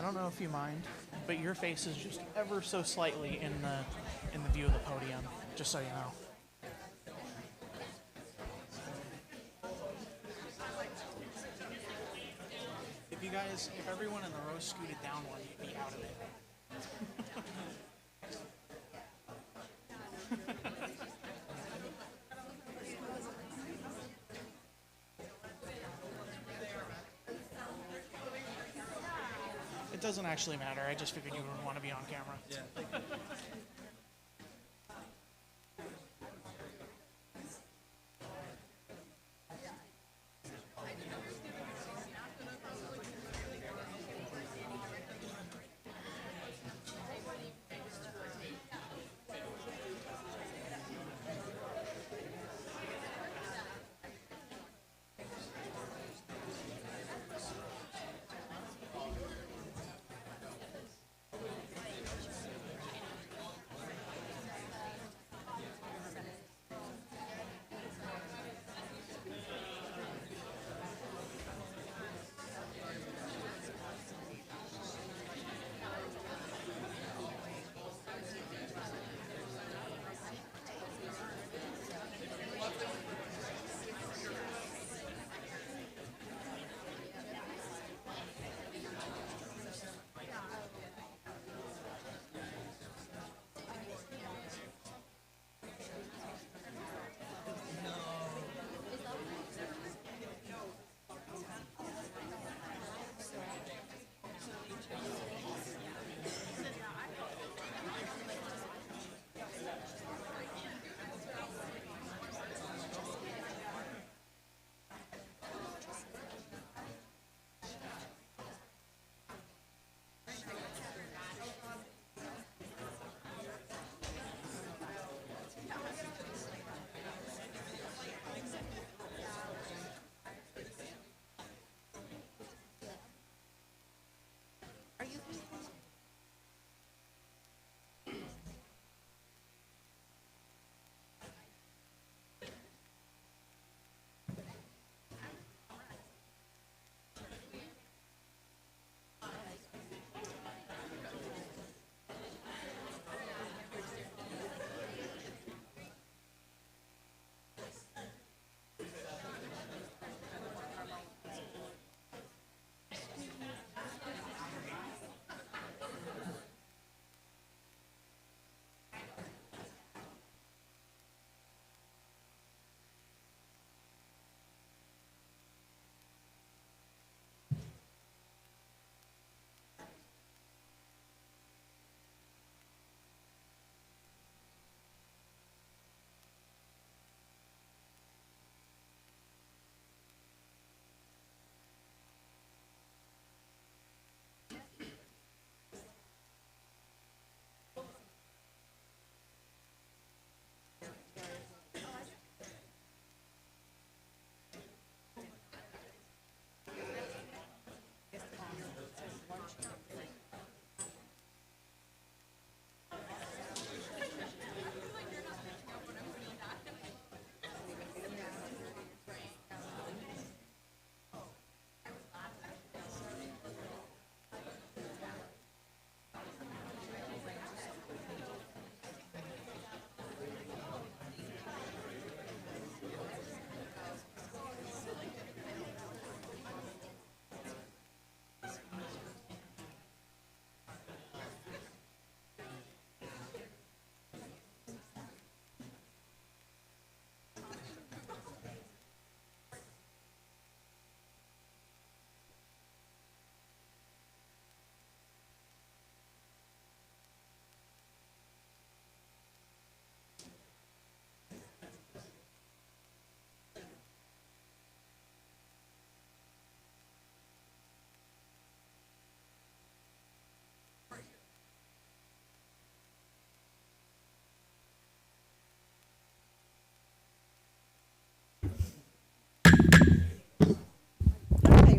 don't know if you mind, but your face is just ever so slightly in the view of the podium, just so you know. If everyone in the row scooted down one, you'd be out of it. It doesn't actually matter. I just figured you would want to be on camera. Yeah.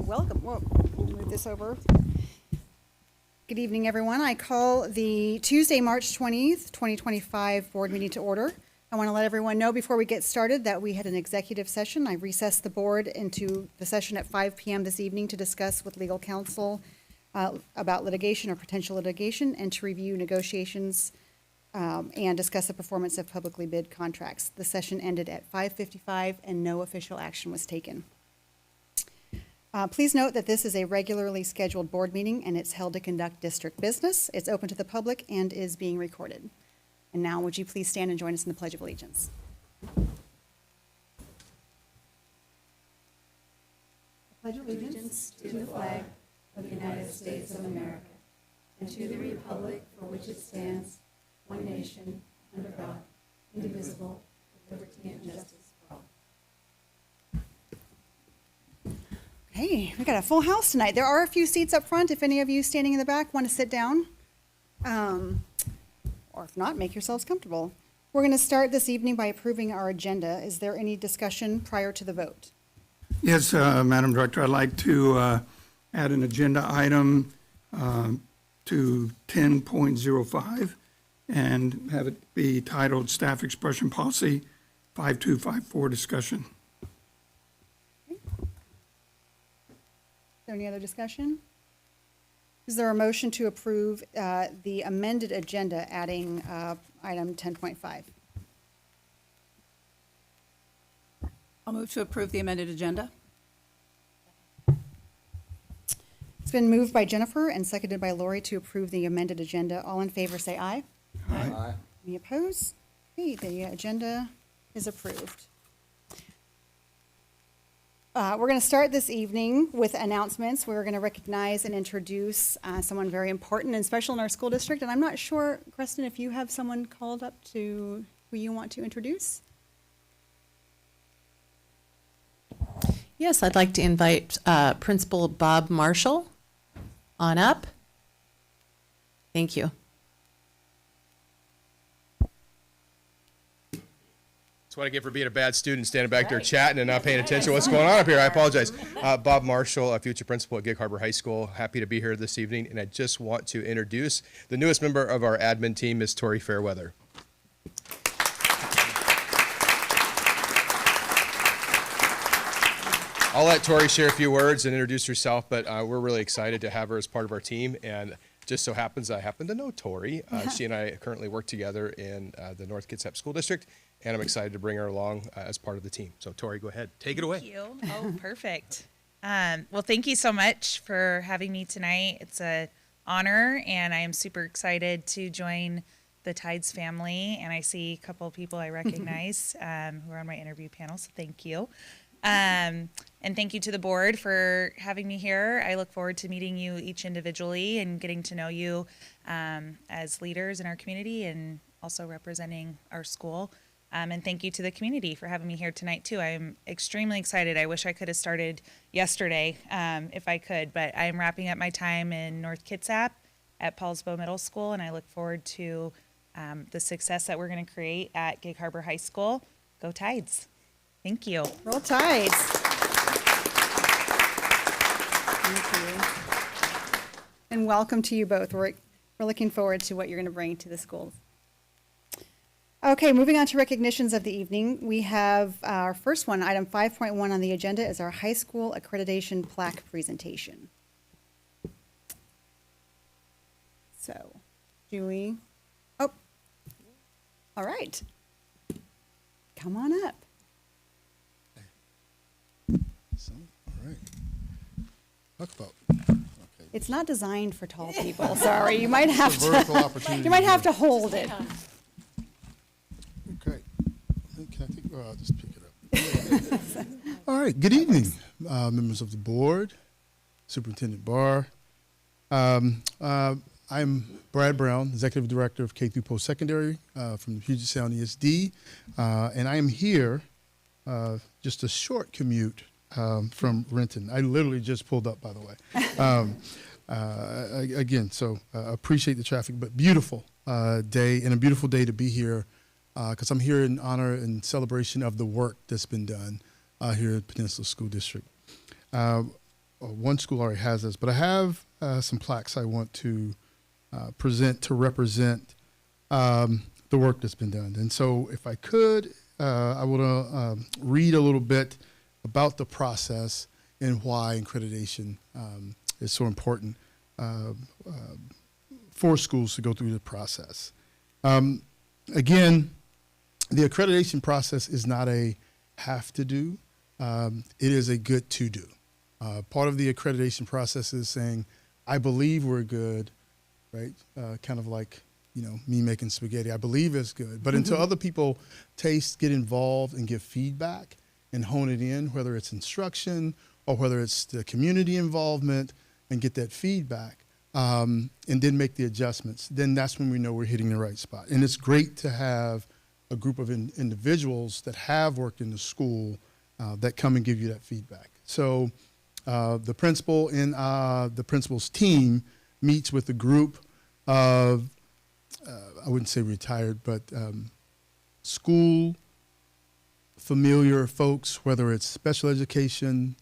Welcome. Whoa, we'll move this over. Good evening, everyone. I call the Tuesday, March 20th, 2025 board meeting to order. I want to let everyone know before we get started that we had an executive session. I recessed the board into the session at 5 p.m. this evening to discuss with legal counsel about litigation or potential litigation, and to review negotiations and discuss the performance of publicly bid contracts. The session ended at 5:55 and no official action was taken. Please note that this is a regularly scheduled board meeting and it's held to conduct district business. It's open to the public and is being recorded. And now would you please stand and join us in the Pledge of Allegiance? I pledge allegiance to the flag of the United States of America and to the republic for which it stands, one nation, under God, indivisible, with liberty and justice for all. Hey, we got a full house tonight. There are a few seats up front if any of you standing in the back want to sit down. Or if not, make yourselves comfortable. We're going to start this evening by approving our agenda. Is there any discussion prior to the vote? Yes, Madam Director, I'd like to add an agenda item to 10.05 and have it be titled Staff Expression Policy 5254 Discussion. Is there any other discussion? Is there a motion to approve the amended agenda adding item 10.5? I'll move to approve the amended agenda. It's been moved by Jennifer and seconded by Lori to approve the amended agenda. All in favor say aye. Aye. Any opposed? Okay, the agenda is approved. We're going to start this evening with announcements. We're going to recognize and introduce someone very important and special in our school district. And I'm not sure, Creston, if you have someone called up to who you want to introduce? Yes, I'd like to invite Principal Bob Marshall on up. Thank you. That's what I get for being a bad student, standing back there chatting and not paying attention to what's going on up here. I apologize. Bob Marshall, a future principal at Gig Harbor High School. Happy to be here this evening, and I just want to introduce the newest member of our admin team, Ms. Tori Fairweather. I'll let Tori share a few words and introduce herself, but we're really excited to have her as part of our team, and just so happens I happen to know Tori. She and I currently work together in the North Kitsap School District, and I'm excited to bring her along as part of the team. So Tori, go ahead. Take it away. Thank you. Oh, perfect. Well, thank you so much for having me tonight. It's an honor, and I am super excited to join the Tides family, and I see a couple of people I recognize who are on my interview panel, so thank you. And thank you to the board for having me here. I look forward to meeting you each individually and getting to know you as leaders in our community and also representing our school. And thank you to the community for having me here tonight, too. I'm extremely excited. I wish I could have started yesterday if I could, but I'm wrapping up my time in North Kitsap at Paulsbo Middle School, and I look forward to the success that we're going to create at Gig Harbor High School. Go Tides. Thank you. Roll Tides. Thank you. And welcome to you both. We're looking forward to what you're going to bring to the schools. Okay, moving on to recognitions of the evening. We have our first one, item 5.1 on the agenda is our high school accreditation plaque presentation. So, do we, oh, all right. Come on up. So, all right. Talk about. Okay. It's not designed for tall people, sorry. You might have It's a vertical opportunity you might have here. to hold it. Okay. Can I take? I'll just pick it up. All right. Good evening, members of the board, Superintendent Barr. I'm Brad Brown, Executive Director of K through Post Secondary from the Puget Sound ESD, and I am here just a short commute from Renton. I literally just pulled up, by the way. Again, so appreciate the traffic, but beautiful day and a beautiful day to be here because I'm here in honor and celebration of the work that's been done here at Peninsula School District. One school already has this, but I have some plaques I want to present to represent the work that's been done. And so if I could, I would read a little bit about the process and why accreditation is so important for schools to go through the process. Again, the accreditation process is not a have to do. It is a good to do. Part of the accreditation process is saying, I believe we're good, right? Kind of like, me making spaghetti. I believe it's good. But until other people taste, get involved, and give feedback and hone it in, whether it's instruction or whether it's the community involvement, and get that feedback, and then make the adjustments, then that's when we know we're hitting the right spot. And it's great to have a group of individuals that have worked in the school that come and give you that feedback. So the principal and the principal's team meets with a group of, I wouldn't say retired, but school familiar folks, whether it's special education,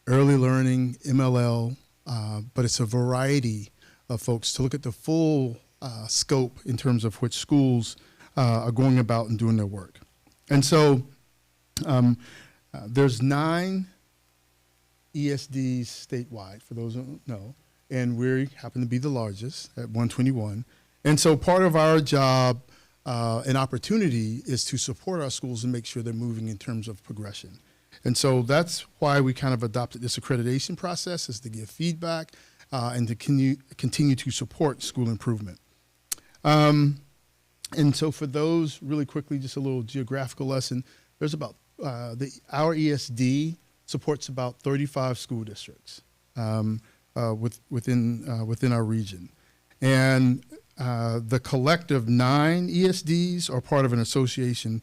early learning, MLL, but it's a variety of folks to look at the full scope in terms of which schools are going about and doing their work. And so there's 9 ESDs statewide, for those who don't know, and we happen to be the largest at 121. And so part of our job and opportunity is to support our schools and make sure they're moving in terms of progression. And so that's why we kind of adopted this accreditation process, is to give feedback and to continue to support school improvement. And so for those, really quickly, just a little geographical lesson, there's about, our ESD supports about 35 school districts within our region. And the collective 9 ESDs are part of an association,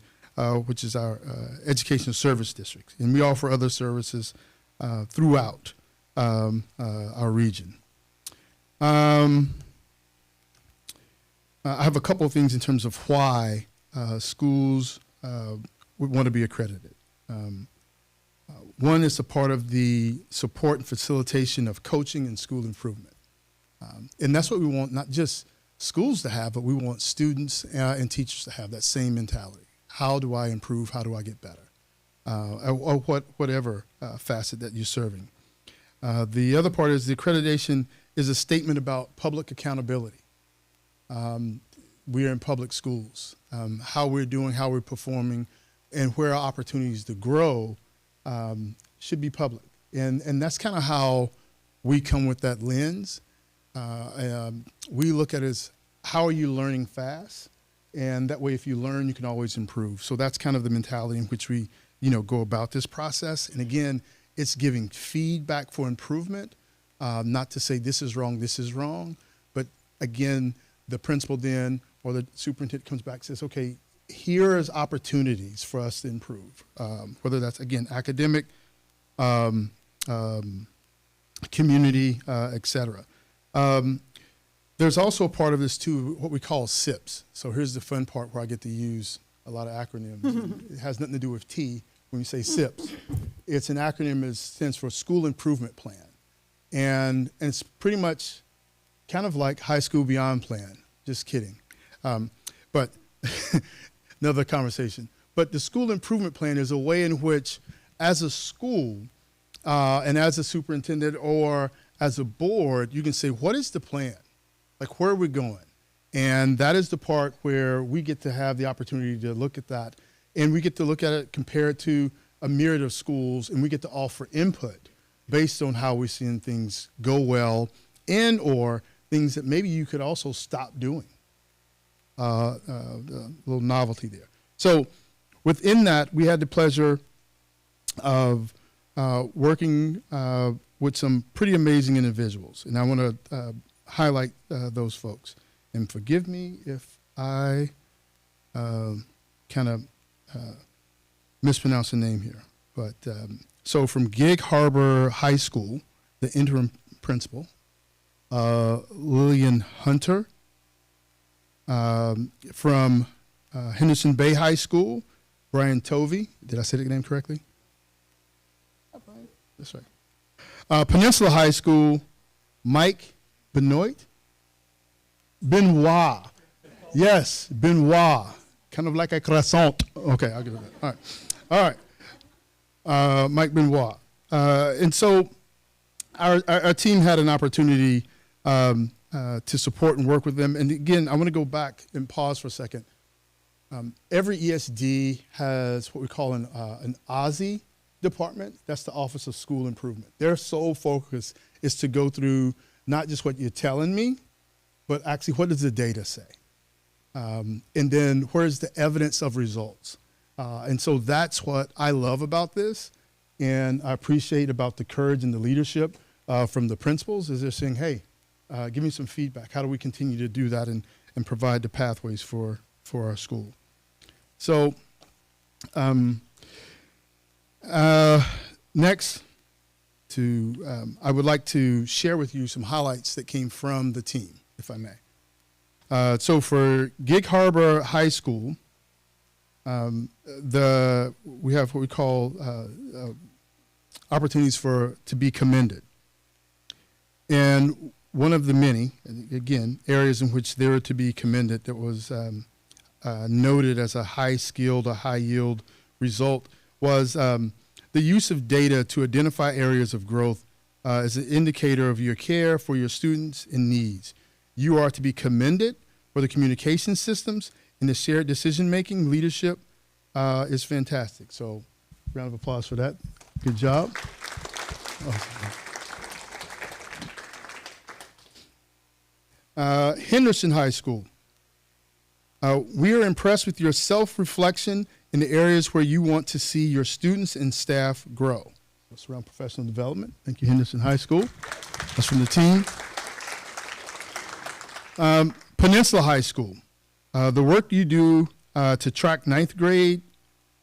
which is our Education Service District. And we offer other services throughout our region. I have a couple of things in terms of why schools would want to be accredited. One is a part of the support and facilitation of coaching and school improvement. And that's what we want, not just schools to have, but we want students and teachers to have that same mentality. How do I improve? How do I get better? Or whatever facet that you're serving. The other part is the accreditation is a statement about public accountability. We are in public schools. How we're doing, how we're performing, and where our opportunities to grow should be public. And that's kind of how we come with that lens. We look at it as, how are you learning fast? And that way, if you learn, you can always improve. So that's kind of the mentality in which we, go about this process. And again, it's giving feedback for improvement, not to say this is wrong, but again, the principal then, or the superintendent comes back and says, okay, here is opportunities for us to improve, whether that's, again, academic, community, et cetera. There's also a part of this too, what we call SIPs. So here's the fun part where I get to use a lot of acronyms. It has nothing to do with T when we say SIPs. It's an acronym that stands for School Improvement Plan. And it's pretty much kind of like High School Beyond Plan. Just kidding. But another conversation. But the School Improvement Plan is a way in which, as a school and as a superintendent or as a board, you can say, what is the plan? Like, where are we going? And that is the part where we get to have the opportunity to look at that. And we get to look at it, compare it to a myriad of schools, and we get to offer input based on how we're seeing things go well and or things that maybe you could also stop doing. A little novelty there. So within that, we had the pleasure of working with some pretty amazing individuals. And I want to highlight those folks. And forgive me if I kind of mispronounce the name here. But so from Gig Harbor High School, the interim principal, Lillian Hunter. From Henderson Bay High School, Brian Tovey. Did I say the name correctly? Brian. That's right. Peninsula High School, Mike Benoit. Benoit. Yes, Benoit. Kind of like a croissant. Okay, I'll give it that. All right. Mike Benoit. And so our team had an opportunity to support and work with them. And again, I want to go back and pause for a second. Every ESD has what we call an OSSI department. That's the Office of School Improvement. Their sole focus is to go through not just what you're telling me, but actually what does the data say? And then where's the evidence of results? And so that's what I love about this. And I appreciate about the courage and the leadership from the principals is they're saying, hey, give me some feedback. How do we continue to do that and provide the pathways for our school? So next, I would like to share with you some highlights that came from the team, if I may. So for Gig Harbor High School, we have what we call opportunities to be commended. And one of the many, again, areas in which they were to be commended that was noted as a high-skilled, a high-yield result was the use of data to identify areas of growth as an indicator of your care for your students and needs. You are to be commended for the communication systems and the shared decision-making leadership is fantastic. So round of applause for that. Good job. Henderson High School. We are impressed with your self-reflection in the areas where you want to see your students and staff grow. That's around professional development. Thank you, Henderson High School. That's from the team. Peninsula High School. The work you do to track 9th grade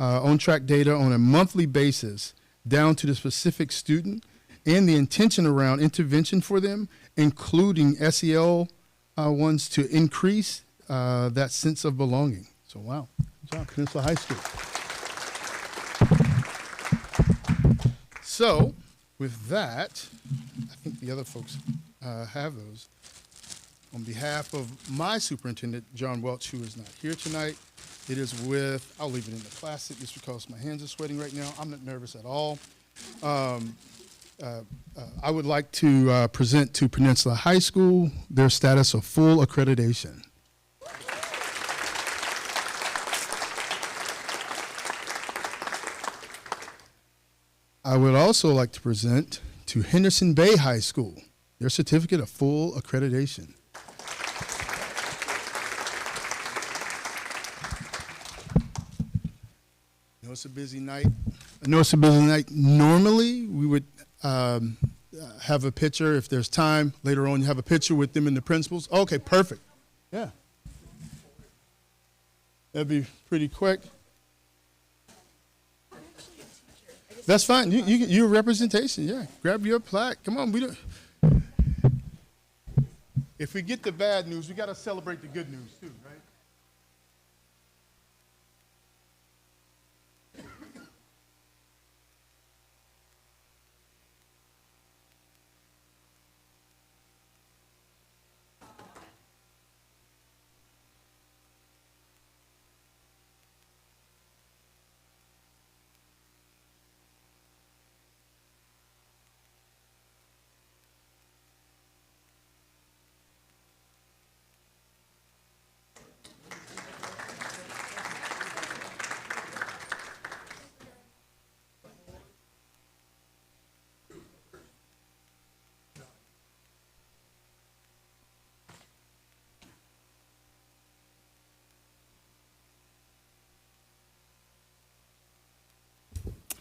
on-track data on a monthly basis down to the specific student and the intention around intervention for them, including SEL ones to increase that sense of belonging. So, wow, good job, Peninsula High School. So, with that, I think the other folks have those. On behalf of my superintendent, John Welch, who is not here tonight, it is with, I'll leave it in the plastic just because my hands are sweating right now. I'm not nervous at all. I would like to present to Peninsula High School their status of full accreditation. I would also like to present to Henderson Bay High School their certificate of full accreditation. I know it's a busy night. Normally, we would have a picture, if there's time, later on you have a picture with them and the principals. Okay, perfect. Yeah. That'd be pretty quick. That's fine. You're representation, yeah. Grab your plaque. Come on, we don't. If we get the bad news, we got to celebrate the good news too, right?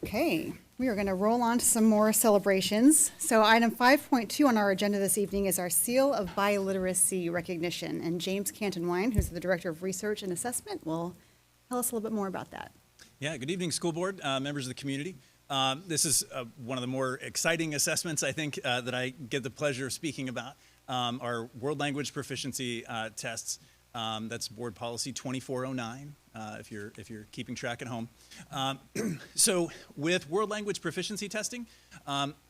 Okay, we are going to roll on to some more celebrations. So item 5.2 on our agenda this evening is our Seal of Biliteracy recognition. And James Cantonwine, who's the Director of Research and Assessment, will tell us a little bit more about that. Yeah, good evening, school board, members of the community. This is one of the more exciting assessments, I think, that I get the pleasure of speaking about, our world language proficiency tests. That's board policy 2409, if you're keeping track at home. So with world language proficiency testing,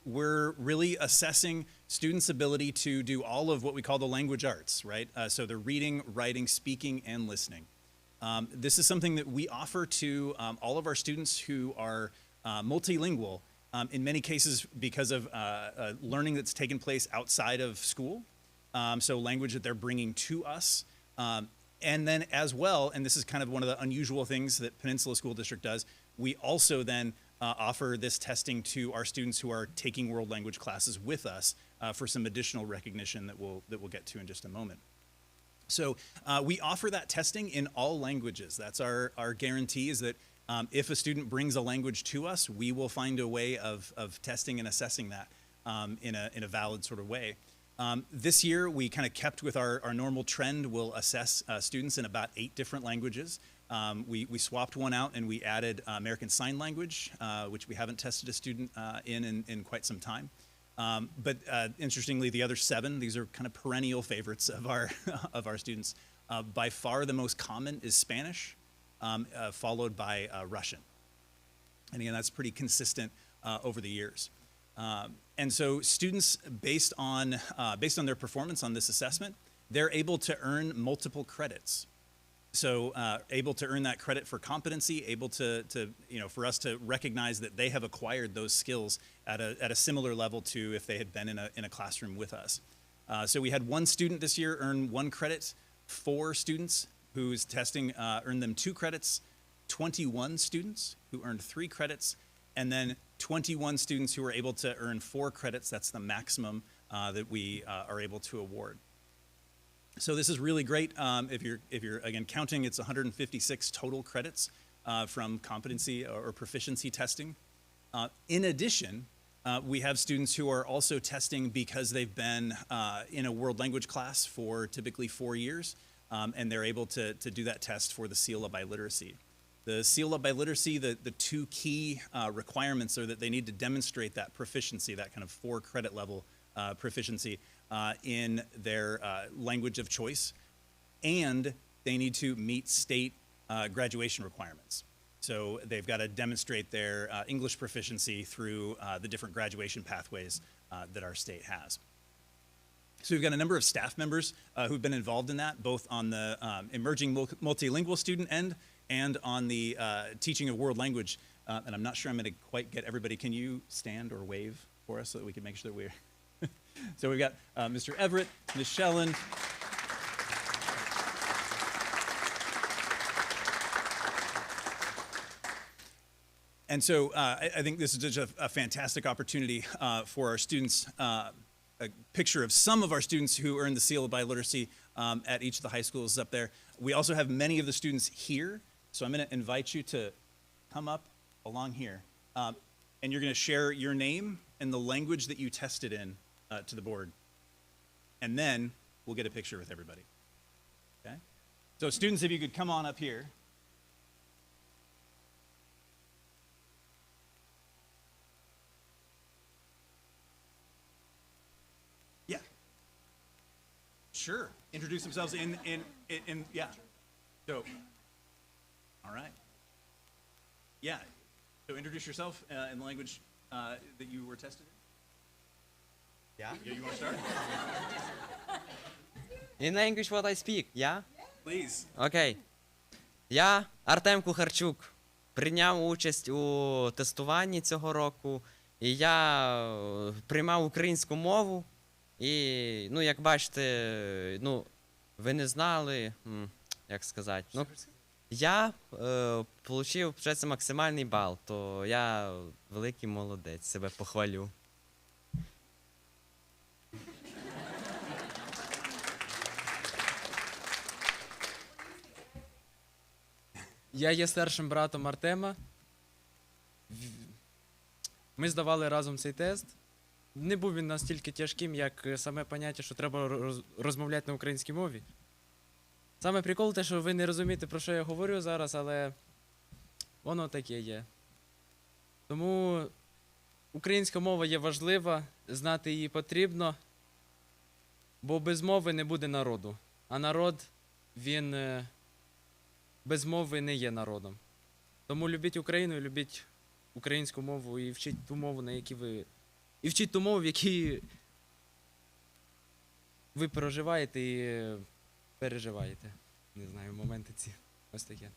we're really assessing students' ability to do all of what we call the language arts, right? So they're reading, writing, speaking, and listening. This is something that we offer to all of our students who are multilingual in many cases because of learning that's taken place outside of school, so language that they're bringing to us. And then as well, and this is kind of one of the unusual things that Peninsula School District does, we also then offer this testing to our students who are taking world language classes with us for some additional recognition that we'll get to in just a moment. So we offer that testing in all languages. That's our guarantee, is that if a student brings a language to us, we will find a way of testing and assessing that in a valid sort of way. This year, we kind of kept with our normal trend. We'll assess students in about 8 different languages. We swapped one out and we added American Sign Language, which we haven't tested a student in quite some time. But interestingly, the other 7, these are kind of perennial favorites of our students. By far the most common is Spanish, followed by Russian. And again, that's pretty consistent over the years. And so students, based on their performance on this assessment, they're able to earn multiple credits. So able to earn that credit for competency, able to for us to recognize that they have acquired those skills at a similar level to if they had been in a classroom with us. So we had 1 student this year earn 1 credit, 4 students whose testing earned them 2 credits, 21 students who earned 3 credits, and then 21 students who were able to earn 4 credits. That's the maximum that we are able to award. So this is really great. If you're again counting, it's 156 total credits from competency or proficiency testing. In addition, we have students who are also testing because they've been in a world language class for typically 4 years, and they're able to do that test for the seal of biliteracy. The seal of biliteracy, the 2 key requirements are that they need to demonstrate that proficiency, that kind of 4 credit level proficiency in their language of choice, and they need to meet state graduation requirements. So they've got to demonstrate their English proficiency through the different graduation pathways that our state has. So we've got a number of staff members who've been involved in that, both on the emerging multilingual student end and on the teaching of world language. And I'm not sure I'm going to quite get everybody. Can you stand or wave for us so that we can make sure that we're... So we've got Mr. Everett, Ms. Shellen. And so I think this is just a fantastic opportunity for our students. A picture of some of our students who earned the seal of biliteracy at each of the high schools up there. We also have many of the students here. So I'm going to invite you to come up along here. And you're going to share your name and the language that you tested in to the board. And then we'll get a picture with everybody. Okay? So students, if you could come on up here. Yeah. Sure. Introduce themselves in yeah. So, all right. Yeah. So introduce yourself in the language that you were tested in. Yeah? Yeah, you want to start? In language what I speak, yeah? Please. Окей. Я Артем Кухарчук. Прийняв участь у тестуванні цього року. І я приймав українську мову. І, ну, як бачите, ну, ви не знали, як сказати. Ну, я отримав вже це максимальний бал, то я великий молодець, себе похвалю. Я є старшим братом Артема. Ми здавали разом цей тест. Не був він настільки тяжким, як саме поняття, що треба розмовляти на українській мові. Саме прикол те, що ви не розумієте, про що я говорю зараз, але воно таке є. Тому українська мова є важлива, знати її потрібно, бо без мови не буде народу. А народ, він без мови не є народом. Тому любіть Україну, любіть українську мову і вчіть ту мову, на якій ви... І вчіть ту мову, в якій ви проживаєте і переживаєте. Не знаю, моменти ці. Ось таке.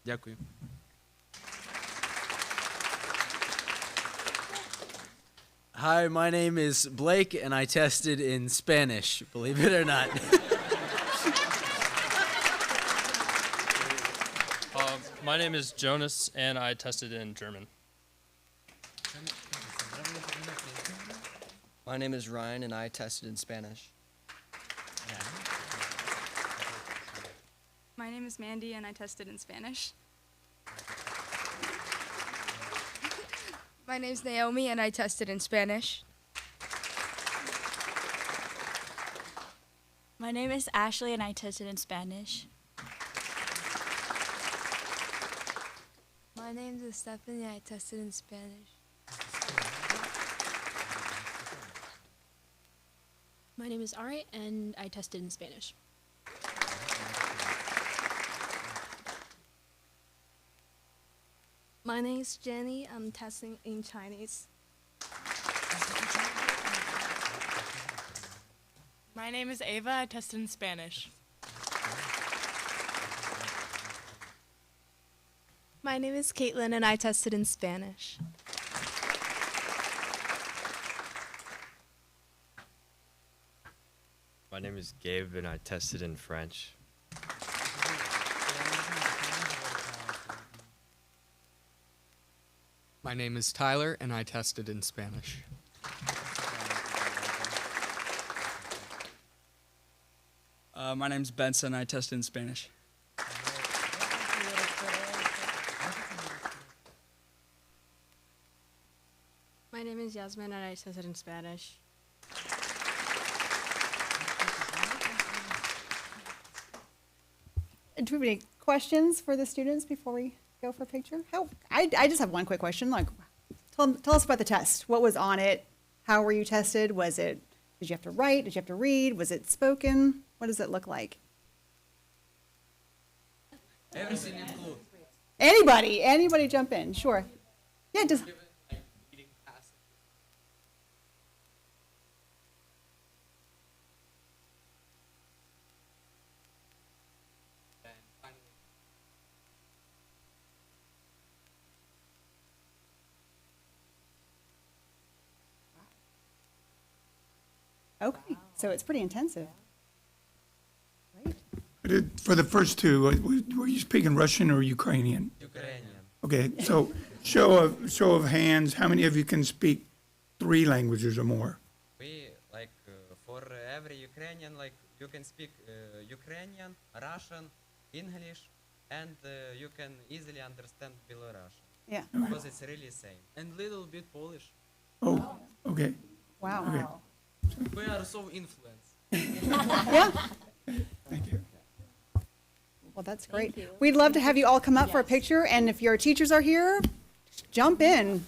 Дякую. Hi, my name is Blake, and I tested in Spanish, believe it or not. My name is Jonas, and I tested in German. My name is Ryan, and I tested in Spanish. My name is Mandy, and I tested in Spanish. My name's Naomi, and I tested in Spanish. My name is Ashley, and I tested in Spanish. My name is Stephanie, and I tested in Spanish. My name is Ari, and I tested in Spanish. My name is Jenny. I'm testing in Chinese. My name is Ava. I tested in Spanish. My name is Caitlin, and I tested in Spanish. My name is Gabe, and I tested in French. My name is Tyler, and I tested in Spanish. My name's Benson, and I tested in Spanish. My name is Yasmin, and I tested in Spanish. Do we have any questions for the students before we go for a picture? I just have one quick question. Like, tell us about the test. What was on it? How were you tested? Did you have to write? Did you have to read? Was it spoken? What does it look like? Everything included. Anybody jump in, sure. Yeah, just. Okay, so it's pretty intensive. For the first two, were you speaking Russian or Ukrainian? Ukrainian. Okay, so show of hands, how many of you can speak 3 languages or more? We, like, for every Ukrainian, like, you can speak Ukrainian, Russian, English, and you can easily understand Belarusian. Yeah. Because it's really same. And little bit Polish. Oh, okay. Wow. Okay. We are so influenced. Yeah. Thank you. Well, that's great. We'd love to have you all come up for a picture, and if your teachers are here, jump in.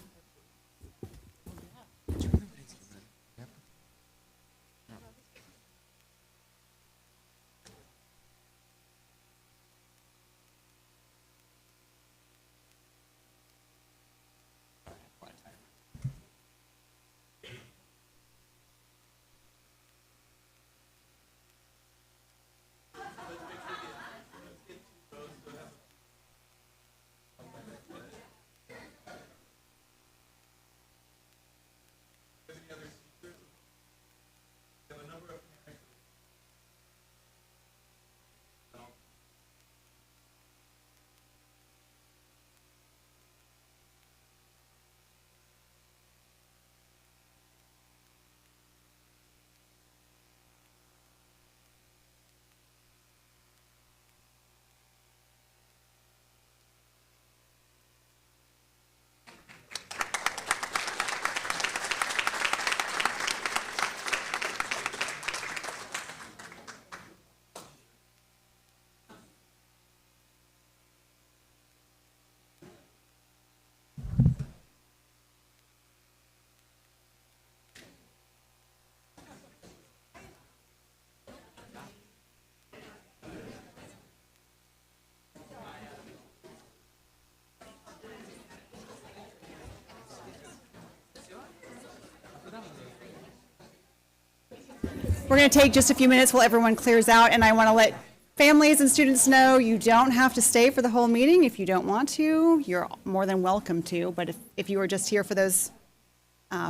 We're going to take just a few minutes while everyone clears out, and I want to let families and students know you don't have to stay for the whole meeting. If you don't want to, you're more than welcome to, but if you were just here for those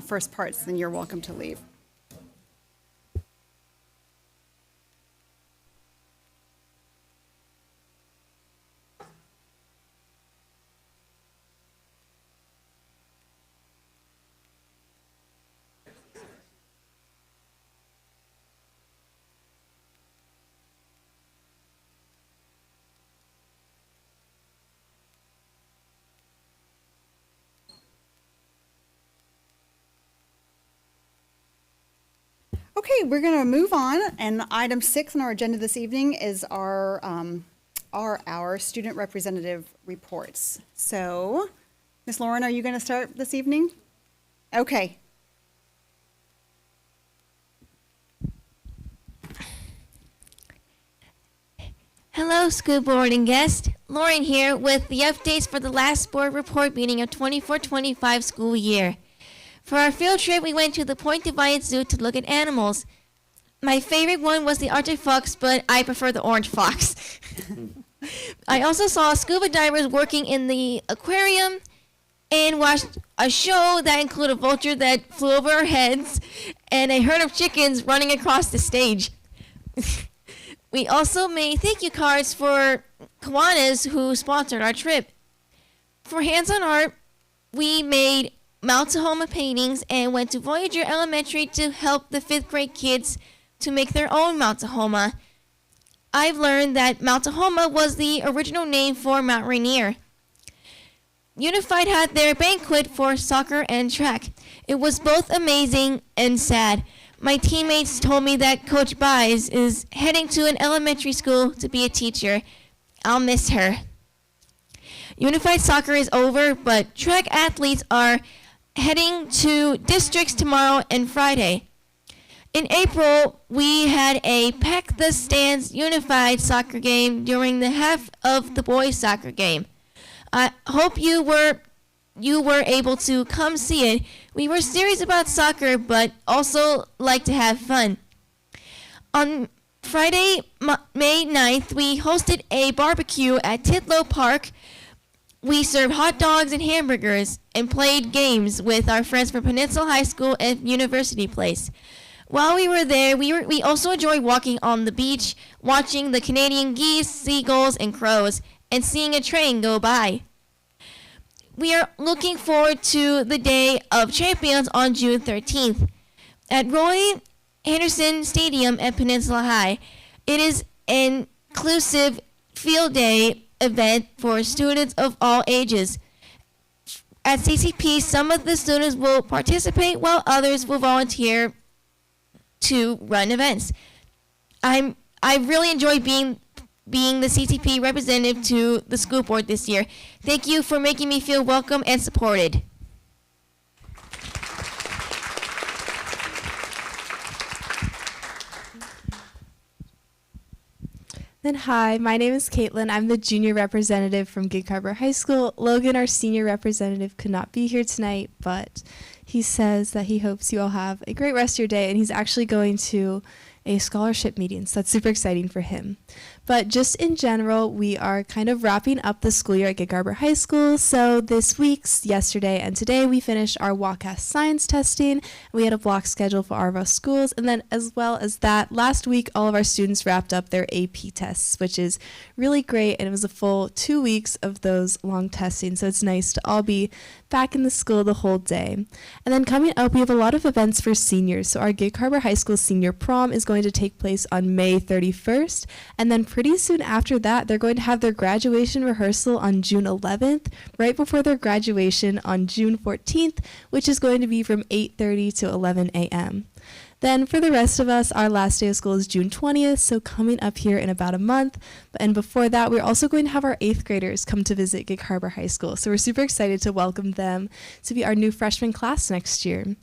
first parts, then you're welcome to leave. Okay, we're going to move on, and item 6 on our agenda this evening is our student representative reports. So, Ms. Lauren, are you going to start this evening? Okay. Hello, school board and guests. Lauren here with the updates for the last board report meeting of 24-25 school year. For our field trip, we went to the Point Defiance Zoo to look at animals. My favorite one was the Arctic fox, but I prefer the orange fox. I also saw scuba divers working in the aquarium and watched a show that included a vulture that flew over our heads and a herd of chickens running across the stage. We also made thank you cards for Kiwanis who sponsored our trip. For hands-on art, we made Mount Tahoma paintings and went to Voyager Elementary to help the 5th grade kids to make their own Mount Tahoma. I've learned that Mount Tahoma was the original name for Mount Rainier. Unified had their banquet for soccer and track. It was both amazing and sad. My teammates told me that Coach Bies is heading to an elementary school to be a teacher. I'll miss her. Unified soccer is over, but track athletes are heading to districts tomorrow and Friday. In April, we had a Pack the Stands unified soccer game during the half of the boys' soccer game. I hope you were able to come see it. We were serious about soccer, but also like to have fun. On Friday, May 9th, we hosted a barbecue at Titlow Park. We served hot dogs and hamburgers and played games with our friends from Peninsula High School and University Place. While we were there, we also enjoyed walking on the beach, watching the Canadian geese, seagulls, and crows, and seeing a train go by. We are looking forward to the Day of Champions on June 13th at Roy Henderson Stadium at Peninsula High. It is an inclusive field day event for students of all ages. At CCP, some of the students will participate while others will volunteer to run events. I really enjoyed being the CCP representative to the school board this year. Thank you for making me feel welcome and supported. Then hi, my name is Caitlin. I'm the junior representative from Gig Harbor High School. Logan, our senior representative, could not be here tonight, but he says that he hopes you all have a great rest of your day, and he's actually going to a scholarship meeting, so that's super exciting for him. But just in general, we are kind of wrapping up the school year at Gig Harbor High School. So this week's yesterday and today we finished our WACAS science testing. We had a block schedule for all of our schools, and then as well as that, last week all of our students wrapped up their AP tests, which is really great, and it was a full 2 weeks of those long testing, so it's nice to all be back in the school the whole day. And then coming up, we have a lot of events for seniors. So our Gig Harbor High School senior prom is going to take place on May 31st, and then pretty soon after that, they're going to have their graduation rehearsal on June 11th, right before their graduation on June 14th, which is going to be from 8:30 to 11 a.m. Then for the rest of us, our last day of school is June 20th, so coming up here in about a month. And before that, we're also going to have our 8th graders come to visit Gig Harbor High School. So we're super excited to welcome them to be our new freshman class next year.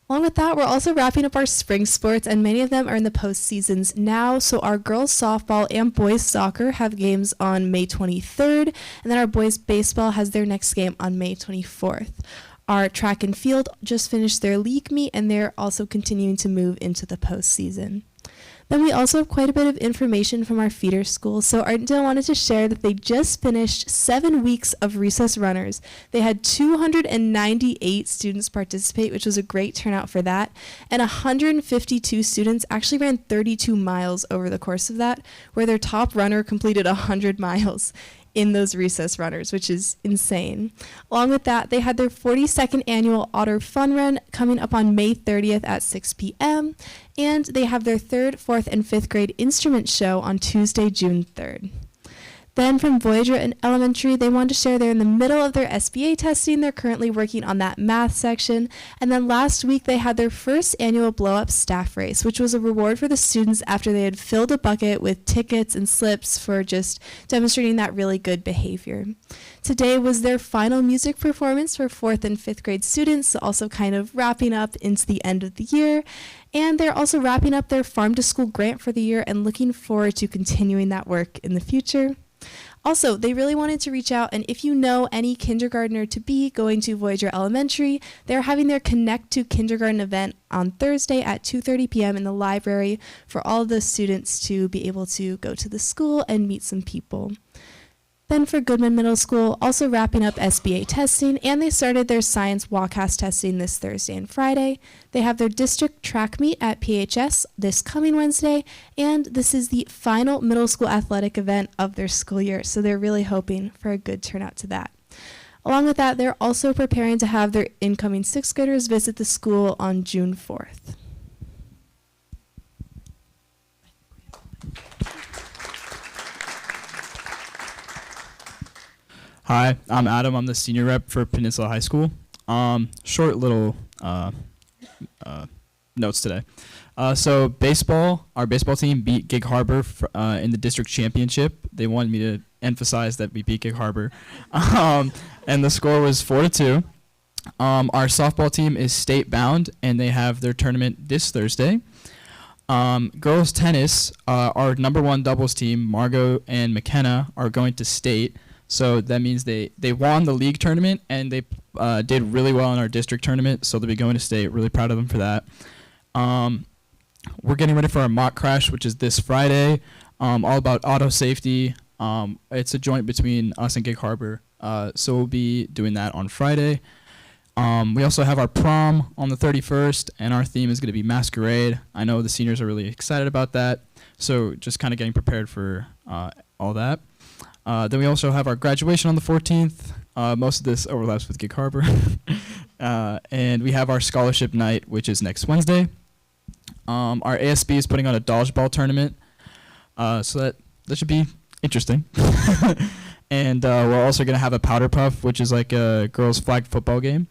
Along with that, we're also wrapping up our spring sports, and many of them are in the postseasons now. So our girls softball and boys soccer have games on May 23rd, and then our boys baseball has their next game on May 24th. Our track and field just finished their league meet, and they're also continuing to move into the postseason. Then we also have quite a bit of information from our feeder schools. So Artendale wanted to share that they just finished 7 weeks of recess runners. They had 298 students participate, which was a great turnout for that. And 152 students actually ran 32 miles over the course of that, where their top runner completed 100 miles in those recess runners, which is insane. Along with that, they had their 42nd annual Otter Fun Run coming up on May 30th at 6 p.m. And they have their 3rd, 4th, and 5th grade instrument show on Tuesday, June 3rd. Then from Voyager and Elementary, they wanted to share they're in the middle of their SBA testing. They're currently working on that math section. And then last week, they had their first annual Blow Up Staff Race, which was a reward for the students after they had filled a bucket with tickets and slips for just demonstrating that really good behavior. Today was their final music performance for 4th and 5th grade students, also kind of wrapping up into the end of the year. And they're also wrapping up their Farm to School grant for the year and looking forward to continuing that work in the future. Also, they really wanted to reach out, and if you know any kindergartner to be going to Voyager Elementary, they're having their Connect to Kindergarten event on Thursday at 2:30 p.m. in the library for all of the students to be able to go to the school and meet some people. Then for Goodman Middle School, also wrapping up SBA testing, and they started their science walkcast testing this Thursday and Friday. They have their district track meet at PHS this coming Wednesday, and this is the final middle school athletic event of their school year, so they're really hoping for a good turnout to that. Along with that, they're also preparing to have their incoming 6th graders visit the school on June 4th. Hi, I'm Adam. I'm the senior rep for Peninsula High School. Short little notes today. So baseball, our baseball team beat Gig Harbor in the district championship. They wanted me to emphasize that we beat Gig Harbor. And the score was 4-2. Our softball team is state bound, and they have their tournament this Thursday. Girls tennis, our number 1 doubles team, Margot and McKenna, are going to state. So that means they won the league tournament, and they did really well in our district tournament, so they'll be going to state. Really proud of them for that. We're getting ready for our mock crash, which is this Friday, all about auto safety. It's a joint between us and Gig Harbor, so we'll be doing that on Friday. We also have our prom on the 31st, and our theme is going to be masquerade. I know the seniors are really excited about that, so just kind of getting prepared for all that. Then we also have our graduation on the 14th. Most of this overlaps with Gig Harbor. And we have our scholarship night, which is next Wednesday. Our ASB is putting on a dodgeball tournament. So that should be interesting. And we're also going to have a powder puff, which is like a girls' flag football game.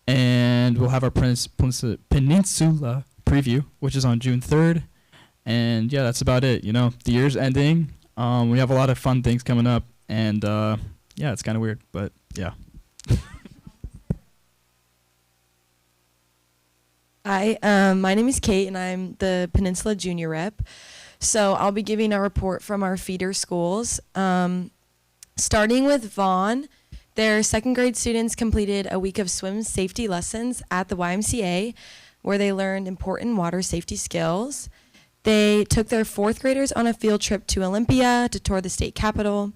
And we'll have our Peninsula preview, which is on June 3rd. And yeah, that's about it. You know, the year's ending. We have a lot of fun things coming up, and yeah, it's kind of weird, but yeah. Hi, my name is Kate, and I'm the Peninsula Junior Rep. So I'll be giving a report from our feeder schools. Starting with Vaughan, their 2nd grade students completed a week of swim safety lessons at the YMCA, where they learned important water safety skills. They took their 4th graders on a field trip to Olympia to tour the state capitol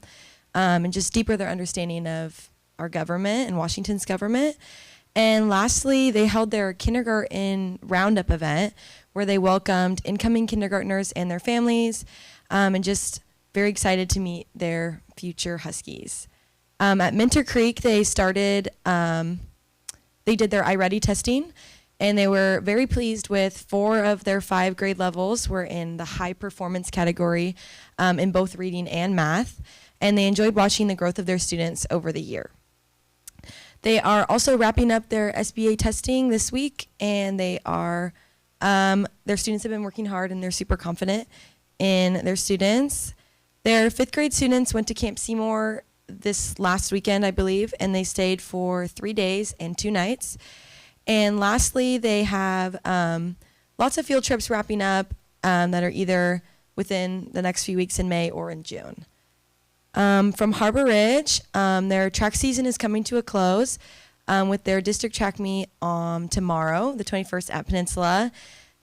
and just deeper their understanding of our government and Washington's government. And lastly, they held their kindergarten roundup event where they welcomed incoming kindergartners and their families and just very excited to meet their future Huskies. At Minter Creek, they did their iReady testing. And they were very pleased with 4 of their 5 grade levels were in the high performance category in both reading and math. And they enjoyed watching the growth of their students over the year. They are also wrapping up their SBA testing this week, and they are, their students have been working hard, and they're super confident in their students. Their 5th grade students went to Camp Seymour this last weekend, I believe, and they stayed for 3 days and 2 nights. And lastly, they have lots of field trips wrapping up that are either within the next few weeks in May or in June. From Harbor Ridge, their track season is coming to a close with their district track meet tomorrow, the 21st at Peninsula.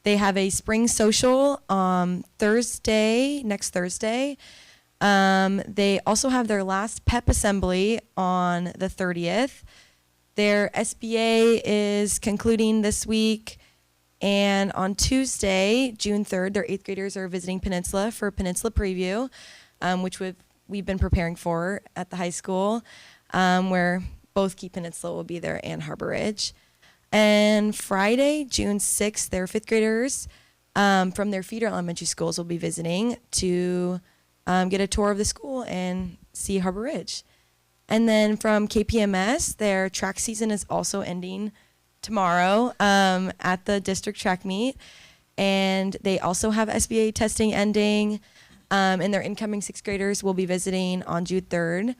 They have a spring social Thursday, next Thursday. They also have their last PEP assembly on the 30th. Their SBA is concluding this week. And on Tuesday, June 3rd, their 8th graders are visiting Peninsula for Peninsula Preview, which we've been preparing for at the high school, where both Key Peninsula will be there and Harbor Ridge. And Friday, June 6th, their 5th graders from their feeder elementary schools will be visiting to get a tour of the school and see Harbor Ridge. And then from KPMS, their track season is also ending tomorrow at the district track meet. And they also have SBA testing ending. And their incoming 6th graders will be visiting on June 3rd.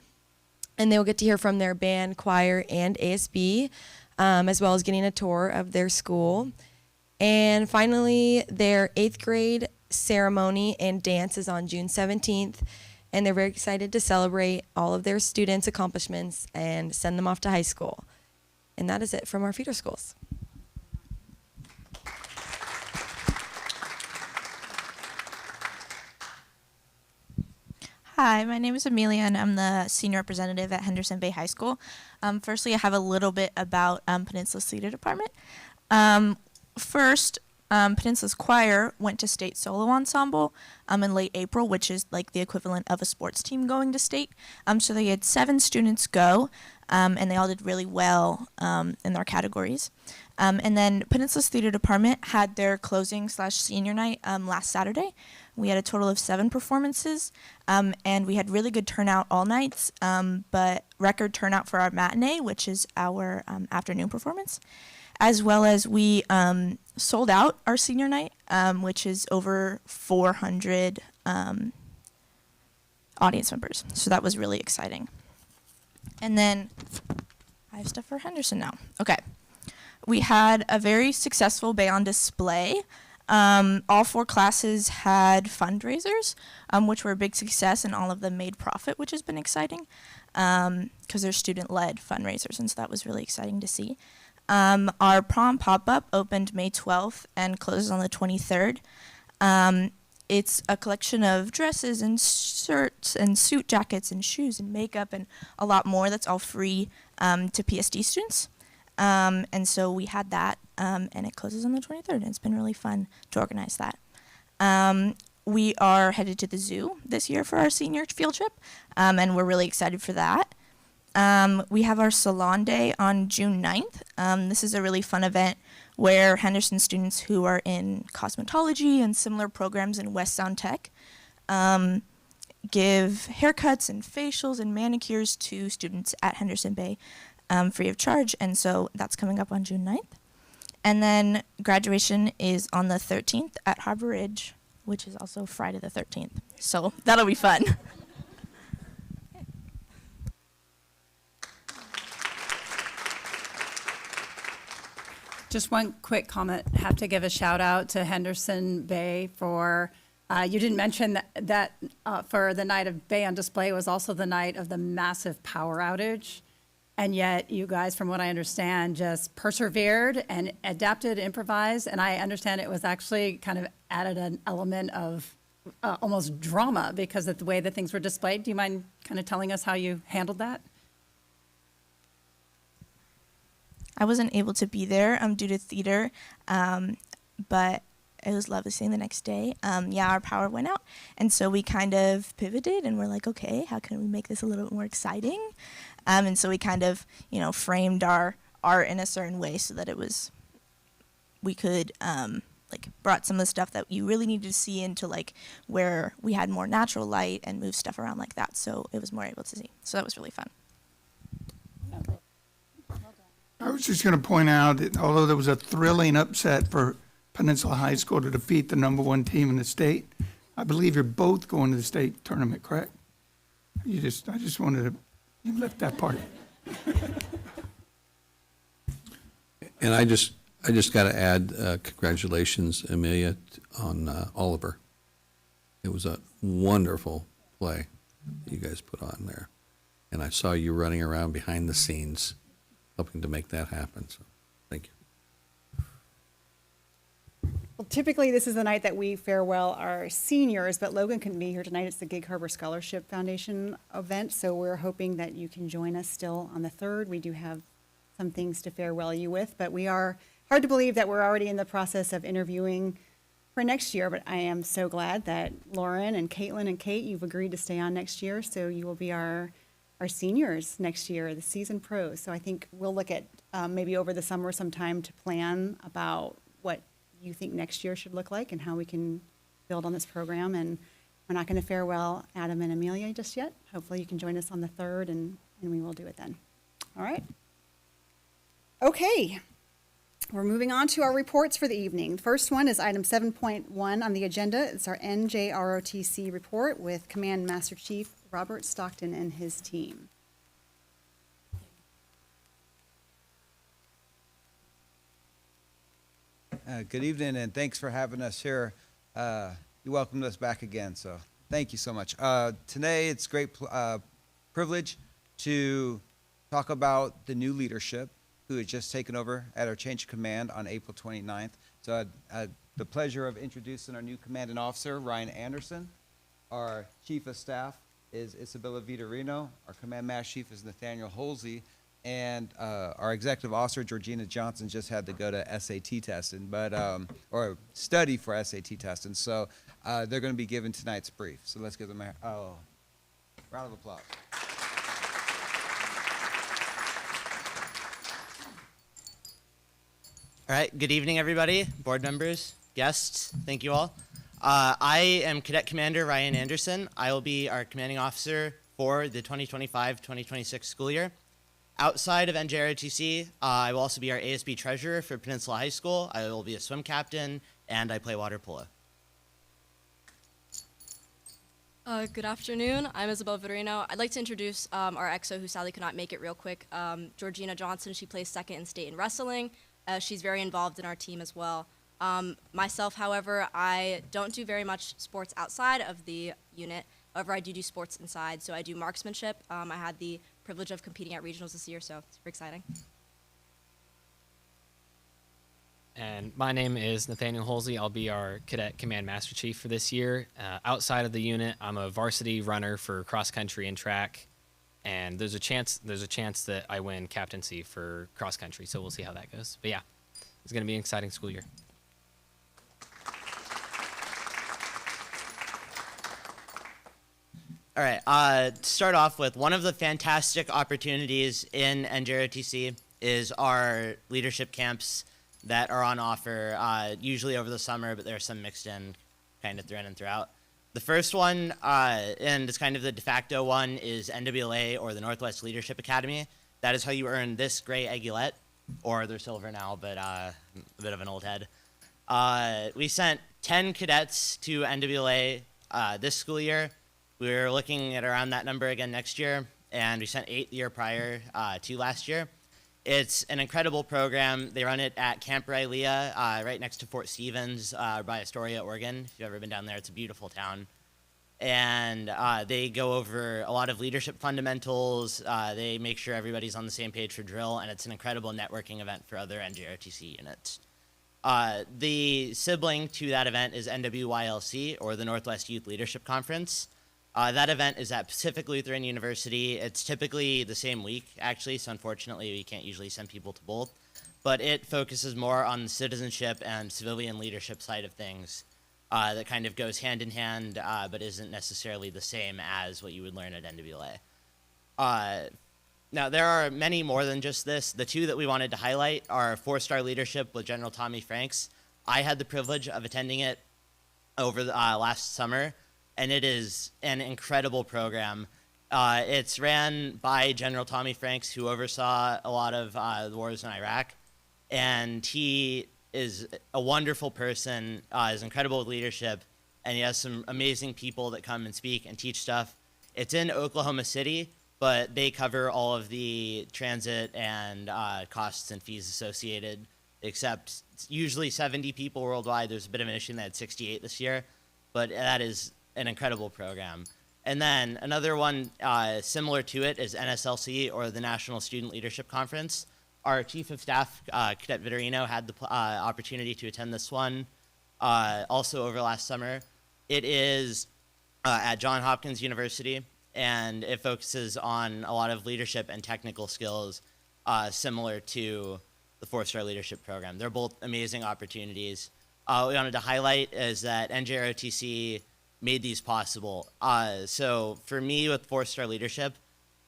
And they'll get to hear from their band, choir, and ASB, as well as getting a tour of their school. And finally, their 8th grade ceremony and dance is on June 17th. And they're very excited to celebrate all of their students' accomplishments and send them off to high school. And that is it from our feeder schools. Hi, my name is Amelia, and I'm the senior representative at Henderson Bay High School. Firstly, I have a little bit about Peninsula's theater department. First, Peninsula's choir went to state solo ensemble in late April, which is like the equivalent of a sports team going to state. So they had 7 students go, and they all did really well in their categories. And then Peninsula's theater department had their closing/senior night last Saturday. We had a total of 7 performances, and we had really good turnout all nights, but record turnout for our matinee, which is our afternoon performance, as well as we sold out our senior night, which is over 400 audience members. So that was really exciting. And then I have stuff for Henderson now. Okay. We had a very successful Bay on Display. All 4 classes had fundraisers, which were a big success, and all of them made profit, which has been exciting because they're student-led fundraisers, and so that was really exciting to see. Our prom pop-up opened May 12th and closes on the 23rd. It's a collection of dresses and shirts and suit jackets and shoes and makeup and a lot more that's all free to PSD students. And so we had that, and it closes on the 23rd, and it's been really fun to organize that. We are headed to the zoo this year for our senior field trip, and we're really excited for that. We have our Salon Day on June 9th. This is a really fun event where Henderson students who are in cosmetology and similar programs in West Sound Tech give haircuts and facials and manicures to students at Henderson Bay free of charge, and so that's coming up on June 9th. And then graduation is on the 13th at Harbor Ridge, which is also Friday the 13th. So that'll be fun. Just one quick comment. Have to give a shout out to Henderson Bay for, you didn't mention that for the night of Bay on Display was also the night of the massive power outage. And yet you guys, from what I understand, just persevered and adapted, improvised. And I understand it was actually kind of added an element of almost drama because of the way that things were displayed. Do you mind kind of telling us how you handled that? I wasn't able to be there due to theater, but it was lovely seeing the next day. Our power went out, and so we kind of pivoted, and we're like, okay, how can we make this a little bit more exciting? And so we kind of, framed our art in a certain way so that we could, brought some of the stuff that you really needed to see into, where we had more natural light and move stuff around like that, so it was more able to see. So that was really fun. I was just going to point out that although there was a thrilling upset for Peninsula High School to defeat the #1 team in the state, I believe you're both going to the state tournament, correct? I just wanted to, you left that part. And I just got to add congratulations, Amelia, on Oliver. It was a wonderful play that you guys put on there. And I saw you running around behind the scenes helping to make that happen. So thank you. Well, typically, this is the night that we farewell our seniors, but Logan couldn't be here tonight. It's the Gig Harbor Scholarship Foundation event, so we're hoping that you can join us still on the 3rd. We do have some things to farewell you with, but we are hard to believe that we're already in the process of interviewing for next year, but I am so glad that Lauren and Caitlin and Kate, you've agreed to stay on next year, so you will be our seniors next year, the season pros. So I think we'll look at maybe over the summer sometime to plan about what you think next year should look like and how we can build on this program. And we're not going to farewell Adam and Amelia just yet. Hopefully you can join us on the 3rd, and we will do it then. All right. Okay. We're moving on to our reports for the evening. First one is item 7.1 on the agenda. It's our NJROTC report with Command Master Chief Robert Stockton and his team. Good evening, and thanks for having us here. You welcomed us back again, so thank you so much. Today, it's a great privilege to talk about the new leadership who has just taken over at our change of command on April 29th. So I had the pleasure of introducing our new commanding officer, Ryan Anderson. Our chief of staff is Isabella Vitorino. Our command master chief is Nathaniel Holsey. And our executive officer, Georgina Johnson, just had to go to SAT testing, or study for SAT testing. So they're going to be giving tonight's brief. So let's give them a round of applause. All right, good evening, everybody, board members, guests, thank you all. I am Cadet Commander Ryan Anderson. I will be our commanding officer for the 2025-2026 school year. Outside of NJROTC, I will also be our ASB treasurer for Peninsula High School. I will be a swim captain, and I play water polo. Good afternoon. I'm Isabel Vitorino. I'd like to introduce our EXO who sadly could not make it real quick. Georgina Johnson, she plays second in state in wrestling. She's very involved in our team as well. Myself, however, I don't do very much sports outside of the unit. However, I do sports inside. So I do marksmanship. I had the privilege of competing at regionals this year, so it's super exciting. And my name is Nathaniel Holsey. I'll be our Cadet Command Master Chief for this year. Outside of the unit, I'm a varsity runner for cross country and track, and there's a chance that I win captaincy for cross country. So we'll see how that goes. But yeah, it's going to be an exciting school year. All right, to start off with, one of the fantastic opportunities in NJROTC is our leadership camps that are on offer, usually over the summer, but there are some mixed in kind of through in and throughout. The first one, and it's kind of the de facto one, is NWLA, or the Northwest Leadership Academy. That is how you earn this gray aiguillette, or they're silver now, but a bit of an old head. We sent 10 cadets to NWLA this school year. We're looking at around that number again next year, and we sent 8 the year prior to last year. It's an incredible program. They run it at Camp Rylea, right next to Fort Stevens by Astoria, Oregon. If you've ever been down there, it's a beautiful town. And they go over a lot of leadership fundamentals. They make sure everybody's on the same page for drill, and it's an incredible networking event for other NJROTC units. The sibling to that event is NWYLC, or the Northwest Youth Leadership Conference. That event is at Pacific Lutheran University. It's typically the same week, actually, so unfortunately we can't usually send people to both. But it focuses more on the citizenship and civilian leadership side of things that kind of goes hand in hand, but isn't necessarily the same as what you would learn at NWLA. Now, there are many more than just this. The two that we wanted to highlight are 4-star leadership with General Tommy Franks. I had the privilege of attending it over the, last summer, and it is an incredible program. It's ran by General Tommy Franks, who oversaw a lot of the wars in Iraq, and he is a wonderful person, is incredible with leadership, and he has some amazing people that come and speak and teach stuff. It's in Oklahoma City, but they cover all of the transit and costs and fees associated, except usually 70 people worldwide. There's a bit of an issue, and they had 68 this year, but that is an incredible program. And then another one similar to it is NSLC, or the National Student Leadership Conference. Our Chief of Staff, Cadet Vitorino, had the opportunity to attend this one. also over last summer. It is at Johns Hopkins University, and it focuses on a lot of leadership and technical skills similar to the 4-star leadership program. They're both amazing opportunities. What we wanted to highlight is that NJROTC made these possible. So for me with 4-star leadership,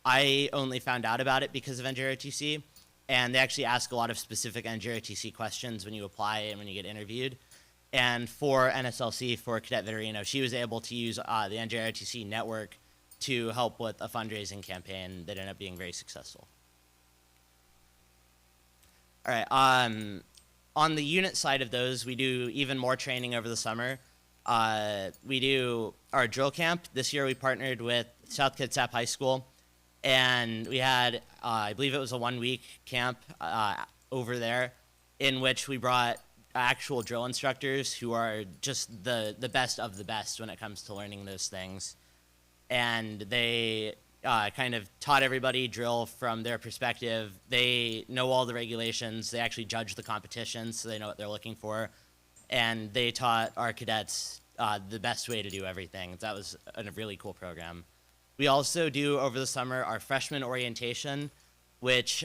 I only found out about it because of NJROTC, and they actually ask a lot of specific NJROTC questions when you apply and when you get interviewed. And for NSLC, for Cadet Vitorino, she was able to use the NJROTC network to help with a fundraising campaign that ended up being very successful. All right, on the unit side of those, we do even more training over the summer. We do our drill camp. This year we partnered with South Kitsap High School, and we had, I believe it was a 1-week camp over there, in which we brought actual drill instructors who are just the best of the best when it comes to learning those things. And they kind of taught everybody drill from their perspective. They know all the regulations. They actually judge the competition, so they know what they're looking for. And they taught our cadets the best way to do everything. That was a really cool program. We also do over the summer our freshman orientation, which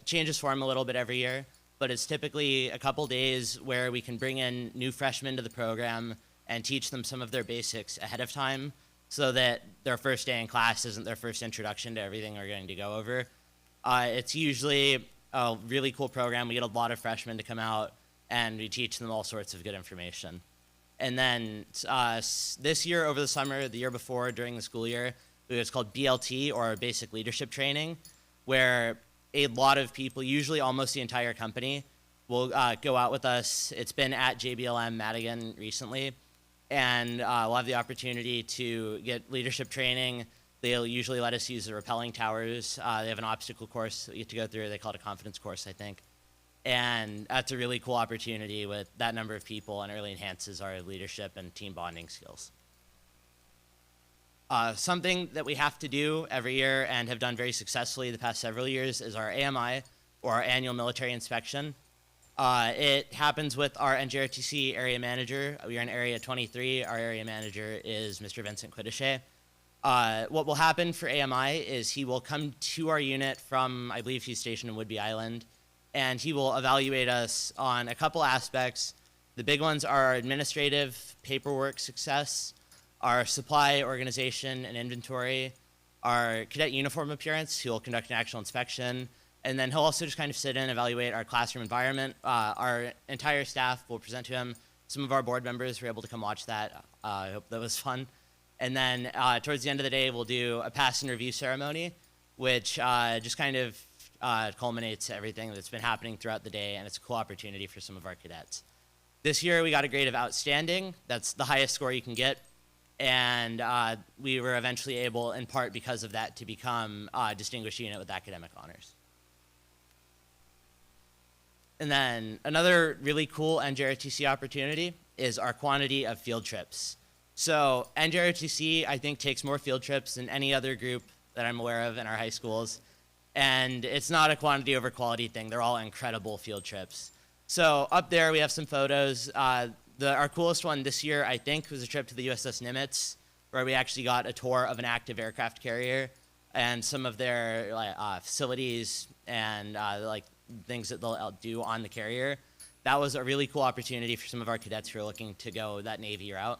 changes form a little bit every year, but it's typically a couple days where we can bring in new freshmen to the program and teach them some of their basics ahead of time so that their first day in class isn't their first introduction to everything we're going to go over. It's usually a really cool program. We get a lot of freshmen to come out and we teach them all sorts of good information. And then this year over the summer, the year before during the school year, it was called BLT, or Basic Leadership Training, where a lot of people, usually almost the entire company, will go out with us. It's been at JBLM Madigan recently, and we'll have the opportunity to get leadership training. They'll usually let us use the rappelling towers. They have an obstacle course that we get to go through. They call it a confidence course, I think. And that's a really cool opportunity with that number of people, and it really enhances our leadership and team bonding skills. Something that we have to do every year and have done very successfully the past several years is our AMI, or our annual military inspection. It happens with our NJROTC area manager. We are in Area 23. Our area manager is Mr. Vincent Quiddiche. What will happen for AMI is he will come to our unit from, I believe he's stationed in Whidbey Island, and he will evaluate us on a couple aspects. The big ones are our administrative paperwork success, our supply organization and inventory, our cadet uniform appearance. He'll conduct an actual inspection, and then he'll also just kind of sit in and evaluate our classroom environment. Our entire staff will present to him. Some of our board members were able to come watch that. I hope that was fun. And then towards the end of the day, we'll do a pass and review ceremony, which just kind of culminates everything that's been happening throughout the day, and it's a cool opportunity for some of our cadets. This year, we got a grade of outstanding. That's the highest score you can get. And we were eventually able, in part because of that, to become a distinguished unit with academic honors. And then another really cool NJROTC opportunity is our quantity of field trips. So NJROTC, I think, takes more field trips than any other group that I'm aware of in our high schools. And it's not a quantity over quality thing. They're all incredible field trips. So up there, we have some photos. Our coolest one this year, I think, was a trip to the USS Nimitz, where we actually got a tour of an active aircraft carrier and some of their facilities and things that they'll do on the carrier. That was a really cool opportunity for some of our cadets who are looking to go that Navy route.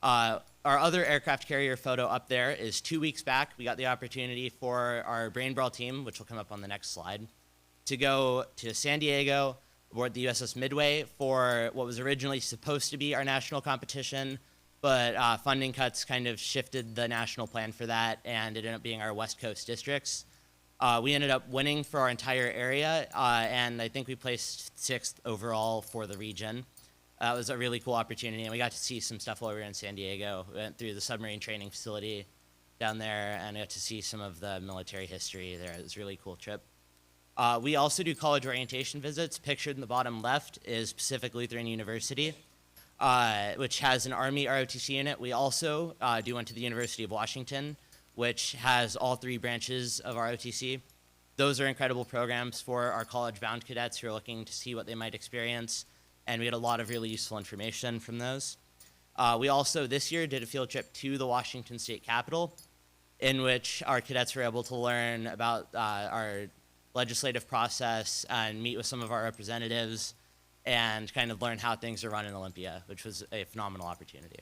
Our other aircraft carrier photo up there is 2 weeks back. We got the opportunity for our Brain Brawl team, which will come up on the next slide, to go to San Diego aboard the USS Midway for what was originally supposed to be our national competition, but funding cuts kind of shifted the national plan for that, and it ended up being our West Coast districts. We ended up winning for our entire area, and I think we placed 6th overall for the region. That was a really cool opportunity, and we got to see some stuff while we were in San Diego. We went through the submarine training facility down there, and got to see some of the military history there. It was a really cool trip. We also do college orientation visits. Pictured in the bottom left is Pacific Lutheran University, which has an Army ROTC unit. We also do one to the University of Washington, which has all 3 branches of ROTC. Those are incredible programs for our college-bound cadets who are looking to see what they might experience. and we had a lot of really useful information from those. We also this year did a field trip to the Washington State Capitol, in which our cadets were able to learn about our legislative process and meet with some of our representatives and kind of learn how things are run in Olympia, which was a phenomenal opportunity.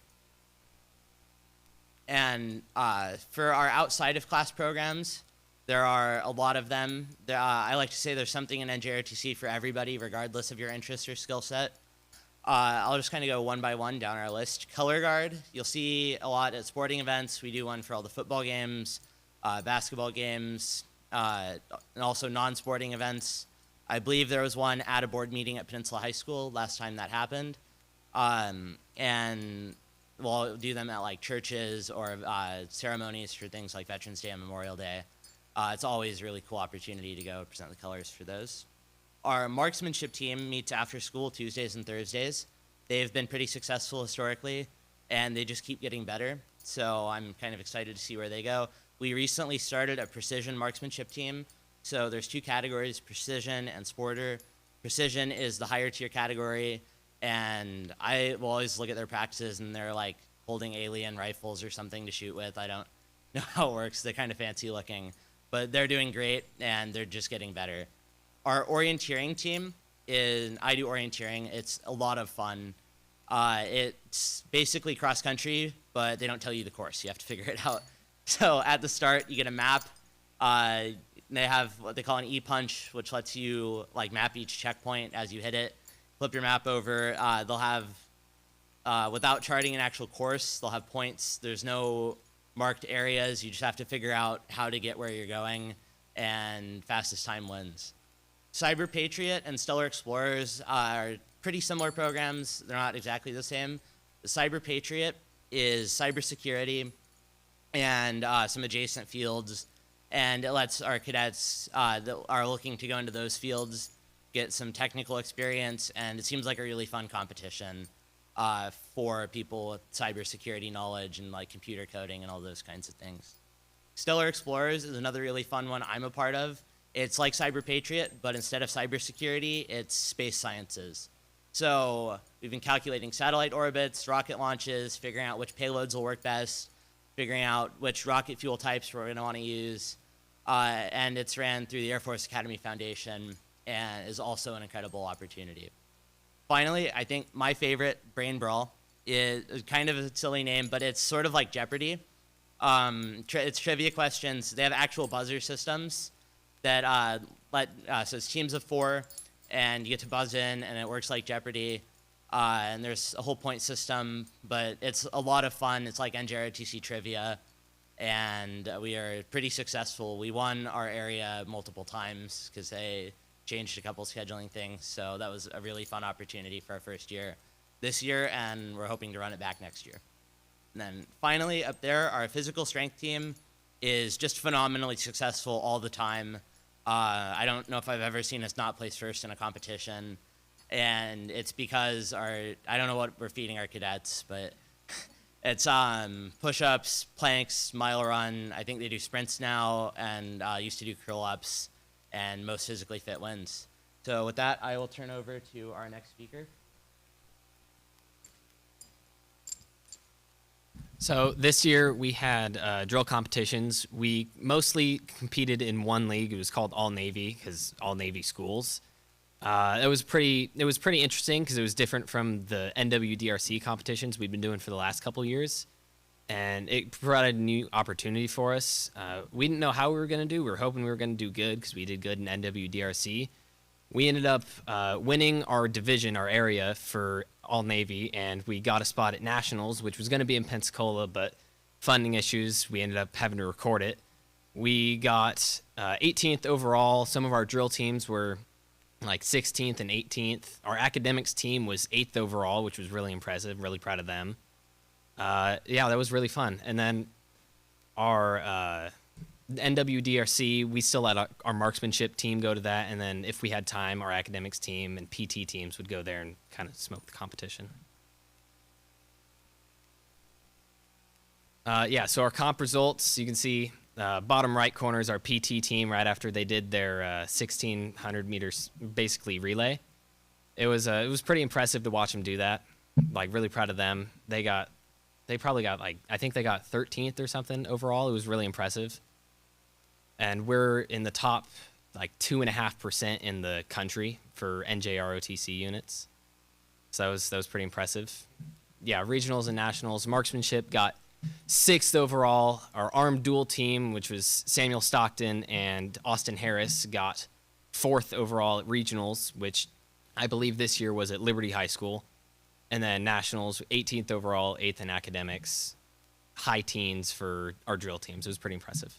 And for our outside of class programs, there are a lot of them. I like to say there's something in NJROTC for everybody, regardless of your interest or skill set. I'll just kind of go one by one down our list. Color guard, you'll see a lot at sporting events. We do one for all the football games, basketball games, and also non-sporting events. I believe there was one at a board meeting at Peninsula High School last time that happened. And we'll do them at like churches or ceremonies for things like Veterans Day and Memorial Day. It's always a really cool opportunity to go present the colors for those. Our marksmanship team meets after school Tuesdays and Thursdays. They've been pretty successful historically, and they just keep getting better. So I'm kind of excited to see where they go. We recently started a precision marksmanship team. So there's two categories, precision and sporter. Precision is the higher tier category, and I will always look at their practices, and they're like holding alien rifles or something to shoot with. I don't know how it works. They're kind of fancy looking, but they're doing great, and they're just getting better. Our orienteering team I do orienteering. It's a lot of fun. It's basically cross country, but they don't tell you the course. You have to figure it out. So at the start, you get a map. They have what they call an e-punch, which lets you like map each checkpoint as you hit it. Flip your map over. They'll have, without charting an actual course, they'll have points. There's no marked areas. You just have to figure out how to get where you're going, and fastest time wins. Cyber Patriot and Stellar Explorers are pretty similar programs. They're not exactly the same. The Cyber Patriot is cybersecurity and some adjacent fields, and it lets our cadets that are looking to go into those fields get some technical experience, and it seems like a really fun competition for people with cybersecurity knowledge and like computer coding and all those kinds of things. Stellar Explorers is another really fun one I'm a part of. It's like Cyber Patriot, but instead of cybersecurity, it's space sciences. So we've been calculating satellite orbits, rocket launches, figuring out which payloads will work best, figuring out which rocket fuel types we're going to want to use. And it's ran through the Air Force Academy Foundation and is also an incredible opportunity. Finally, I think my favorite, Brain Brawl, is kind of a silly name, but it's sort of like Jeopardy. It's trivia questions. They have actual buzzer systems that so it's teams of 4, and you get to buzz in, and it works like Jeopardy. And there's a whole point system, but it's a lot of fun. It's like NJROTC trivia, and we are pretty successful. We won our area multiple times because they changed a couple scheduling things, so that was a really fun opportunity for our first year this year, and we're hoping to run it back next year. And then finally, up there, our physical strength team is just phenomenally successful all the time. I don't know if I've ever seen us not place first in a competition, and it's because I don't know what we're feeding our cadets, but it's push-ups, planks, mile run. I think they do sprints now, and used to do curl-ups, and most physically fit wins. So with that, I will turn over to our next speaker. So this year we had drill competitions. We mostly competed in one league. It was called All Navy because all Navy schools. It was pretty interesting because it was different from the NWDRC competitions we've been doing for the last couple years, and it provided a new opportunity for us. We didn't know how we were going to do. We were hoping we were going to do good because we did good in NWDRC. We ended up winning our division, our area for All Navy, and we got a spot at Nationals, which was going to be in Pensacola, but funding issues, we ended up having to record it. We got 18th overall. Some of our drill teams were like 16th and 18th. Our academics team was 8th overall, which was really impressive. Really proud of them. Yeah, that was really fun. And then our NWDRC, we still let our marksmanship team go to that, and then if we had time, our academics team and PT teams would go there and kind of smoke the competition. Yeah, so our comp results, you can see bottom right corner is our PT team right after they did their 1,600 meters basically relay. it was pretty impressive to watch them do that. Like, really proud of them. They probably got, like, I think they got 13th or something overall. It was really impressive. And we're in the top, like, 2.5% in the country for NJROTC units. So that was pretty impressive. Yeah, regionals and nationals. Marksmanship got 6th overall. Our armed duel team, which was Samuel Stockton and Austin Harris, got 4th overall at regionals, which I believe this year was at Liberty High School. And then nationals, 18th overall, 8th in academics, high teens for our drill teams. It was pretty impressive.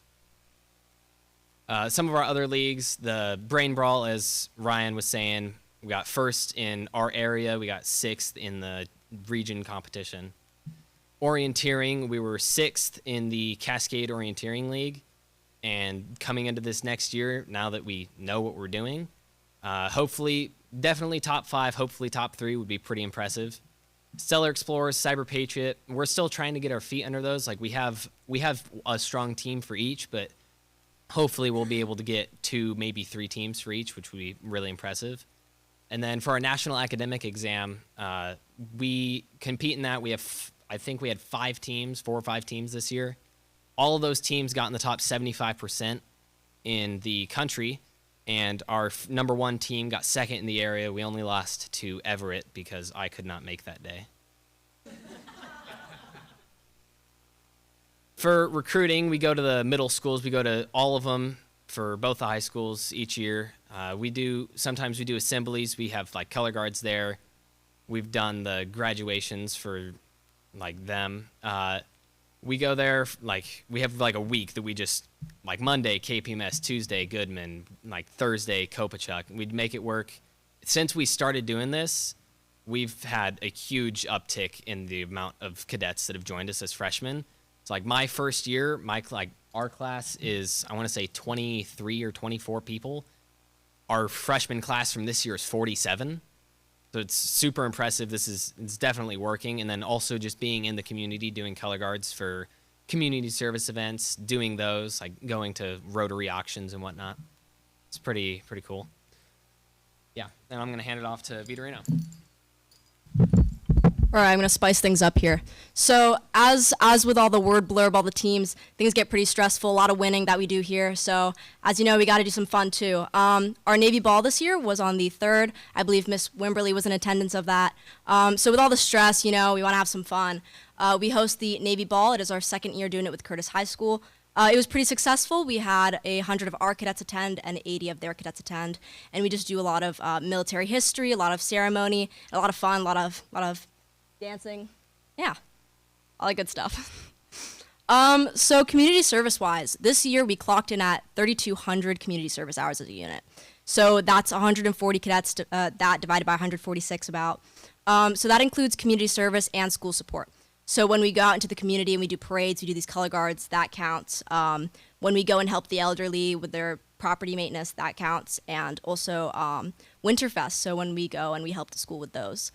Some of our other leagues, the Brain Brawl, as Ryan was saying, we got 1st in our area. We got 6th in the region competition. Orienteering, we were 6th in the Cascade Orienteering League. And coming into this next year, now that we know what we're doing, hopefully, definitely top 5, hopefully top 3 would be pretty impressive. Stellar Explorers, Cyber Patriot, we're still trying to get our feet under those. Like, we have a strong team for each, but hopefully we'll be able to get 2, maybe 3 teams for each, which would be really impressive. And then for our national academic exam, we compete in that. I think we had 5 teams, 4 or 5 teams this year. All of those teams got in the top 75% in the country, and our number 1 team got 2nd in the area. We only lost to Everett because I could not make that day. For recruiting, we go to the middle schools. We go to all of them for both the high schools each year. Sometimes we do assemblies. We have, like, color guards there. We've done the graduations for, like, them. We go there, like, we have, like, a week that we just, like, Monday, KPMS, Tuesday, Goodman, like, Thursday, Kopachuk. We'd make it work. Since we started doing this, we've had a huge uptick in the amount of cadets that have joined us as freshmen. It's like my first year, our class is, I want to say 23 or 24 people. Our freshman class from this year is 47. So it's super impressive. It's definitely working. And then also just being in the community, doing color guards for community service events, doing those, like going to Rotary auctions and whatnot. It's pretty cool. Yeah, and I'm going to hand it off to Vitorino. All right, I'm going to spice things up here. So as with all the word blurb, all the teams, things get pretty stressful, a lot of winning that we do here. So as you know, we got to do some fun too. Our Navy Ball this year was on the 3rd. I believe Miss Wimberly was in attendance of that. So with all the stress, you know, we want to have some fun. We host the Navy Ball. It is our 2nd year doing it with Curtis High School. It was pretty successful. We had 100 of our cadets attend and 80 of their cadets attend. And we just do a lot of military history, a lot of ceremony, a lot of fun, a lot of dancing, yeah, all that good stuff. So community service-wise, this year we clocked in at 3,200 community service hours as a unit. So that's 140 cadets, that divided by 146 about. So that includes community service and school support. So when we go out into the community and we do parades, we do these color guards, that counts. When we go and help the elderly with their property maintenance, that counts. And also Winterfest, so when we go and we help the school with those.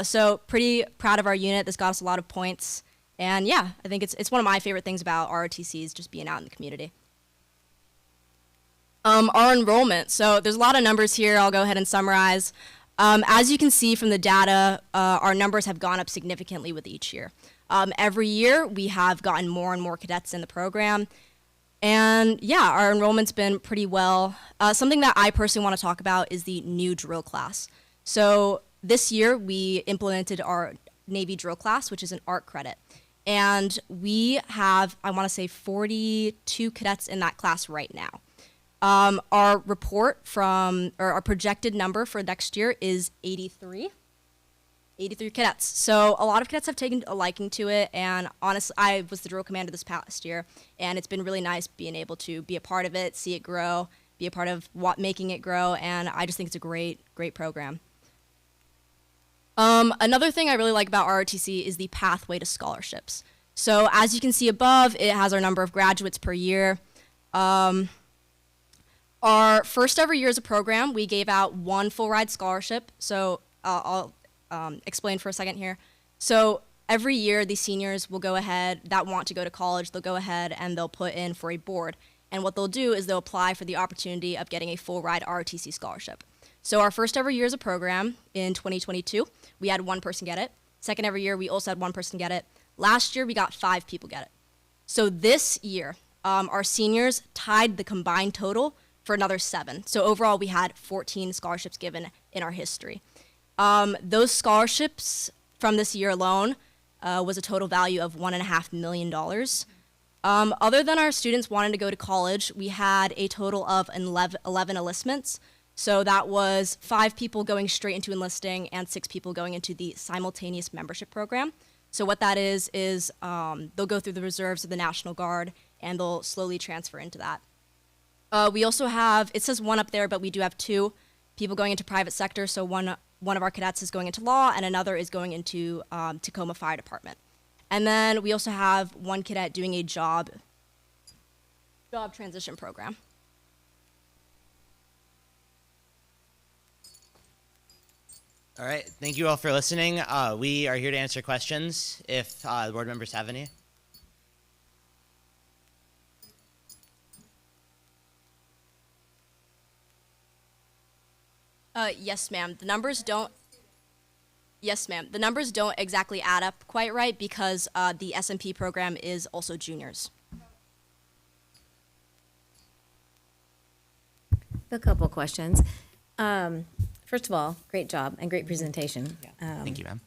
So pretty proud of our unit. This got us a lot of points. And yeah, I think it's one of my favorite things about ROTC is just being out in the community. Our enrollment. So there's a lot of numbers here. I'll go ahead and summarize. As you can see from the data, our numbers have gone up significantly with each year. Every year we have gotten more and more cadets in the program. And yeah, our enrollment's been pretty well. Something that I personally want to talk about is the new drill class. So this year, we implemented our Navy drill class, which is an art credit. And we have, I want to say, 42 cadets in that class right now. Our report our projected number for next year is 83 cadets. So a lot of cadets have taken a liking to it. And honestly, I was the drill commander this past year. And it's been really nice being able to be a part of it, see it grow, be a part of making it grow. And I just think it's a great program. Another thing I really like about ROTC is the pathway to scholarships. So as you can see above, it has our number of graduates per year. Our first ever year as a program, we gave out 1 full ride scholarship. So I'll explain for a second here. So every year, these seniors will go ahead, that want to go to college, they'll go ahead and they'll put in for a board. And what they'll do is they'll apply for the opportunity of getting a full ride ROTC scholarship. So our first ever year as a program in 2022, we had one person get it. Second ever year, we also had one person get it. Last year, we got 5 people get it. So this year, our seniors tied the combined total for another 7. So overall, we had 14 scholarships given in our history. Those scholarships from this year alone was a total value of $1.5 million. Other than our students wanting to go to college, we had a total of 11 enlistments. So that was 5 people going straight into enlisting and 6 people going into the simultaneous membership program. So what that is they'll go through the reserves of the National Guard and they'll slowly transfer into that. We also have, it says 1 up there, but we do have 2 people going into private sector. So one of our cadets is going into law and another is going into Tacoma Fire Department. And then we also have 1 cadet doing a job transition program. All right, thank you all for listening. We are here to answer questions if the board members have any. Yes, ma'am. The numbers don't. Yes, ma'am. The numbers don't exactly add up quite right because the SMP program is also juniors. A couple questions. First of all, great job and great presentation. Thank you, ma'am.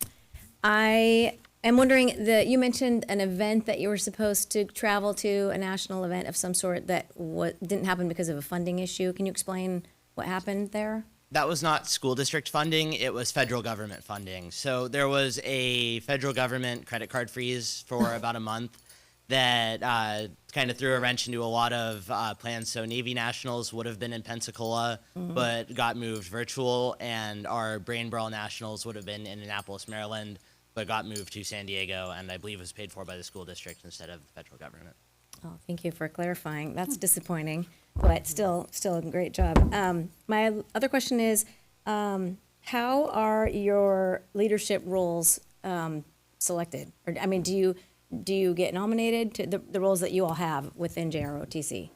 I am wondering that you mentioned an event that you were supposed to travel to, a national event of some sort that didn't happen because of a funding issue. Can you explain what happened there? That was not school district funding, it was federal government funding. So there was a federal government credit card freeze for about a month that kind of threw a wrench into a lot of plans. So Navy Nationals would have been in Pensacola, but got moved virtual, and our Brain Brawl Nationals would have been in Annapolis, Maryland, but got moved to San Diego, and I believe was paid for by the school district instead of the federal government. Oh, thank you for clarifying. That's disappointing, but still a great job. My other question is, how are your leadership roles selected? Or, I mean, do you get nominated to the roles that you all have within NJROTC?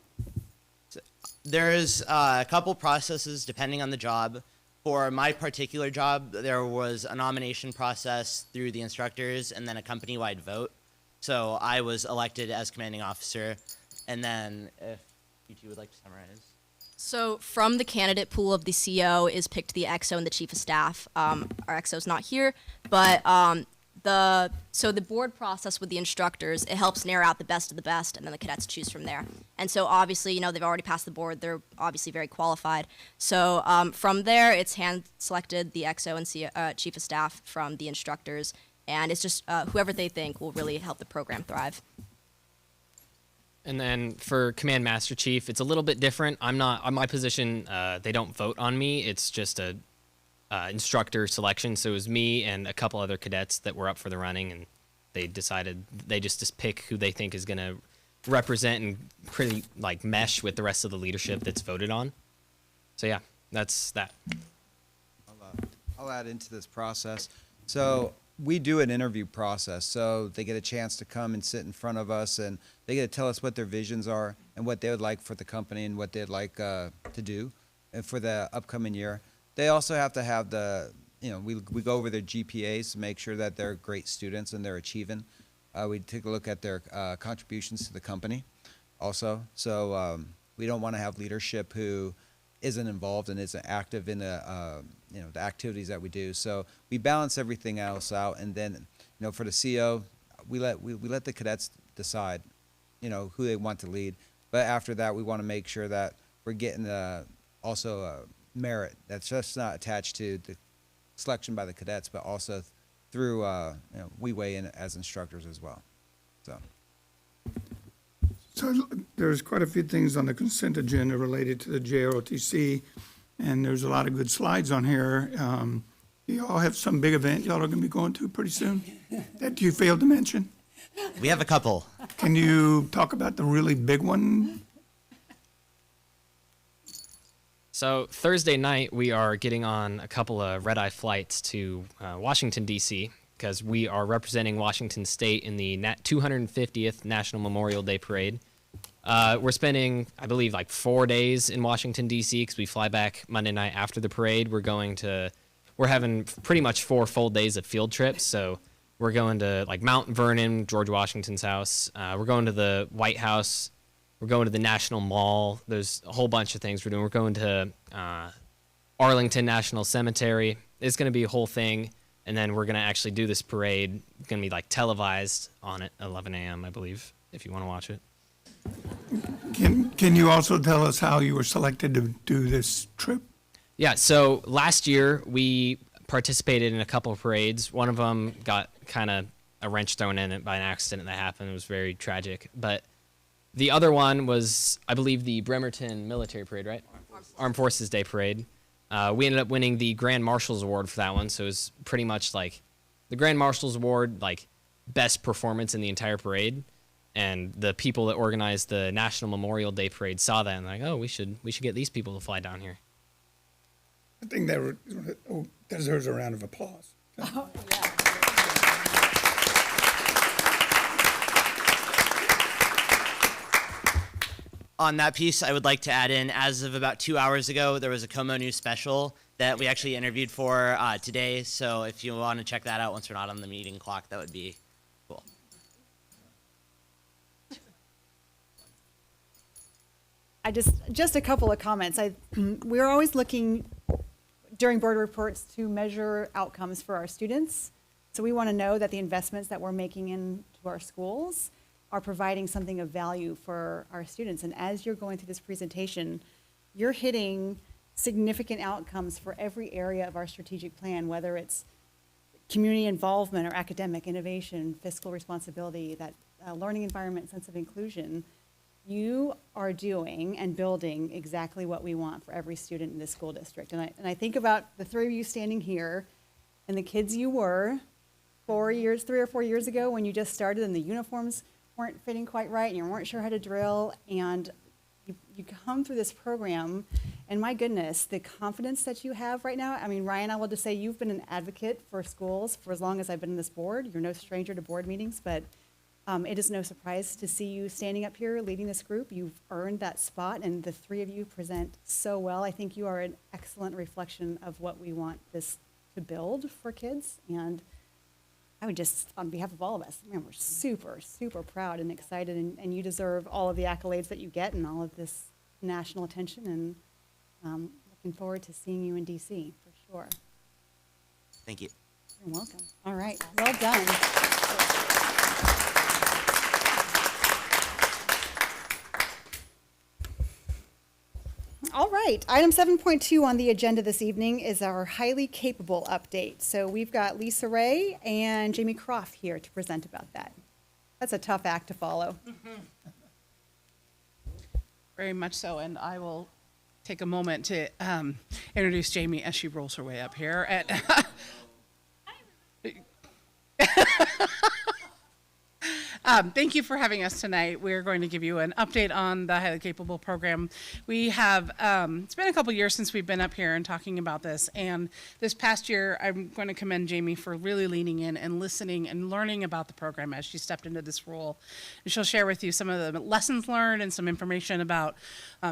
There's a couple processes depending on the job. For my particular job, there was a nomination process through the instructors and then a company-wide vote. So I was elected as commanding officer, and then if you two would like to summarize. So from the candidate pool of the CO is picked the XO and the chief of staff. Our XO's not here, but the board process with the instructors, it helps narrow out the best of the best, and then the cadets choose from there. And so obviously, they've already passed the board. They're obviously very qualified. So from there, it's hand-selected the XO and chief of staff from the instructors, and it's just whoever they think will really help the program thrive. And then for Command Master Chief, it's a little bit different. I'm not, on my position, they don't vote on me. It's just a instructor selection. So it was me and a couple other cadets that were up for the running, and they decided they just pick who they think is going to represent and pretty mesh with the rest of the leadership that's voted on. So yeah, that's that. I'll add into this process. So we do an interview process. So they get a chance to come and sit in front of us, and they get to tell us what their visions are and what they would like for the company and what they'd like to do for the upcoming year. They also have to have we go over their GPAs to make sure that they're great students and they're achieving. We take a look at their contributions to the company also. So we don't want to have leadership who isn't involved and isn't active in the activities that we do. So we balance everything else out, and then for the CO, we let the cadets decide who they want to lead. But after that, we want to make sure that we're getting also merit that's just not attached to the selection by the cadets, but also through we weigh in as instructors as well. So there's quite a few things on the consent agenda related to the JROTC, and there's a lot of good slides on here. You all have some big event y'all are going to be going to pretty soon that you failed to mention? We have a couple. Can you talk about the really big one? So Thursday night, we are getting on a couple of red-eye flights to Washington, D.C., because we are representing Washington State in the 250th National Memorial Day Parade. We're spending, I believe, like 4 days in Washington, D.C. because we fly back Monday night after the parade. We're having pretty much 4 full days of field trips. So we're going to like Mount Vernon, George Washington's house. We're going to the White House. We're going to the National Mall. There's a whole bunch of things we're doing. We're going to Arlington National Cemetery. It's going to be a whole thing. And then we're going to actually do this parade. It's going to be like televised on at 11 a.m., I believe, if you want to watch it. Can you also tell us how you were selected to do this trip? Yeah, so last year we participated in a couple of parades. One of them got kind of a wrench thrown in it by an accident that happened. It was very tragic. But the other one was, I believe, the Bremerton Military Parade, right? Armed Forces Day Parade. We ended up winning the Grand Marshal's Award for that one. So it was pretty much like the Grand Marshal's Award, like best performance in the entire parade. And the people that organized the National Memorial Day Parade saw that and like, oh, we should get these people to fly down here. I think that deserves a round of applause. Oh, yeah. On that piece, I would like to add in, as of about 2 hours ago, there was a Como News special that we actually interviewed for today. So if you want to check that out once we're not on the meeting clock, that would be cool. Just a couple of comments. We're always looking during board reports to measure outcomes for our students. So we want to know that the investments that we're making into our schools are providing something of value for our students. And as you're going through this presentation, you're hitting significant outcomes for every area of our strategic plan, whether it's community involvement or academic innovation, fiscal responsibility, that learning environment, sense of inclusion. You are doing and building exactly what we want for every student in this school district. And I think about the 3 of you standing here and the kids you were 3 or 4 years ago when you just started and the uniforms weren't fitting quite right and you weren't sure how to drill, and you come through this program, and my goodness, the confidence that you have right now. I mean, Ryan, I will just say you've been an advocate for schools for as long as I've been in this board. You're no stranger to board meetings, but it is no surprise to see you standing up here leading this group. You've earned that spot, and the 3 of you present so well. I think you are an excellent reflection of what we want this to build for kids, and I would just, on behalf of all of us, man, we're super, super proud and excited, and you deserve all of the accolades that you get and all of this national attention, and looking forward to seeing you in DC, for sure. Thank you. You're welcome. All right, well done. All right, item 7.2 on the agenda this evening is our highly capable update. So we've got Lisa Ray and Jamie Croft here to present about that. That's a tough act to follow. Very much so, and I will take a moment to introduce Jamie as she rolls her way up here. Thank you for having us tonight. We're going to give you an update on the Highly Capable program. We have, it's been a couple years since we've been up here and talking about this, and this past year, I'm going to commend Jamie for really leaning in and listening and learning about the program as she stepped into this role. And she'll share with you some of the lessons learned and some information about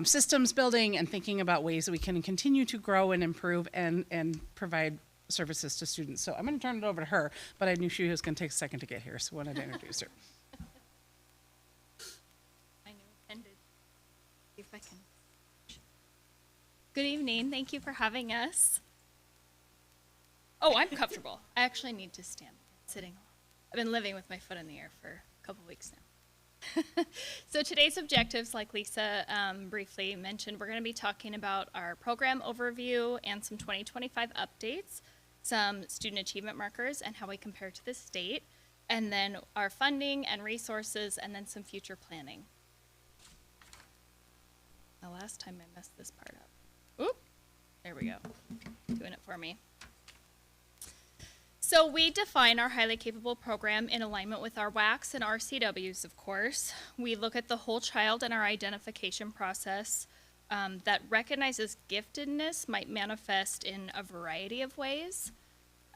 systems building and thinking about ways that we can continue to grow and improve and provide services to students. So I'm going to turn it over to her, but I knew she was going to take a second to get here, so I wanted to introduce her. If I can. Good evening. Thank you for having us. Oh, I'm comfortable. I actually need to stand sitting. I've been living with my foot in the air for a couple weeks now. So today's objectives, like Lisa briefly mentioned, we're going to be talking about our program overview and some 2025 updates, some student achievement markers and how we compare to the state, and then our funding and resources, and then some future planning. The last time I messed this part up. Oop, there we go. Doing it for me. So we define our highly capable program in alignment with our WACs and RCWs, of course. We look at the whole child in our identification process that recognizes giftedness might manifest in a variety of ways.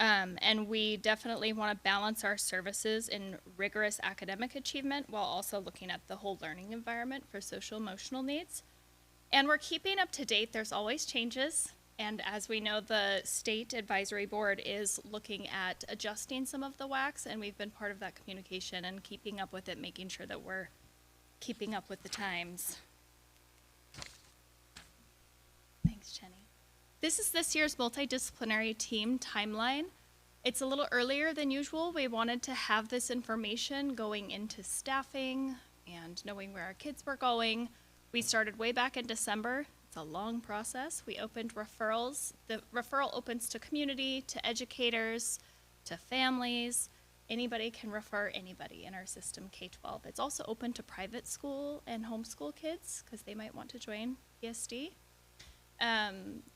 And we definitely want to balance our services in rigorous academic achievement while also looking at the whole learning environment for social emotional needs. And we're keeping up to date. There's always changes. And as we know, the state advisory board is looking at adjusting some of the WACs, and we've been part of that communication and keeping up with it, making sure that we're keeping up with the times. Thanks, Jenny. This is this year's multidisciplinary team timeline. It's a little earlier than usual. We wanted to have this information going into staffing and knowing where our kids were going. We started way back in December. It's a long process. We opened referrals. The referral opens to community, to educators, to families. Anybody can refer anybody in our system K-12. It's also open to private school and homeschool kids because they might want to join PSD.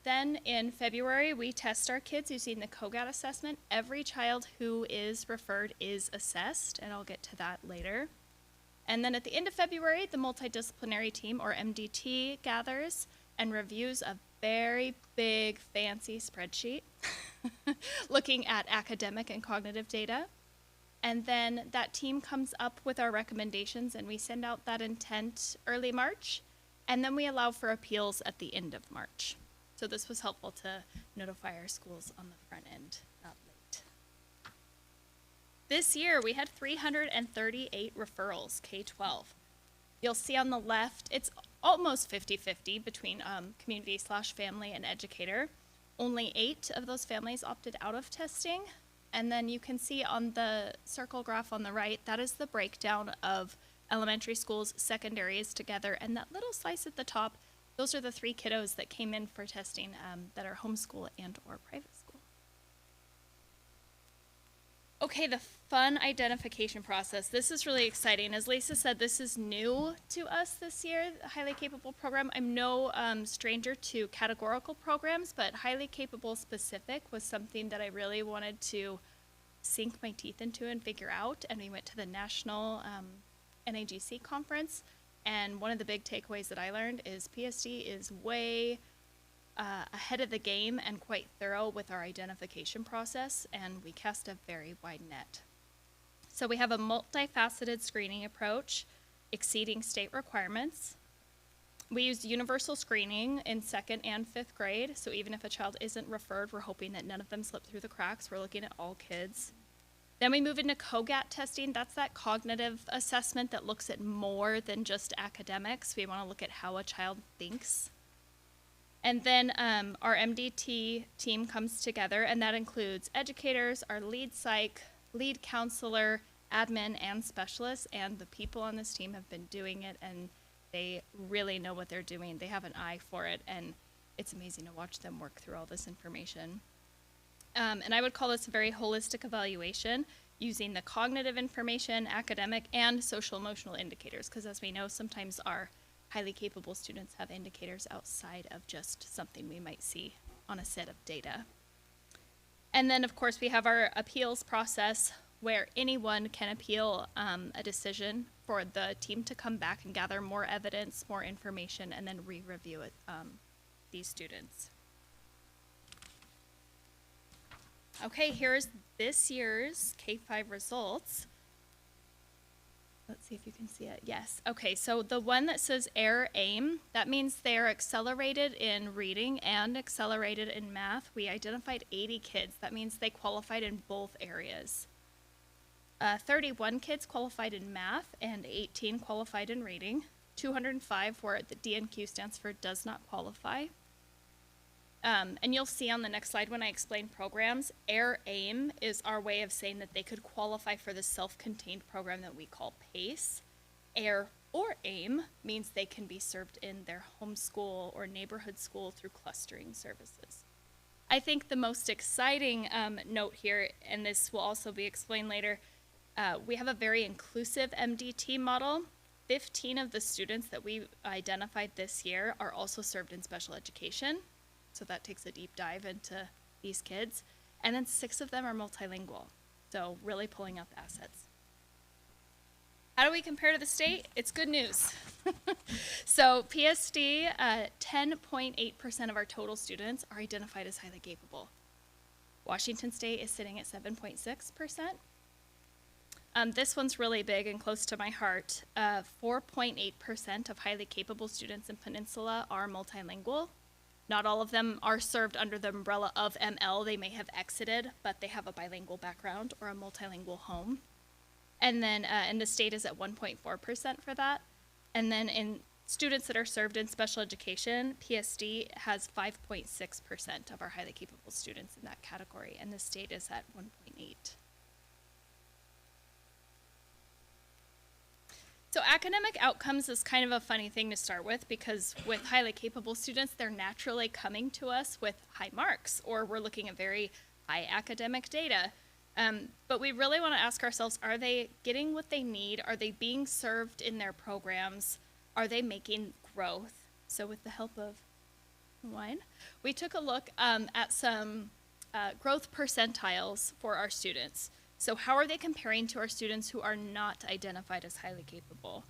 Then in February, we test our kids using the COGAT assessment. Every child who is referred is assessed, and I'll get to that later. And then at the end of February, the multidisciplinary team, or MDT, gathers and reviews a very big, fancy spreadsheet looking at academic and cognitive data. And then that team comes up with our recommendations, and we send out that intent early March. And then we allow for appeals at the end of March. So this was helpful to notify our schools on the front end, not late. This year, we had 338 referrals, K-12. You'll see on the left, it's almost 50-50 between community/family and educator. Only 8 of those families opted out of testing. And then you can see on the circle graph on the right, that is the breakdown of elementary schools, secondaries together, and that little slice at the top, those are the 3 kiddos that came in for testing that are homeschool and or private school. Okay, the fun identification process. This is really exciting. As Lisa said, this is new to us this year, the Highly Capable program. I'm no stranger to categorical programs, but Highly Capable specific was something that I really wanted to sink my teeth into and figure out, and we went to the national NAGC conference, and one of the big takeaways that I learned is PSD is way ahead of the game and quite thorough with our identification process, and we cast a very wide net. So we have a multifaceted screening approach, exceeding state requirements. We use universal screening in 2nd and 5th grade, so even if a child isn't referred, we're hoping that none of them slip through the cracks. We're looking at all kids. Then we move into COGAT testing. That's that cognitive assessment that looks at more than just academics. We want to look at how a child thinks. And then our MDT team comes together, and that includes educators, our lead psych, lead counselor, admin, and specialists. And the people on this team have been doing it, and they really know what they're doing. They have an eye for it, and it's amazing to watch them work through all this information. And I would call this a very holistic evaluation using the cognitive information, academic, and social emotional indicators, because as we know, sometimes our highly capable students have indicators outside of just something we might see on a set of data. And then, of course, we have our appeals process where anyone can appeal a decision for the team to come back and gather more evidence, more information, and then re-review it, these students. Okay, here's this year's K-5 results. Let's see if you can see it. Yes. Okay, so the one that says AIM, that means they're accelerated in reading and accelerated in math. We identified 80 kids. That means they qualified in both areas. 31 kids qualified in math and 18 qualified in reading. 205 were the DNQ stands for does not qualify. And you'll see on the next slide when I explain programs, AIM is our way of saying that they could qualify for the self-contained program that we call PACE. Or AIM means they can be served in their home school or neighborhood school through clustering services. I think the most exciting note here, and this will also be explained later, we have a very inclusive MDT model. 15 of the students that we identified this year are also served in special education. So that takes a deep dive into these kids. And then 6 of them are multilingual. So really pulling out the assets. How do we compare to the state? It's good news. So PSD, 10.8% of our total students are identified as highly capable. Washington State is sitting at 7.6%. This one's really big and close to my heart. 4.8% of highly capable students in Peninsula are multilingual. Not all of them are served under the umbrella of ML. They may have exited, but they have a bilingual background or a multilingual home. And then in the state is at 1.4% for that. And then in students that are served in special education, PSD has 5.6% of our highly capable students in that category, and the state is at 1.8. So academic outcomes is kind of a funny thing to start with, because with highly capable students, they're naturally coming to us with high marks, or we're looking at very high academic data. But we really want to ask ourselves, are they getting what they need? Are they being served in their programs? Are they making growth? So with the help of wine, we took a look at some growth percentiles for our students. So how are they comparing to our students who are not identified as highly capable?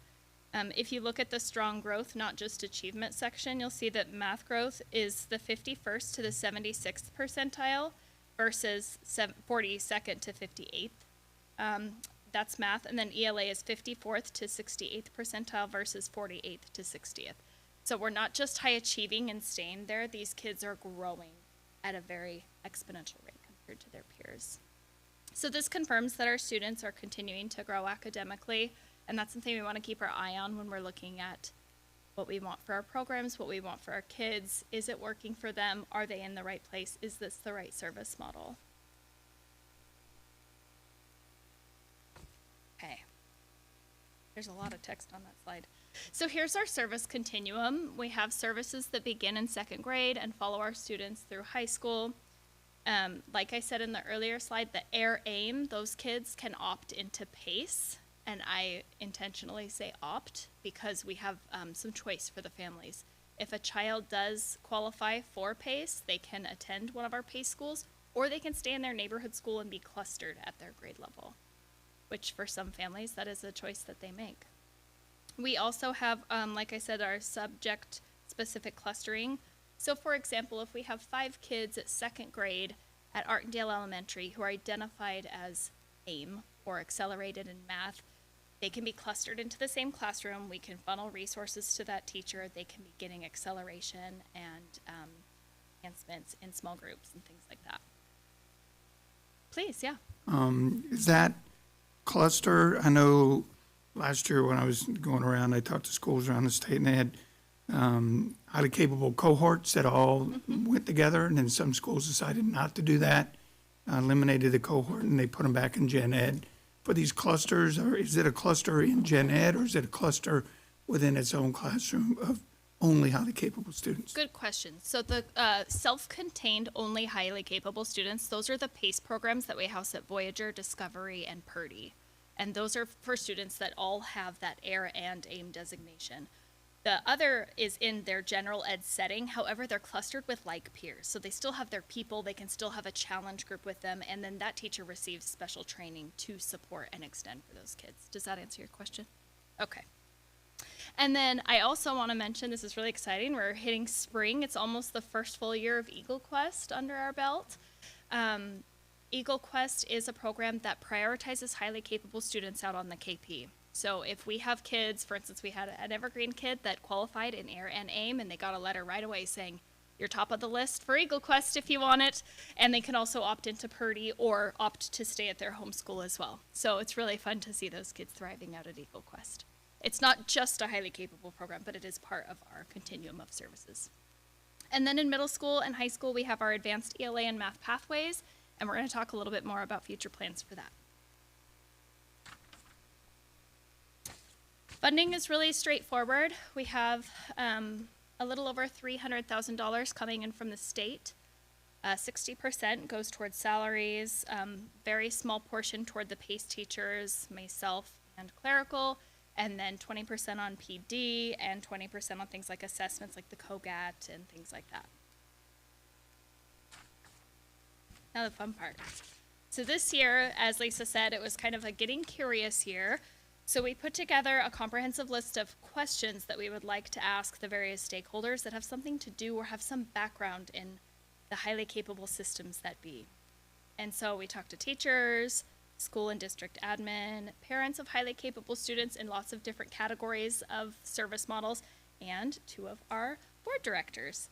If you look at the strong growth, not just achievement section, you'll see that math growth is the 51st to the 76th percentile versus 42nd to 58th. That's math. And then ELA is 54th to 68th percentile versus 48th to 60th. So we're not just high achieving and staying there. These kids are growing at a very exponential rate compared to their peers. So this confirms that our students are continuing to grow academically, and that's something we want to keep our eye on when we're looking at what we want for our programs, what we want for our kids. Is it working for them? Are they in the right place? Is this the right service model? Okay. There's a lot of text on that slide. So here's our service continuum. We have services that begin in second grade and follow our students through high school. Like I said in the earlier slide, the AIM, those kids can opt into PACE. And I intentionally say opt because we have some choice for the families. If a child does qualify for PACE, they can attend one of our PACE schools, or they can stay in their neighborhood school and be clustered at their grade level, which for some families, that is a choice that they make. We also have, like I said, our subject-specific clustering. So for example, if we have 5 kids at second grade at Artendale Elementary who are identified as AIM or accelerated in math, they can be clustered into the same classroom. We can funnel resources to that teacher. They can be getting acceleration and enhancements in small groups and things like that. Please, yeah. Is that cluster, I know last year when I was going around, I talked to schools around the state, and they had highly capable cohorts that all went together, and then some schools decided not to do that, eliminated the cohort, and they put them back in gen ed. For these clusters, or is it a cluster in gen ed, or is it a cluster within its own classroom of only highly capable students? Good question. So the self-contained only highly capable students, those are the PACE programs that we house at Voyager, Discovery, and Purdy. And those are for students that all have that AIR and AIM designation. The other is in their general ed setting. However, they're clustered with like peers. So they still have their people, they can still have a challenge group with them, and then that teacher receives special training to support and extend for those kids. Does that answer your question? Okay. And then I also want to mention, this is really exciting, we're hitting spring. It's almost the first full year of Eagle Quest under our belt. Eagle Quest is a program that prioritizes highly capable students out on the KP. So if we have kids, for instance, we had an Evergreen kid that qualified in AIR and AIM, and they got a letter right away saying, you're top of the list for Eagle Quest if you want it. And they can also opt into Purdy or opt to stay at their home school as well. So it's really fun to see those kids thriving out at Eagle Quest. It's not just a highly capable program, but it is part of our continuum of services. And then in middle school and high school, we have our advanced ELA and math pathways, and we're going to talk a little bit more about future plans for that. Funding is really straightforward. We have a little over $300,000 coming in from the state. 60% goes towards salaries, very small portion toward the PACE teachers, myself, and clerical, and then 20% on PD and 20% on things like assessments like the COGAT and things like that. Now the fun part. So this year, as Lisa said, it was kind of a getting curious year. So we put together a comprehensive list of questions that we would like to ask the various stakeholders that have something to do or have some background in the highly capable systems that be. And so we talked to teachers, school and district admin, parents of highly capable students in lots of different categories of service models, and 2 of our board directors.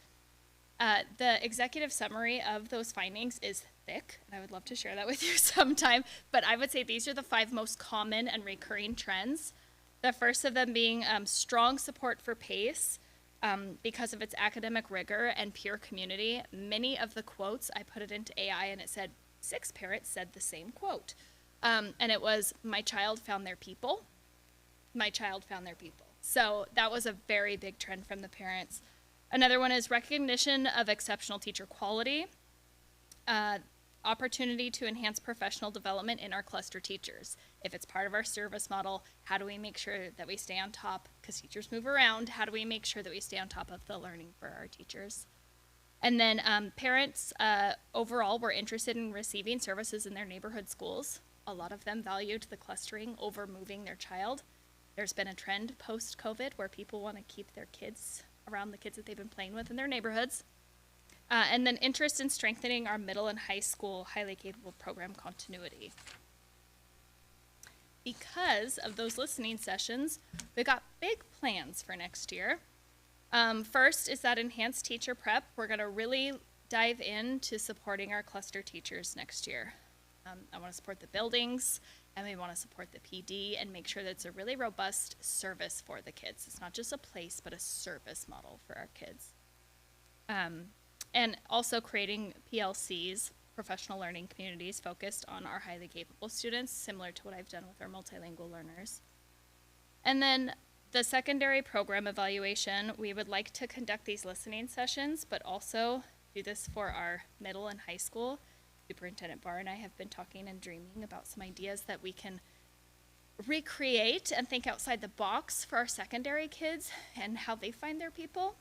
The executive summary of those findings is thick, and I would love to share that with you sometime, but I would say these are the 5 most common and recurring trends. The first of them being strong support for PACE because of its academic rigor and peer community. Many of the quotes, I put it into AI and it said, 6 parents said the same quote. And it was, my child found their people. My child found their people. So that was a very big trend from the parents. Another one is recognition of exceptional teacher quality, opportunity to enhance professional development in our cluster teachers. If it's part of our service model, how do we make sure that we stay on top? Because teachers move around. How do we make sure that we stay on top of the learning for our teachers? And then parents overall were interested in receiving services in their neighborhood schools. A lot of them valued the clustering over moving their child. There's been a trend post-COVID where people want to keep their kids around the kids that they've been playing with in their neighborhoods. And then interest in strengthening our middle and high school highly capable program continuity. Because of those listening sessions, we got big plans for next year. First is that enhanced teacher prep. We're going to really dive into supporting our cluster teachers next year. I want to support the buildings, and we want to support the PD and make sure that it's a really robust service for the kids. It's not just a place, but a service model for our kids. And also creating PLCs, professional learning communities, focused on our highly capable students, similar to what I've done with our multilingual learners. And then the secondary program evaluation, we would like to conduct these listening sessions, but also do this for our middle and high school. Superintendent Barr and I have been talking and dreaming about some ideas that we can recreate and think outside the box for our secondary kids and how they find their people.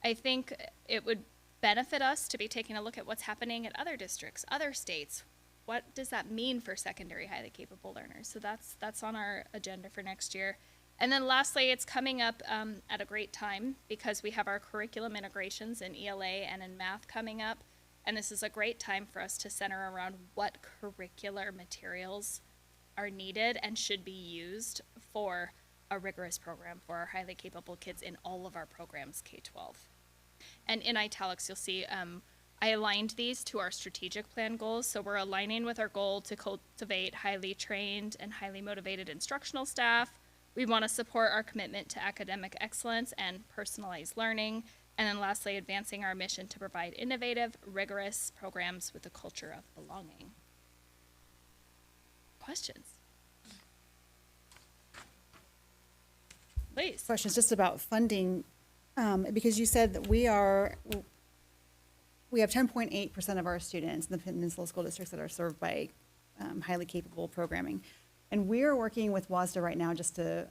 I think it would benefit us to be taking a look at what's happening at other districts, other states. What does that mean for secondary highly capable learners? So that's on our agenda for next year. And then lastly, it's coming up at a great time because we have our curriculum integrations in ELA and in math coming up. And this is a great time for us to center around what curricular materials are needed and should be used for a rigorous program for our highly capable kids in all of our programs, K-12. And in italics, you'll see I aligned these to our strategic plan goals. So we're aligning with our goal to cultivate highly trained and highly motivated instructional staff. We want to support our commitment to academic excellence and personalized learning. And then lastly, advancing our mission to provide innovative, rigorous programs with a culture of belonging. Questions? Please. Questions just about funding, because you said that we have 10.8% of our students in the Peninsula School Districts that are served by highly capable programming. And we're working with WASDA right now just to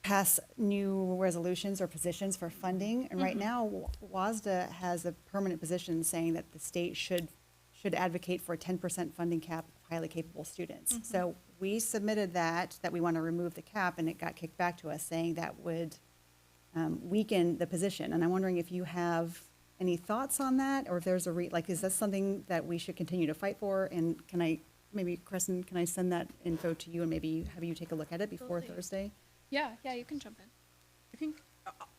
pass new resolutions or positions for funding. And right now, WASDA has a permanent position saying that the state should advocate for a 10% funding cap of highly capable students. So we submitted that we want to remove the cap, and it got kicked back to us saying that would weaken the position. And I'm wondering if you have any thoughts on that, or if there's is that something that we should continue to fight for? And maybe Kristen, can I send that info to you and maybe have you take a look at it before Thursday? Yeah, you can jump in. I think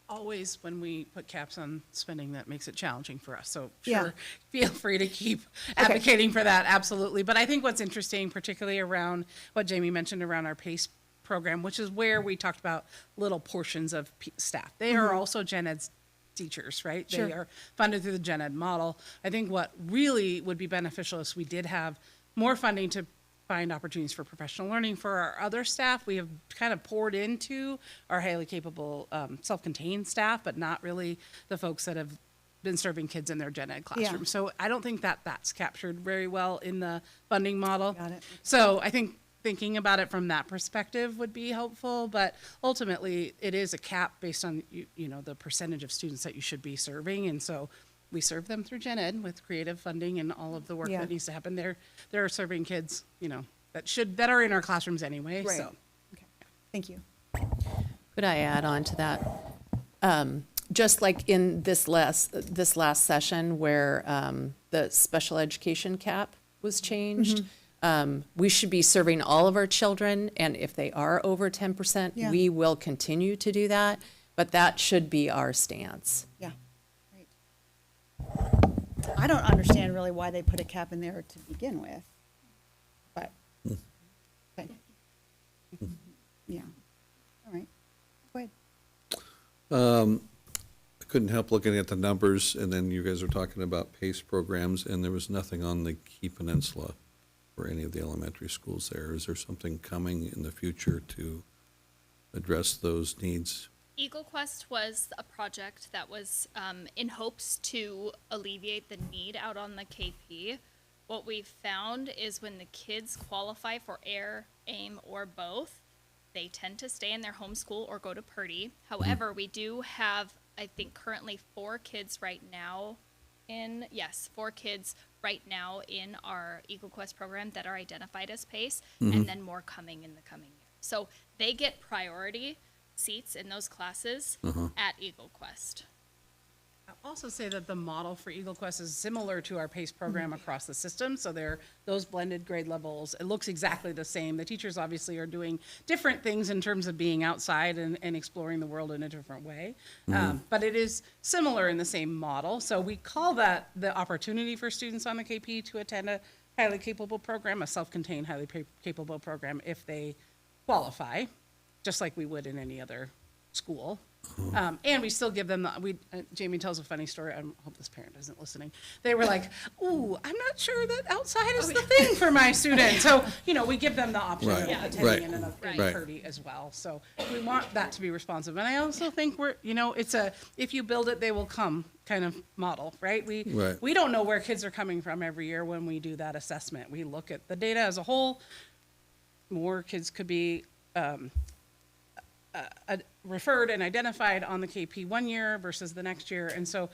always when we put caps on spending, that makes it challenging for us. So Yeah. sure, feel free to keep advocating for that, absolutely. But I think what's interesting, particularly around what Jamie mentioned around our PACE program, which is where we talked about little portions of staff. They are also gen ed teachers, right? Sure. They are funded through the gen ed model. I think what really would be beneficial is we did have more funding to find opportunities for professional learning for our other staff. We have kind of poured into our highly capable self-contained staff, but not really the folks that have been serving kids in their gen ed classroom. Yeah. So I don't think that that's captured very well in the funding model. Got it. So I think thinking about it from that perspective would be helpful, but ultimately it is a cap based on the percentage of students that you should be serving, and so we serve them through gen ed with creative funding and all of the work that needs to happen there. They're serving kids, that are in our classrooms anyway. Right. So Okay. Thank you. Could I add on to that? just like in this last session where the special education cap was changed, we should be serving all of our children, and if they are over 10%, Yeah. we will continue to do that, but that should be our stance. Yeah, right. I don't understand really why they put a cap in there to begin with, but, okay. Yeah, all right, go ahead. I couldn't help looking at the numbers, and then you guys were talking about PACE programs, and there was nothing on the Key Peninsula for any of the elementary schools there. Is there something coming in the future to address those needs? Eagle Quest was a project that was in hopes to alleviate the need out on the KP. What we've found is when the kids qualify for AIR, AIM, or both, they tend to stay in their home school or go to Purdy. However, we do have, I think, currently 4 kids right now in our Eagle Quest program that are identified as PACE, and then more coming in the coming year. So they get priority seats in those classes at Eagle Quest. I'll also say that the model for Eagle Quest is similar to our PACE program across the system. So they're those blended grade levels. It looks exactly the same. The teachers obviously are doing different things in terms of being outside and exploring the world in a different way. But it is similar in the same model. So we call that the opportunity for students on the KP to attend a highly capable program, a self-contained highly capable program if they qualify, just like we would in any other school. And we still give them, Jamie tells a funny story. I hope this parent isn't listening. They were like, ooh, I'm not sure that outside is the thing for my student. So, we give them the option of attending in a Purdy as well. So we want that to be responsive. And I also think it's if you build it, they will come kind of model, right? We don't know where kids are coming from every year when we do that assessment. We look at the data as a whole. More kids could be referred and identified on the KP one year versus the next year. And so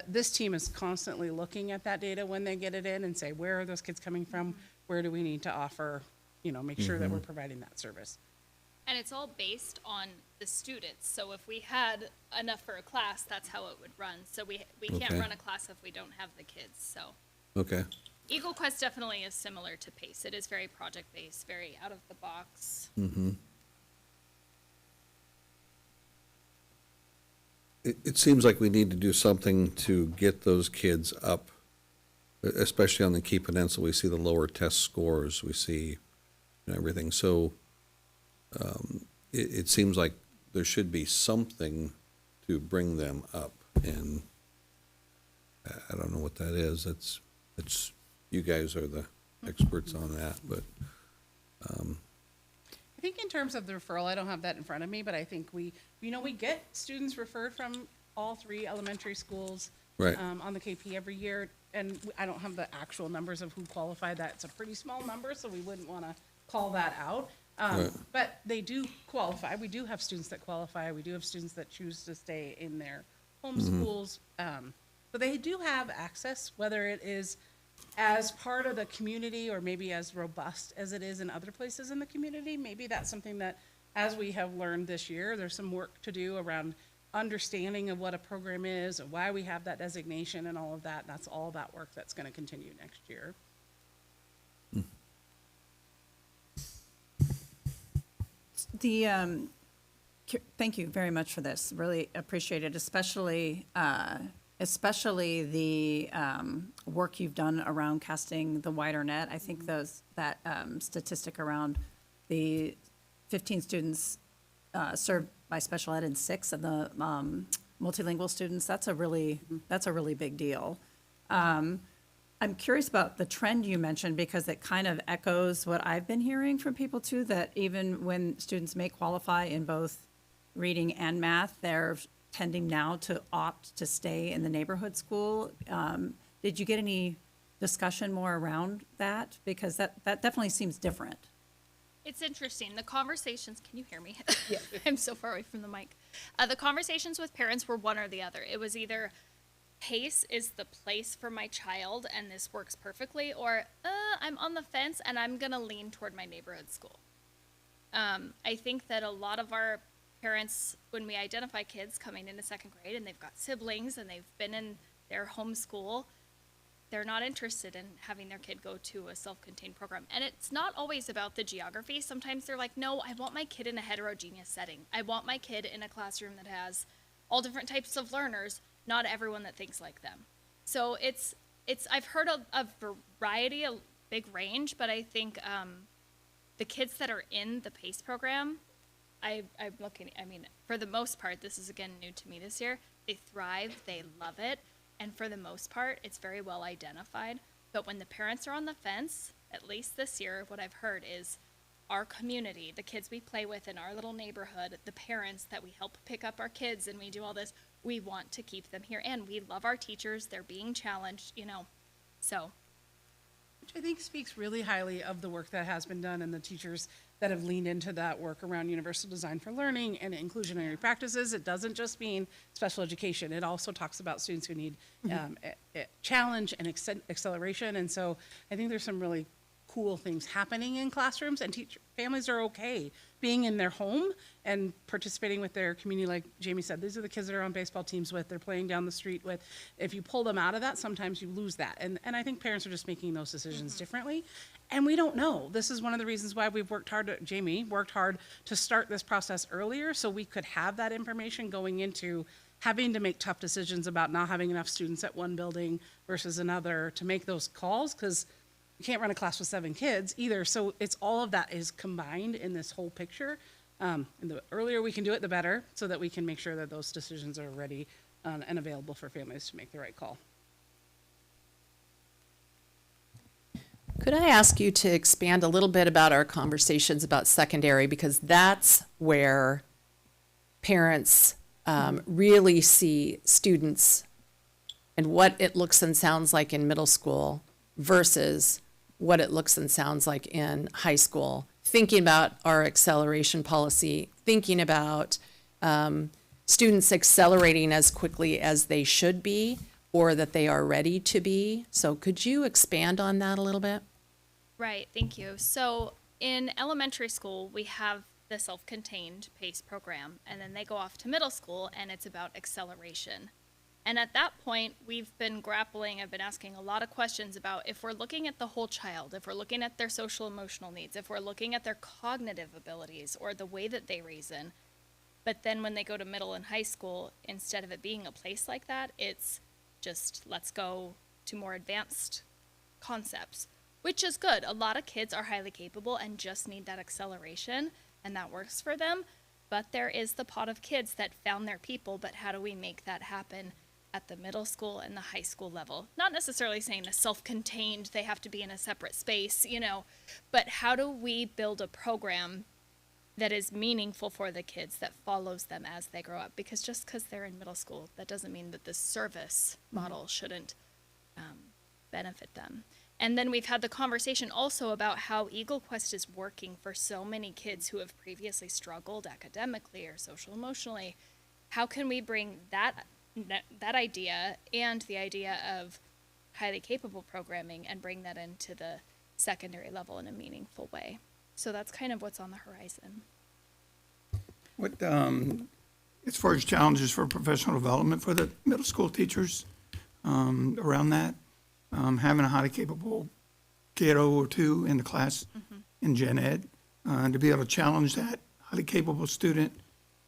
this team is constantly looking at that data when they get it in and say, where are those kids coming from? Where do we need to offer, make sure that we're providing that service. And it's all based on the students. So if we had enough for a class, that's how it would run. So we can't run a class if we don't have the kids. So Eagle Quest definitely is similar to PACE. It is very project-based, very out of the box. It seems like we need to do something to get those kids up, especially on the Key Peninsula. We see the lower test scores, we see everything. So it seems like there should be something to bring them up, and I don't know what that is. It's you guys are the experts on that, but I think in terms of the referral, I don't have that in front of me, but I think we get students referred from all 3 elementary schools on the KP every year. And I don't have the actual numbers of who qualified. That's a pretty small number, so we wouldn't want to call that out. But they do qualify. We do have students that qualify. We do have students that choose to stay in their home schools. So they do have access, whether it is as part of the community or maybe as robust as it is in other places in the community. Maybe that's something that, as we have learned this year, there's some work to do around understanding of what a program is and why we have that designation and all of that. That's all that work that's going to continue next year. Thank you very much for this. Really appreciate it, especially the work you've done around casting the wider net. I think that statistic around the 15 students served by special ed and 6 of the multilingual students, that's a really big deal. I'm curious about the trend you mentioned, because it kind of echoes what I've been hearing from people too, that even when students may qualify in both reading and math, they're tending now to opt to stay in the neighborhood school. Did you get any discussion more around that? Because that definitely seems different. It's interesting. The conversations, can you hear me? Yeah. I'm so far away from the mic. The conversations with parents were one or the other. It was either PACE is the place for my child and this works perfectly, or I'm on the fence and I'm going to lean toward my neighborhood school. I think that a lot of our parents, when we identify kids coming into second grade and they've got siblings and they've been in their home school, they're not interested in having their kid go to a self-contained program. And it's not always about the geography. Sometimes they're like, no, I want my kid in a heterogeneous setting. I want my kid in a classroom that has all different types of learners, not everyone that thinks like them. So I've heard a variety, a big range, but I think the kids that are in the PACE program, I'm looking, I mean, for the most part, this is again new to me this year, they thrive, they love it. And for the most part, it's very well identified. But when the parents are on the fence, at least this year, what I've heard is our community, the kids we play with in our little neighborhood, the parents that we help pick up our kids and we do all this, we want to keep them here. And we love our teachers. They're being challenged, you know, so. Which I think speaks really highly of the work that has been done and the teachers that have leaned into that work around universal design for learning and inclusionary practices. It doesn't just mean special education. It also talks about students who need challenge and acceleration. And so I think there's some really cool things happening in classrooms, and families are okay being in their home and participating with their community. Like Jamie said, these are the kids that are on baseball teams with, they're playing down the street with. If you pull them out of that, sometimes you lose that. And I think parents are just making those decisions differently. And we don't know. This is one of the reasons why we've worked hard, Jamie worked hard to start this process earlier so we could have that information going into having to make tough decisions about not having enough students at one building versus another to make those calls, because you can't run a class with 7 kids either. So it's all of that is combined in this whole picture. And the earlier we can do it, the better, so that we can make sure that those decisions are ready and available for families to make the right call. Could I ask you to expand a little bit about our conversations about secondary, because that's where parents really see students and what it looks and sounds like in middle school versus what it looks and sounds like in high school, thinking about our acceleration policy, thinking about students accelerating as quickly as they should be or that they are ready to be. So could you expand on that a little bit? Right, thank you. So in elementary school, we have the self-contained PACE program, and then they go off to middle school, and it's about acceleration. And at that point, we've been grappling, I've been asking a lot of questions about if we're looking at the whole child, if we're looking at their social emotional needs, if we're looking at their cognitive abilities or the way that they reason. But then when they go to middle and high school, instead of it being a place like that, it's just let's go to more advanced concepts, which is good. A lot of kids are highly capable and just need that acceleration, and that works for them. But there is the pot of kids that found their people, but how do we make that happen at the middle school and the high school level? Not necessarily saying a self-contained, they have to be in a separate space, you know, but how do we build a program that is meaningful for the kids, that follows them as they grow up? Because just because they're in middle school, that doesn't mean that the service model shouldn't benefit them. And then we've had the conversation also about how Eagle Quest is working for so many kids who have previously struggled academically or social emotionally. How can we bring that idea and the idea of highly capable programming and bring that into the secondary level in a meaningful way? So that's kind of what's on the horizon. What, as far as challenges for professional development for the middle school teachers around that, having a highly capable kiddo or two in the class in gen ed, to be able to challenge that highly capable student.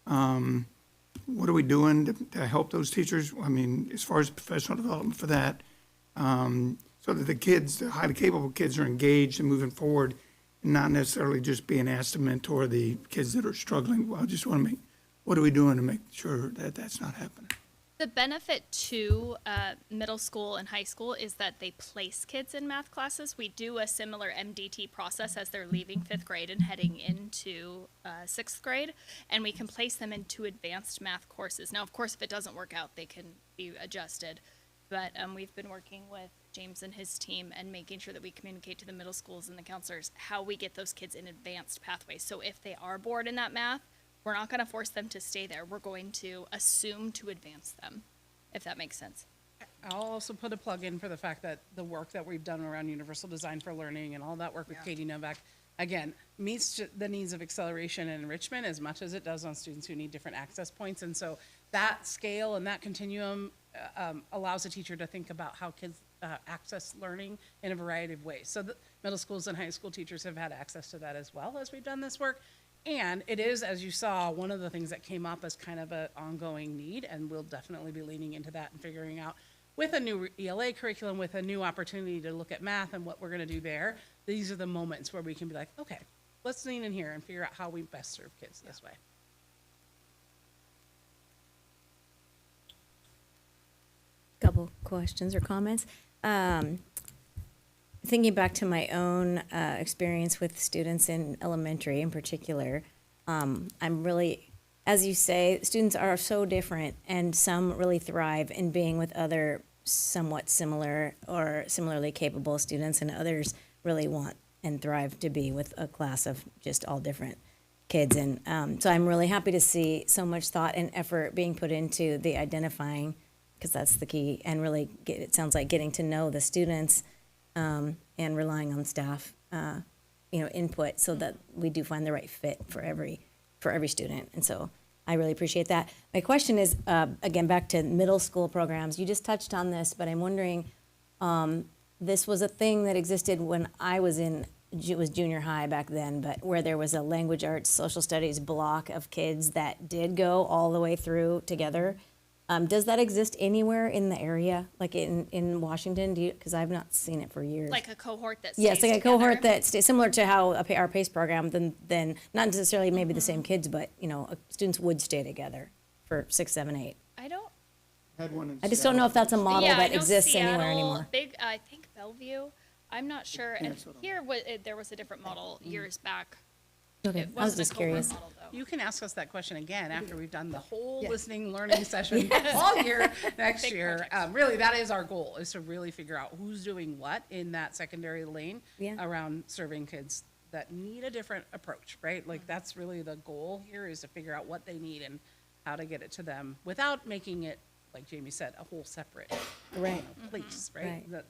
What are we doing to help those teachers? I mean, as far as professional development for that, so that the kids, the highly capable kids, are engaged and moving forward, and not necessarily just being asked to mentor the kids that are struggling. Well, I just want to make, what are we doing to make sure that that's not happening? The benefit to middle school and high school is that they place kids in math classes. We do a similar MDT process as they're leaving 5th grade and heading into 6th grade, and we can place them into advanced math courses. Now, of course, if it doesn't work out, they can be adjusted, but we've been working with James and his team and making sure that we communicate to the middle schools and the counselors how we get those kids in advanced pathways. So if they are bored in that math, we're not going to force them to stay there. We're going to assume to advance them, if that makes sense. I'll also put a plug in for the fact that the work that we've done around universal design for learning and all that work with Katie Novak again, meets the needs of acceleration and enrichment as much as it does on students who need different access points. And so that scale and that continuum allows a teacher to think about how kids access learning in a variety of ways. So the middle schools and high school teachers have had access to that as well as we've done this work. And it is, as you saw, one of the things that came up as kind of an ongoing need, and we'll definitely be leaning into that and figuring out with a new ELA curriculum, with a new opportunity to look at math and what we're going to do there. These are the moments where we can be like, okay, let's lean in here and figure out how we best serve kids this way. Couple questions or comments. Thinking back to my own experience with students in elementary in particular, I'm really, as you say, students are so different, and some really thrive in being with other somewhat similar or similarly capable students, and others really want and thrive to be with a class of just all different kids. And so I'm really happy to see so much thought and effort being put into the identifying, because that's the key, and really it sounds like getting to know the students and relying on staff, input, so that we do find the right fit for every student. And so I really appreciate that. My question is, again, back to middle school programs. You just touched on this, but I'm wondering, this was a thing that existed when I was it was junior high back then, but where there was a language arts, social studies block of kids that did go all the way through together. Does that exist anywhere in the area, like in Washington? Because I've not seen it for years. Like a cohort that stays Yes, like a together. cohort that stays similar to how our PACE program. Then not necessarily maybe the same kids, but students would stay together for 6, 7, 8. I don't. Had one in I just don't know if that's a model yeah, that I know exists Seattle, anywhere anymore. I think Bellevue. I'm not sure. And here, there was a different model years back. Okay, It I was wasn't a just cohort curious. model, though. You can ask us that question again after we've done the whole listening, learning session all year next Big year. Really, that is our goal, is to really figure out who's doing what in that secondary lane around serving kids that need a different approach, right? Like, that's really the goal here, is to figure out what they need and how to get it to them without making it, like Jamie said, a whole separate place, right? Right. That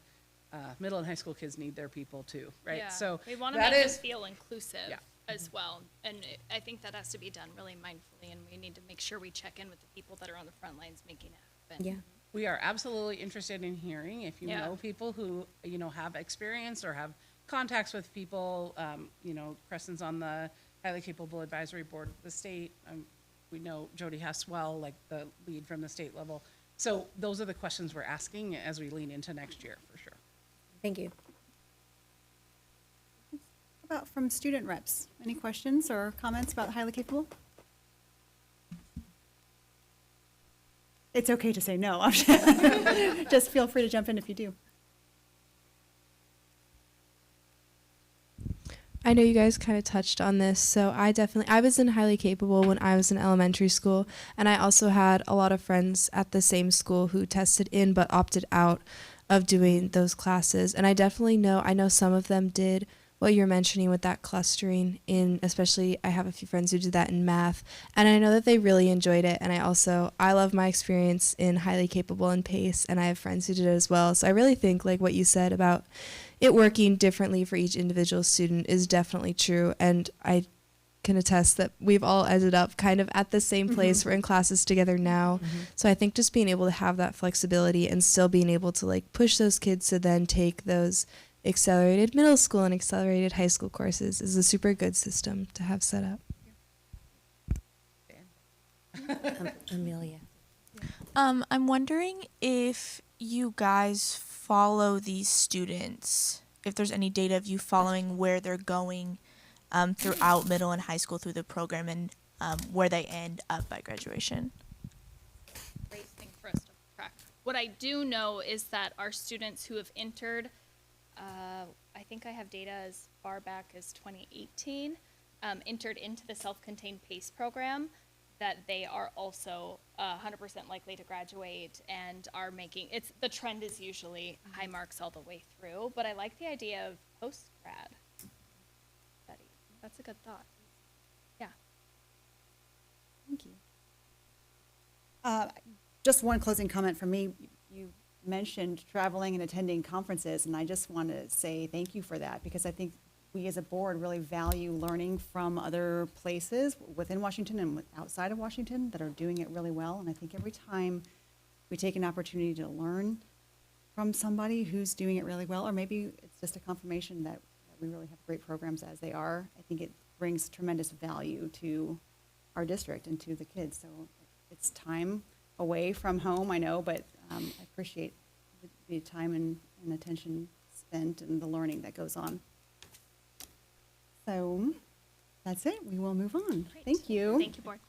middle and high school kids need their people too, right? Yeah. So we want to that make is this feel inclusive as well, and I think that has to be done really mindfully, and we need to make sure we check in with the people that are on the front lines making it happen. Yeah. We are absolutely interested in hearing if you Yeah. know people who, have experience or have contacts with people. Preston's on the highly capable advisory board of the state. We know Jody Hess well, like the lead from the state level. So those are the questions we're asking as we lean into next year, for sure. Thank you. How about from student reps? Any questions or comments about highly capable? It's okay to say no. Just feel free to jump in if you do. I know you guys kind of touched on this, so I was in highly capable when I was in elementary school, and I also had a lot of friends at the same school who tested in but opted out of doing those classes. And I definitely I know some of them did what you're mentioning with that clustering in, especially I have a few friends who did that in math, and I know that they really enjoyed it. And I love my experience in highly capable and PACE, and I have friends who did it as well. So I really think like what you said about it working differently for each individual student is definitely true. And I can attest that we've all ended up kind of at the same place. We're in classes together now. So I think just being able to have that flexibility and still being able to like push those kids to then take those accelerated middle school and accelerated high school courses is a super good system to have set up. Amelia. I'm wondering if you guys follow these students, if there's any data of you following where they're going throughout middle and high school through the program, and where they end up by graduation. Great thing for us to track. What I do know is that our students who have entered, I think I have data as far back as 2018, entered into the self-contained PACE program, that they are also 100% likely to graduate and are making, the trend is usually high marks all the way through, but I like the idea of post-grad study. That's a good thought. Yeah. Thank you. Just one closing comment from me. You mentioned traveling and attending conferences, and I just want to say thank you for that, because I think we as a board really value learning from other places within Washington and outside of Washington that are doing it really well. And I think every time we take an opportunity to learn from somebody who's doing it really well, or maybe it's just a confirmation that we really have great programs as they are, I think it brings tremendous value to our district and to the kids. So it's time away from home, I know, but I appreciate the time and attention spent and the learning that goes on. So that's it. We will move on. Great. Thank you. Thank you, board.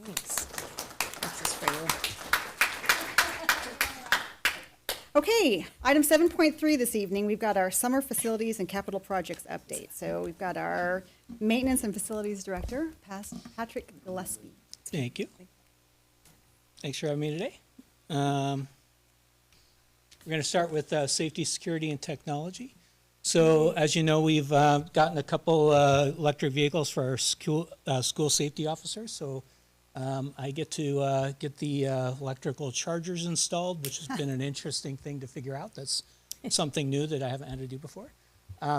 Thanks. This is for you. Okay, item 7.3 this evening, we've got our summer facilities and capital projects update. So we've got our maintenance and facilities director, Patrick Gillespie. Thank you. Thanks for having me today. We're going to start with safety, security, and technology. So as you know, we've gotten a couple electric vehicles for our school safety officers. So I get to get the electrical chargers installed, which has been an interesting thing to figure out. That's something new that I haven't had to do before.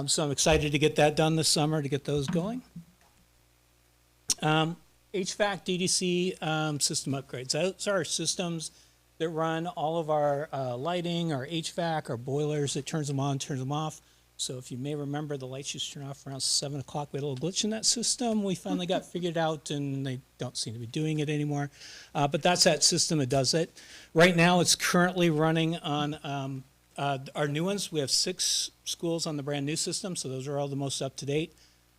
So I'm excited to get that done this summer to get those going. HVAC DDC system upgrades. Those are systems that run all of our lighting, our HVAC, our boilers. It turns them on, turns them off. So if you may remember, the lights used to turn off around 7 o'clock. We had a little glitch in that system. We finally got figured out, and they don't seem to be doing it anymore. But that's that system that does it. Right now, it's currently running on our new ones. We have 6 schools on the brand new system, so those are all the most up to date.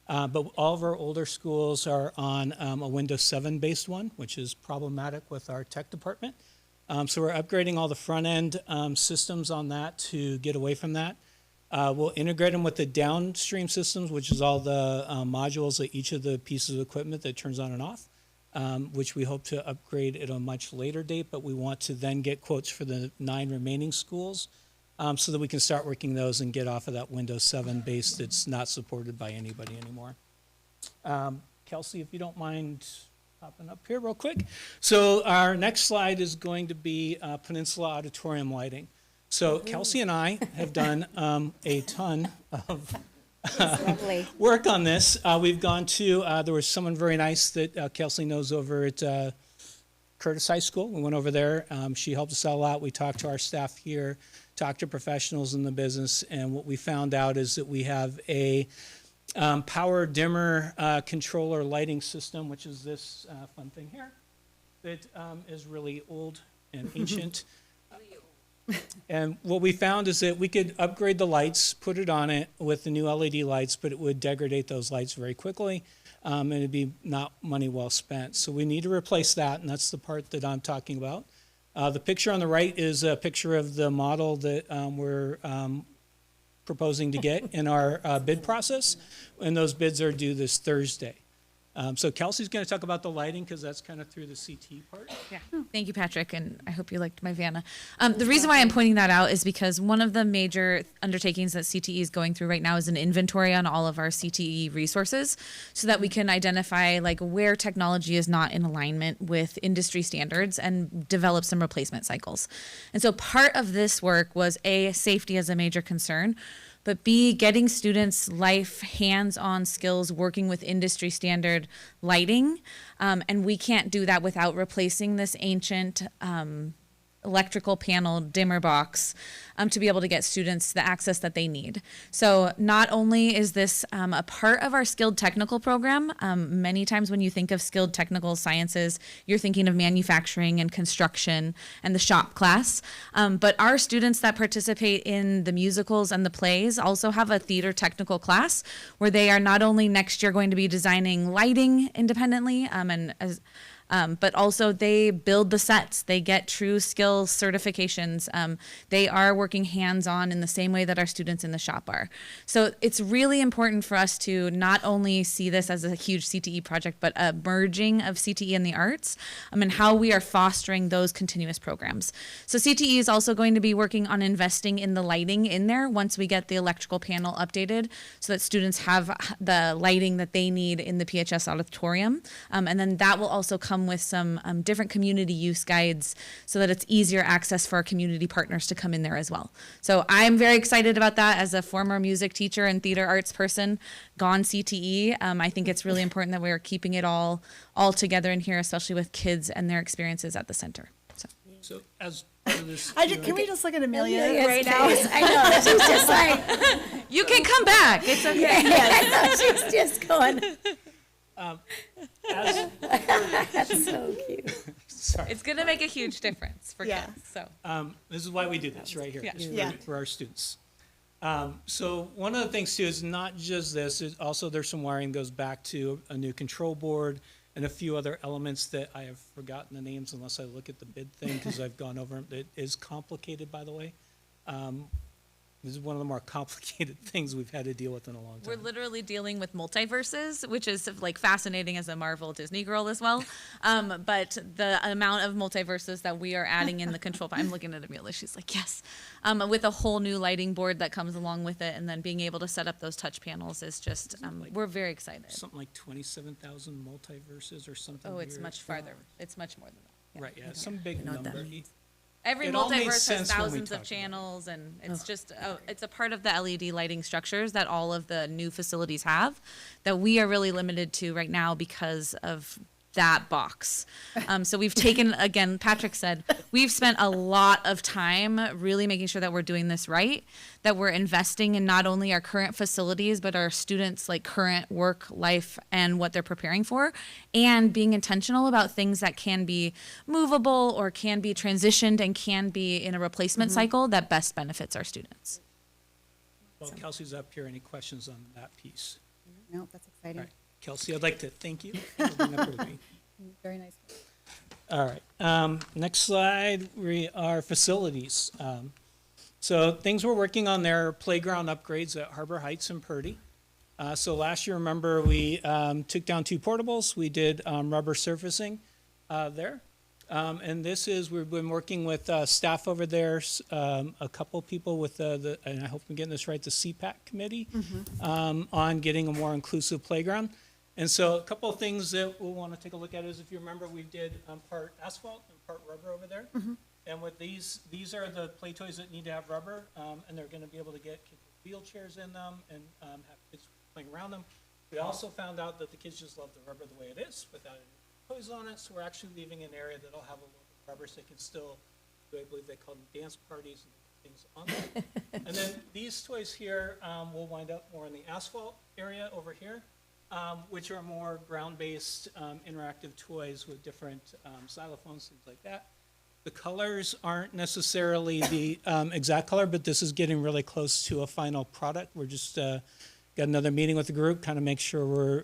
But all of our older schools are on a Windows 7 based one, which is problematic with our tech department. So we're upgrading all the front end systems on that to get away from that. We'll integrate them with the downstream systems, which is all the modules of each of the pieces of equipment that turns on and off, which we hope to upgrade at a much later date, but we want to then get quotes for the 9 remaining schools so that we can start working those and get off of that Windows 7 base that's not supported by anybody anymore. Kelsey, if you don't mind popping up here real quick. So our next slide is going to be Peninsula Auditorium lighting. So Kelsey and I have done a ton of work on this. We've gone to, there was someone very nice that Kelsey knows over at Curtis High School. We went over there. She helped us out a lot. We talked to our staff here, talked to professionals in the business, and what we found out is that we have a power dimmer controller lighting system, which is this fun thing here, that is really old and ancient. And what we found is that we could upgrade the lights, put it on it with the new LED lights, but it would degrade those lights very quickly, and it'd be not money well spent. So we need to replace that, and that's the part that I'm talking about. The picture on the right is a picture of the model that we're proposing to get in our bid process, and those bids are due this Thursday. So Kelsey's going to talk about the lighting because that's kind of through the CT part. Yeah, thank you, Patrick, and I hope you liked my Vanna. The reason why I'm pointing that out is because one of the major undertakings that CTE is going through right now is an inventory on all of our CTE resources so that we can identify like where technology is not in alignment with industry standards and develop some replacement cycles. And so part of this work was A, safety as a major concern, but B, getting students life hands-on skills working with industry standard lighting. And we can't do that without replacing this ancient electrical panel dimmer box to be able to get students the access that they need. So not only is this a part of our skilled technical program, many times when you think of skilled technical sciences, you're thinking of manufacturing and construction and the shop class. But our students that participate in the musicals and the plays also have a theater technical class where they are not only next year going to be designing lighting independently but also they build the sets. They get true skills certifications. They are working hands-on in the same way that our students in the shop are. So it's really important for us to not only see this as a huge CTE project, but a merging of CTE and the arts and how we are fostering those continuous programs. So CTE is also going to be working on investing in the lighting in there once we get the electrical panel updated so that students have the lighting that they need in the PHS auditorium. And then that will also come come with some different community use guides so that it's easier access for our community partners to come in there as well. So I'm very excited about that as a former music teacher and theater arts person, gone CTE. I think it's really important that we're keeping it all together in here, especially with kids and their experiences at the center. So as part of this. Can we just look at Amelia Amelia's right now? face. I know, she's just like. You can come back. It's okay. Yes, she's just going. That's so cute. Sorry. It's going to make a huge difference for Yeah. kids. So This is why we do this right here, Yeah. is Yeah. for our students. So one of the things too is not just this, is also there's some wiring that goes back to a new control board and a few other elements that I have forgotten the names unless I look at the bid thing because I've gone over them. It is complicated, by the way. This is one of the more complicated things we've had to deal with in a long time. we're literally dealing with multiverses, which is like fascinating as a Marvel Disney girl as well. But the amount of multiverses that we are adding in the control, I'm looking at Amelia, she's like, yes. With a whole new lighting board that comes along with it, and then being able to set up those touch panels is just, we're very excited. Something like 27,000 multiverses or something. Oh, it's weird. much farther. It's much more than that. Right, yeah, some big know what that number. means. Every It all makes multiverse has sense when we thousands talk of about channels, and it's just it's a part of the LED lighting structures that all of the new facilities have that we are really limited to right now because of that box. So we've taken, again, Patrick said, we've spent a lot of time really making sure that we're doing this right, that we're investing in not only our current facilities, but our students' like current work life and what they're preparing for, and being intentional about things that can be movable or can be transitioned and can be in a replacement cycle that best benefits our students. Well, Kelsey's up here. Any questions on that piece? No, that's exciting. All right. Kelsey, I'd like to thank you for being up here with me. Very nice. All right. Next slide, we are facilities. So things we're working on there are playground upgrades at Harbor Heights and Purdy. So last year, remember, we took down 2 portables. We did rubber surfacing there. And this is, we've been working with staff over there, a couple people with and I hope I'm getting this right, the CPAC committee, on getting a more inclusive playground. And so a couple of things that we'll want to take a look at is, if you remember, we did part asphalt and part rubber over there. And with these are the play toys that need to have rubber, and they're going to be able to get kids with wheelchairs in them and have kids playing around them. We also found out that the kids just love the rubber the way it is without any toys on it, so we're actually leaving an area that'll have a little bit of rubber so they can still, I believe they call them dance parties and things on them. And then these toys here will wind up more in the asphalt area over here, which are more ground-based interactive toys with different xylophones, things like that. The colors aren't necessarily the exact color, but this is getting really close to a final product. We're just got another meeting with the group, kind of make sure we're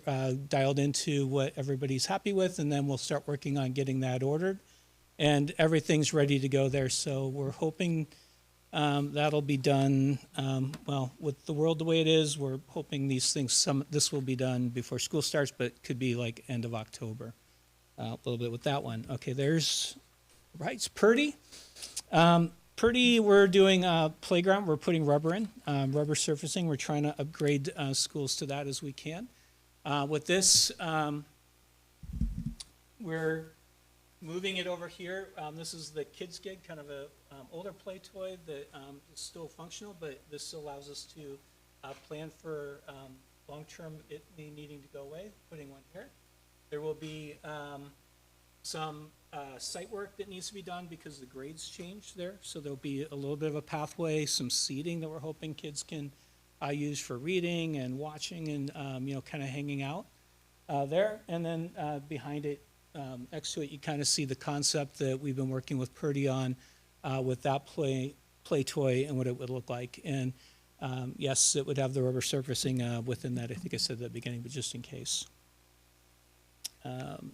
dialed into what everybody's happy with, and then we'll start working on getting that ordered. And everything's ready to go there, so we're hoping that'll be done, well, with the world the way it is, we're hoping this will be done before school starts, but it could be like end of October, a little bit with that one. Okay, there's, right, it's Purdy. Purdy, we're doing a playground. We're putting rubber in, rubber surfacing. We're trying to upgrade schools to that as we can. With this, we're moving it over here. This is the Kids Gig, kind of a older play toy that is still functional, but this allows us to plan for long-term it needing to go away, putting one here. There will be some site work that needs to be done because the grades changed there. So there'll be a little bit of a pathway, some seating that we're hoping kids can use for reading and watching and, kind of hanging out there. And then behind it, next to it, you kind of see the concept that we've been working with Purdy on with that play toy and what it would look like. And yes, it would have the rubber surfacing within that. I think I said that at the beginning, but just in case.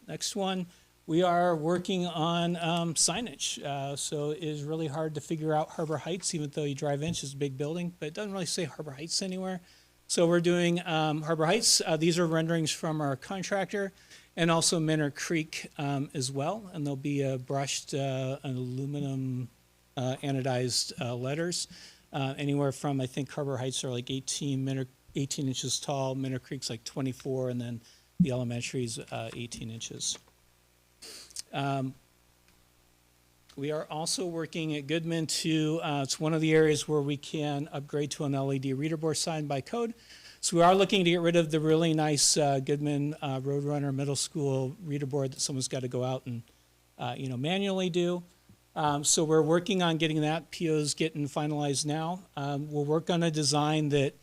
Next one. We are working on signage. So it is really hard to figure out Harbor Heights, even though you drive in, it's just a big building, but it doesn't really say Harbor Heights anywhere. So we're doing Harbor Heights. These are renderings from our contractor, and also Minner Creek as well. And there'll be brushed aluminum anodized letters. Anywhere from, I think Harbor Heights are like 18 inches tall, Minner Creek's like 24, and then the elementary's 18 inches. We are also working at Goodman to, it's one of the areas where we can upgrade to an LED reader board signed by code. So we are looking to get rid of the really nice Goodman Roadrunner Middle School reader board that someone's got to go out and manually do. So we're working on getting that. PO's getting finalized now. We'll work on a design that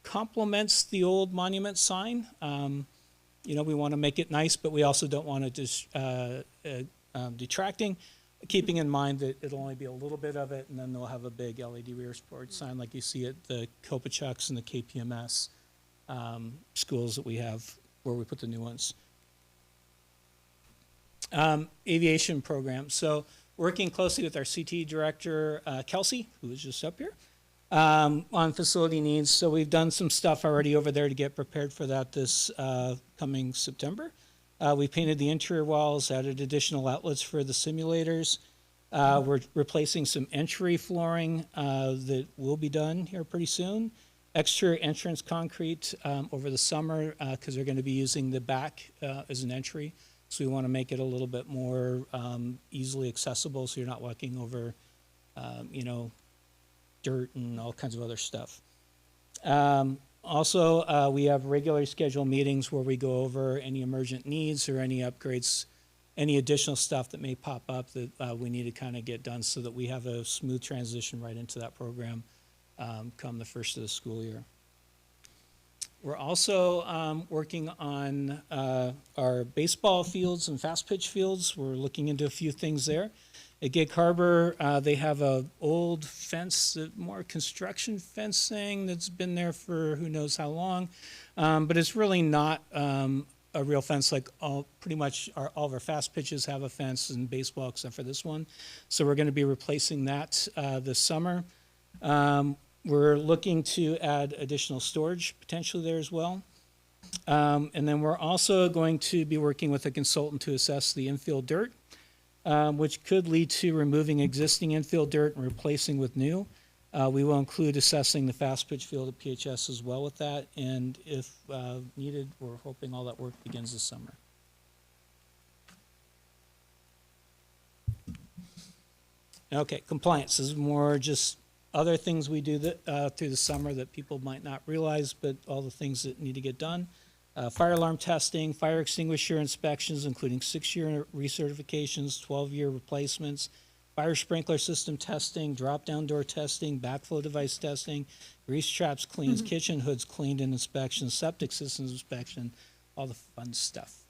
complements the old monument sign. We want to make it nice, but we also don't want it detracting, keeping in mind that it'll only be a little bit of it, and then they'll have a big LED rear board sign like you see at the Kopachucks and the KPMS schools that we have where we put the new ones. Aviation program. So working closely with our CT director, Kelsey, who is just up here, on facility needs. So we've done some stuff already over there to get prepared for that this coming September. We painted the interior walls, added additional outlets for the simulators. We're replacing some entry flooring that will be done here pretty soon. Exterior entrance concrete over the summer because they're going to be using the back as an entry. So we want to make it a little bit more easily accessible so you're not walking over, dirt and all kinds of other stuff. Also, we have regularly scheduled meetings where we go over any emergent needs or any upgrades, any additional stuff that may pop up that we need to kind of get done so that we have a smooth transition right into that program come the first of the school year. We're also working on our baseball fields and fast pitch fields. We're looking into a few things there. At Gig Harbor, they have an old fence, more construction fencing that's been there for who knows how long, but it's really not a real fence. Like pretty much all of our fast pitches have a fence in baseball except for this one. So we're going to be replacing that this summer. We're looking to add additional storage potentially there as well. And then we're also going to be working with a consultant to assess the infield dirt, which could lead to removing existing infield dirt and replacing with new. We will include assessing the fast pitch field at PHS as well with that. And if needed, we're hoping all that work begins this summer. Okay, compliance is more just other things we do that, through the summer that people might not realize, but all the things that need to get done. Fire alarm testing, fire extinguisher inspections, including 6-year recertifications, 12-year replacements, fire sprinkler system testing, drop-down door testing, backflow device testing, grease traps cleans, kitchen hoods cleaned and inspection, septic systems inspection, all the fun stuff.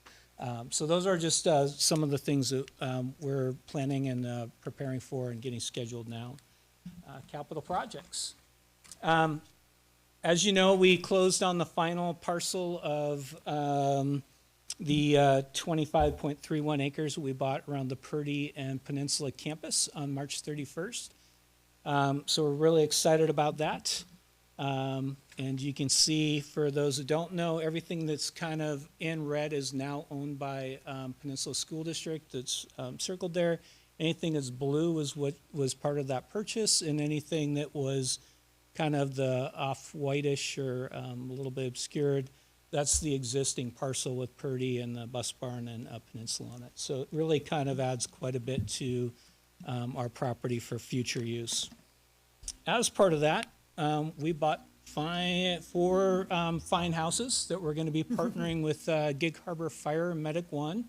So those are just some of the things that we're planning and preparing for and getting scheduled now. Capital projects. As you know, we closed on the final parcel of the 25.31 acres we bought around the Purdy and Peninsula campus on March 31st. So we're really excited about that. And you can see, for those who don't know, everything that's kind of in red is now owned by Peninsula School District. That's circled there. Anything that's blue was what was part of that purchase, and anything that was kind of the off-whitish or a little bit obscured, that's the existing parcel with Purdy and the bus barn and Peninsula on it. So it really kind of adds quite a bit to our property for future use. As part of that, we bought 4 fine houses that we're going to be partnering with Gig Harbor Fire Medic 1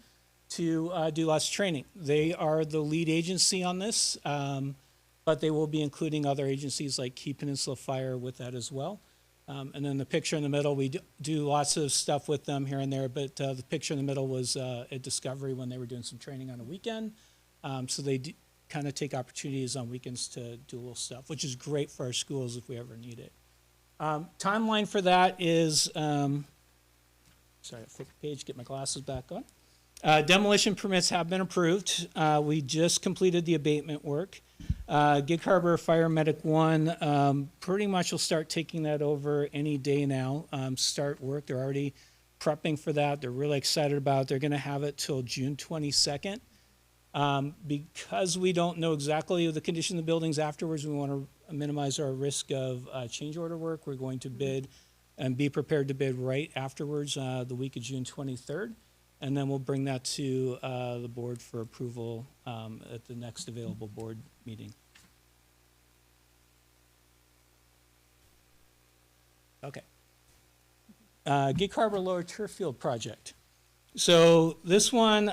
to do lots of training. They are the lead agency on this, but they will be including other agencies like Key Peninsula Fire with that as well. And then the picture in the middle, we do lots of stuff with them here and there, but the picture in the middle was at Discovery when they were doing some training on a weekend. So they kind of take opportunities on weekends to do a little stuff, which is great for our schools if we ever need it. Timeline for that is, sorry, I'll flip the page, get my glasses back on. Demolition permits have been approved. We just completed the abatement work. Gig Harbor Fire Medic 1 pretty much will start taking that over any day now, start work. They're already prepping for that. They're really excited about it. They're going to have it till June 22nd. Because we don't know exactly the condition of the buildings afterwards, we want to minimize our risk of change order work. We're going to bid and be prepared to bid right afterwards, the week of June 23rd. and then we'll bring that to the board for approval at the next available board meeting. Okay. Gig Harbor Lower Turf Field Project. So this one,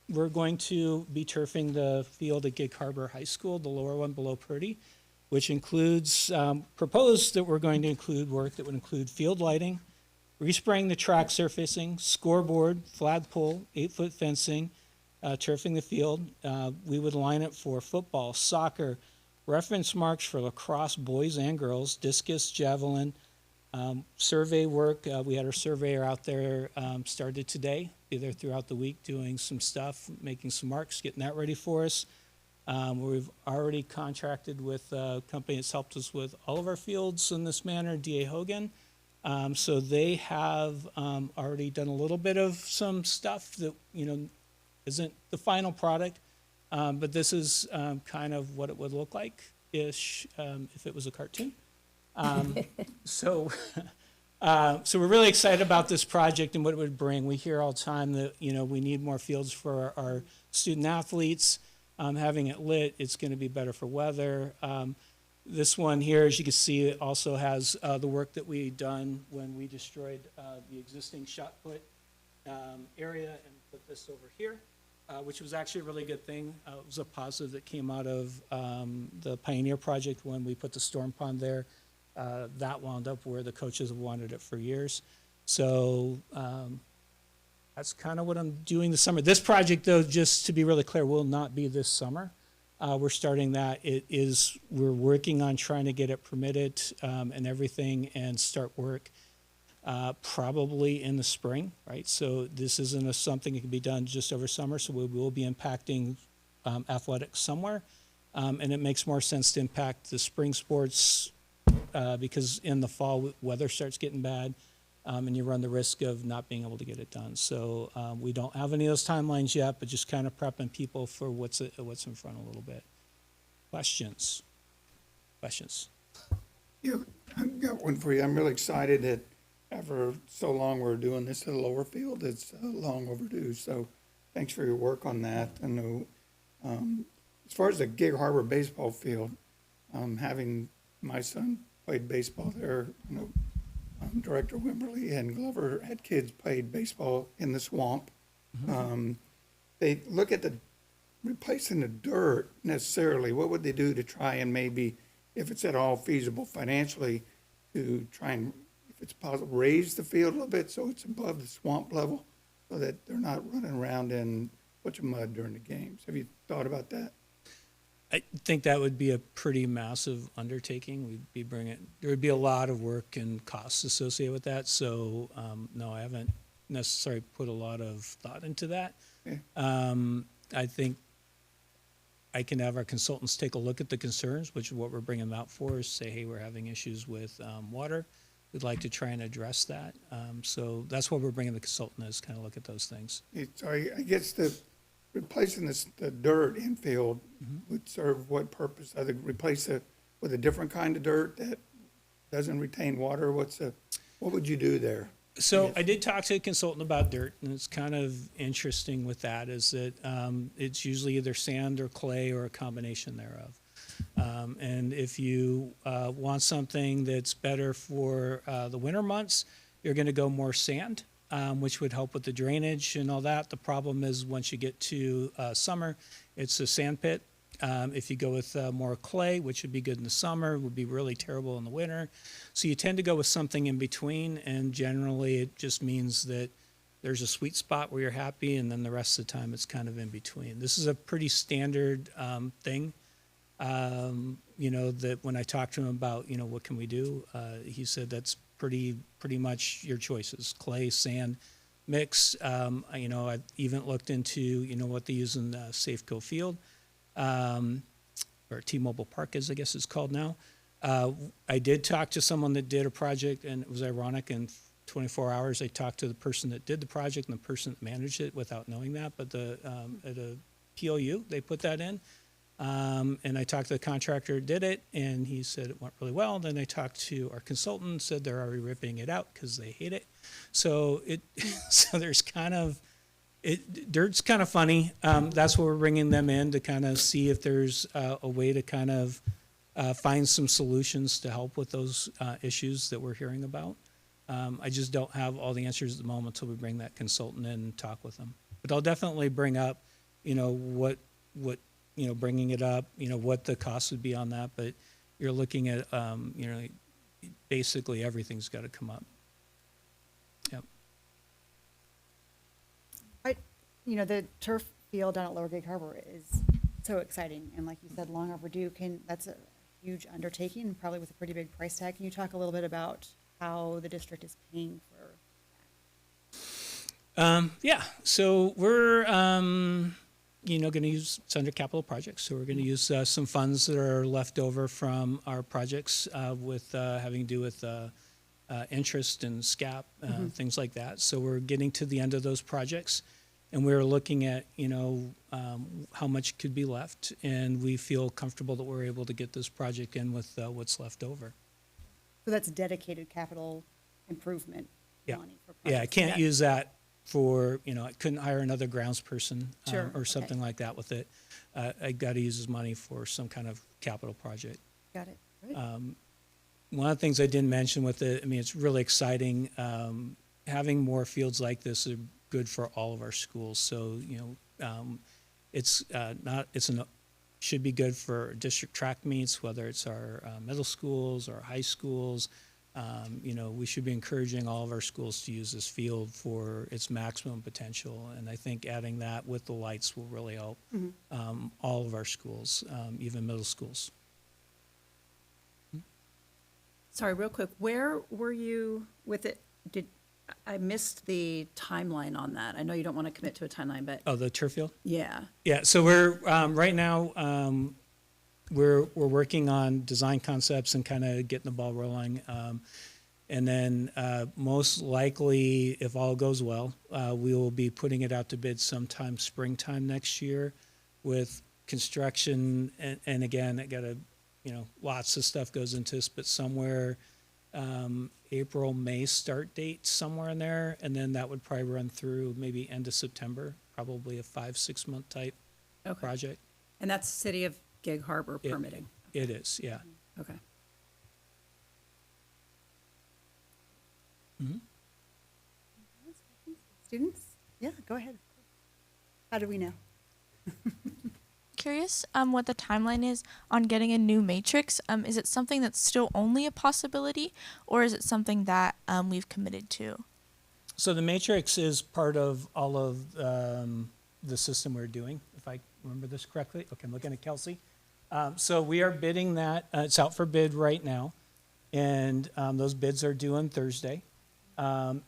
we're going to be turfing the field at Gig Harbor High School, the lower one below Purdy, which includes, proposed that we're going to include work that would include field lighting, respraying the track surfacing, scoreboard, flagpole, 8-foot fencing, turfing the field. We would line it for football, soccer, reference marks for lacrosse, boys and girls, discus, javelin, survey work. We had our surveyor out there, started today, be there throughout the week doing some stuff, making some marks, getting that ready for us. We've already contracted with a company that's helped us with all of our fields in this manner, D.A. Hogan. So they have already done a little bit of some stuff that, isn't the final product, but this is kind of what it would look like-ish if it was a cartoon. So we're really excited about this project and what it would bring. We hear all the time that, we need more fields for our student athletes. Having it lit, it's going to be better for weather. This one here, as you can see, it also has the work that we done when we destroyed the existing shot put area and put this over here, which was actually a really good thing. It was a positive that came out of the Pioneer project when we put the storm pond there. That wound up where the coaches have wanted it for years. So that's kind of what I'm doing this summer. This project, though, just to be really clear, will not be this summer. We're starting that. We're working on trying to get it permitted and everything and start work probably in the spring, right? So this isn't something that can be done just over summer, so we will be impacting athletics somewhere. And it makes more sense to impact the spring sports because in the fall, weather starts getting bad. And you run the risk of not being able to get it done. So we don't have any of those timelines yet, but just kind of prepping people for what's in front a little bit. Questions? Yeah, I've got one for you. I'm really excited that after so long we're doing this at the lower field. It's long overdue. So thanks for your work on that. I know as far as the Gig Harbor baseball field, having my son played baseball there, Director Wimberly and Glover had kids played baseball in the swamp. They look at replacing the dirt necessarily. What would they do to try and maybe, if it's at all feasible financially, to try and, if it's possible, raise the field a little bit so it's above the swamp level so that they're not running around in a bunch of mud during the games? Have you thought about that? I think that would be a pretty massive undertaking. There would be a lot of work and costs associated with that. So, no, I haven't necessarily put a lot of thought into that. Okay. I think I can have our consultants take a look at the concerns, which is what we're bringing them out for, is say, hey, we're having issues with water. We'd like to try and address that. So that's what we're bringing the consultant is kind of look at those things. So I guess replacing the dirt infield would serve what purpose? Either replace it with a different kind of dirt that doesn't retain water? What would you do there? So I did talk to a consultant about dirt, and it's kind of interesting with that is that it's usually either sand or clay or a combination thereof. And if you want something that's better for the winter months, you're going to go more sand, which would help with the drainage and all that. The problem is once you get to summer, it's a sand pit. If you go with more clay, which would be good in the summer, would be really terrible in the winter. So you tend to go with something in between, and generally it just means that there's a sweet spot where you're happy, and then the rest of the time it's kind of in between. This is a pretty standard thing. That when I talked to him about, what can we do, he said that's pretty much your choices, clay, sand, mix. I've even looked into, what they use in Safeco Field. Or T-Mobile Park, as I guess it's called now. I did talk to someone that did a project, and it was ironic. In 24 hours, I talked to the person that did the project and the person that managed it without knowing that. But at a POU, they put that in. And I talked to the contractor who did it, and he said it went really well. Then I talked to our consultant, said they're already ripping it out because they hate it. So so there's kind of, dirt's kind of funny. That's why we're bringing them in to kind of see if there's a way to kind of find some solutions to help with those issues that we're hearing about. I just don't have all the answers at the moment until we bring that consultant in and talk with them. But I'll definitely bring up, what bringing it up, what the cost would be on that. But you're looking at, basically everything's got to come up. Yep. The turf field down at Lower Gig Harbor is so exciting, and like you said, long overdue. That's a huge undertaking, probably with a pretty big price tag. Can you talk a little bit about how the district is paying for that? Yeah, so we're going to use, it's under capital projects, so we're going to use some funds that are left over from our projects with having to do with interest and SCAP, things like that. So we're getting to the end of those projects, and we're looking at, how much could be left, and we feel comfortable that we're able to get this project in with what's left over. So that's dedicated capital improvement money for projects. Yeah, I can't use that for, I couldn't hire another grounds person Sure, or something like that with it. I got to use this money for some kind of capital project. Got it. Great. One of the things I didn't mention with it, it's really exciting. Having more fields like this are good for all of our schools. So, should be good for district track meets, whether it's our middle schools or high schools. We should be encouraging all of our schools to use this field for its maximum potential. And I think adding that with the lights will really help all of our schools, even middle schools. Sorry, real quick, where were you with it? I missed the timeline on that. I know you don't want to commit to a timeline, but. Oh, the turf field? Yeah. Yeah, so we're, right now, we're working on design concepts and kind of getting the ball rolling. And then most likely, if all goes well, we will be putting it out to bid sometime springtime next year with construction. And again, it got to, lots of stuff goes into this, but somewhere April, May start date, somewhere in there. And then that would probably run through maybe end of September, probably a 5-6 month type project. And that's City of Gig Harbor permitting? It is, yeah. Okay. Mm-hmm. Students? Yeah, go ahead. How do we know? Curious what the timeline is on getting a new matrix. Is it something that's still only a possibility, or is it something that we've committed to? So the matrix is part of all of the system we're doing, if I remember this correctly. Okay, I'm looking at Kelsey. So we are bidding that. It's out for bid right now, and those bids are due on Thursday.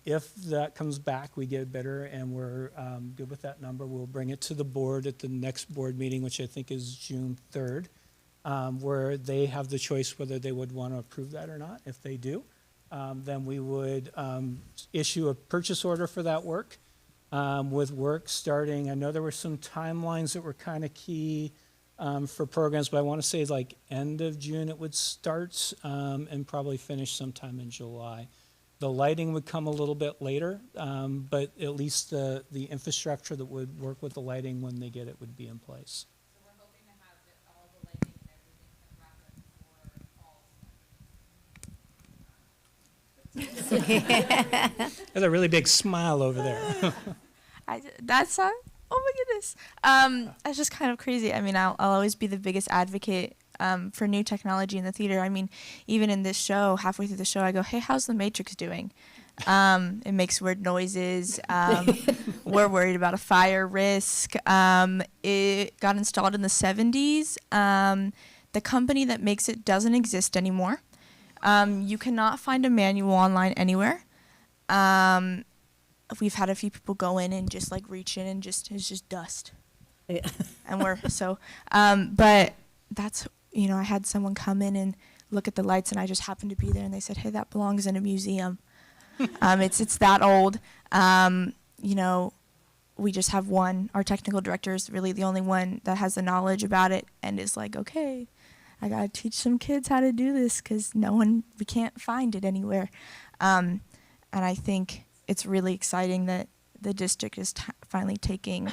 If that comes back, we get a bidder, and we're good with that number, we'll bring it to the board at the next board meeting, which I think is June 3rd, where they have the choice whether they would want to approve that or not. If they do, then we would issue a purchase order for that work, with work starting. I know there were some timelines that were kind of key for programs, but I want to say like end of June it would start and probably finish sometime in July. The lighting would come a little bit later, but at least the infrastructure that would work with the lighting when they get it would be in place. So we're hoping to have all the lighting and everything wrapped up for fall. There's a really big smile over there. That's oh my goodness. That's just kind of crazy. I'll always be the biggest advocate for new technology in the theater. Even in this show, halfway through the show, I go, "Hey, how's the Matrix doing?" It makes weird noises. We're worried about a fire risk. It got installed in the 70s. The company that makes it doesn't exist anymore. You cannot find a manual online anywhere. We've had a few people go in and just reach in and it's just dust. Yeah. And but that's, I had someone come in and look at the lights, and I just happened to be there, and they said, "Hey, that belongs in a museum." It's that old. we just have one. Our technical director is really the only one that has the knowledge about it and is like, okay, I gotta teach some kids how to do this because we can't find it anywhere. And I think it's really exciting that the district is finally taking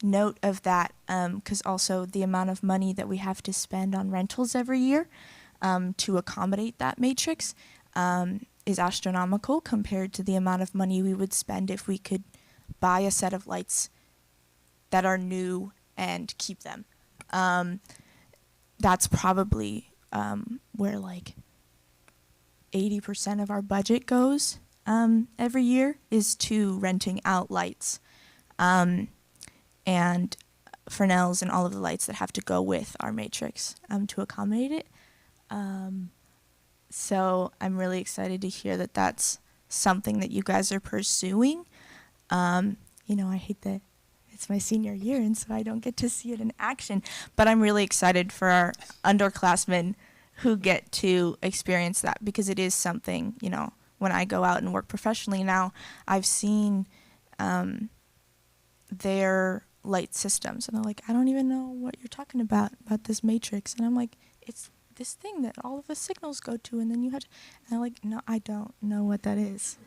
note of that, because also the amount of money that we have to spend on rentals every year to accommodate that matrix is astronomical compared to the amount of money we would spend if we could buy a set of lights that are new and keep them. That's probably where like 80% of our budget goes every year is to renting out lights and Fresnels and all of the lights that have to go with our matrix to accommodate it. So I'm really excited to hear that that's something that you guys are pursuing. I hate that it's my senior year and so I don't get to see it in action, but I'm really excited for our underclassmen who get to experience that because it is something, when I go out and work professionally now, I've seen their light systems and they're like, I don't even know what you're talking about this matrix. And I'm like, it's this thing that all of the signals go to and then you have to, and they're like, no, I don't know what that is.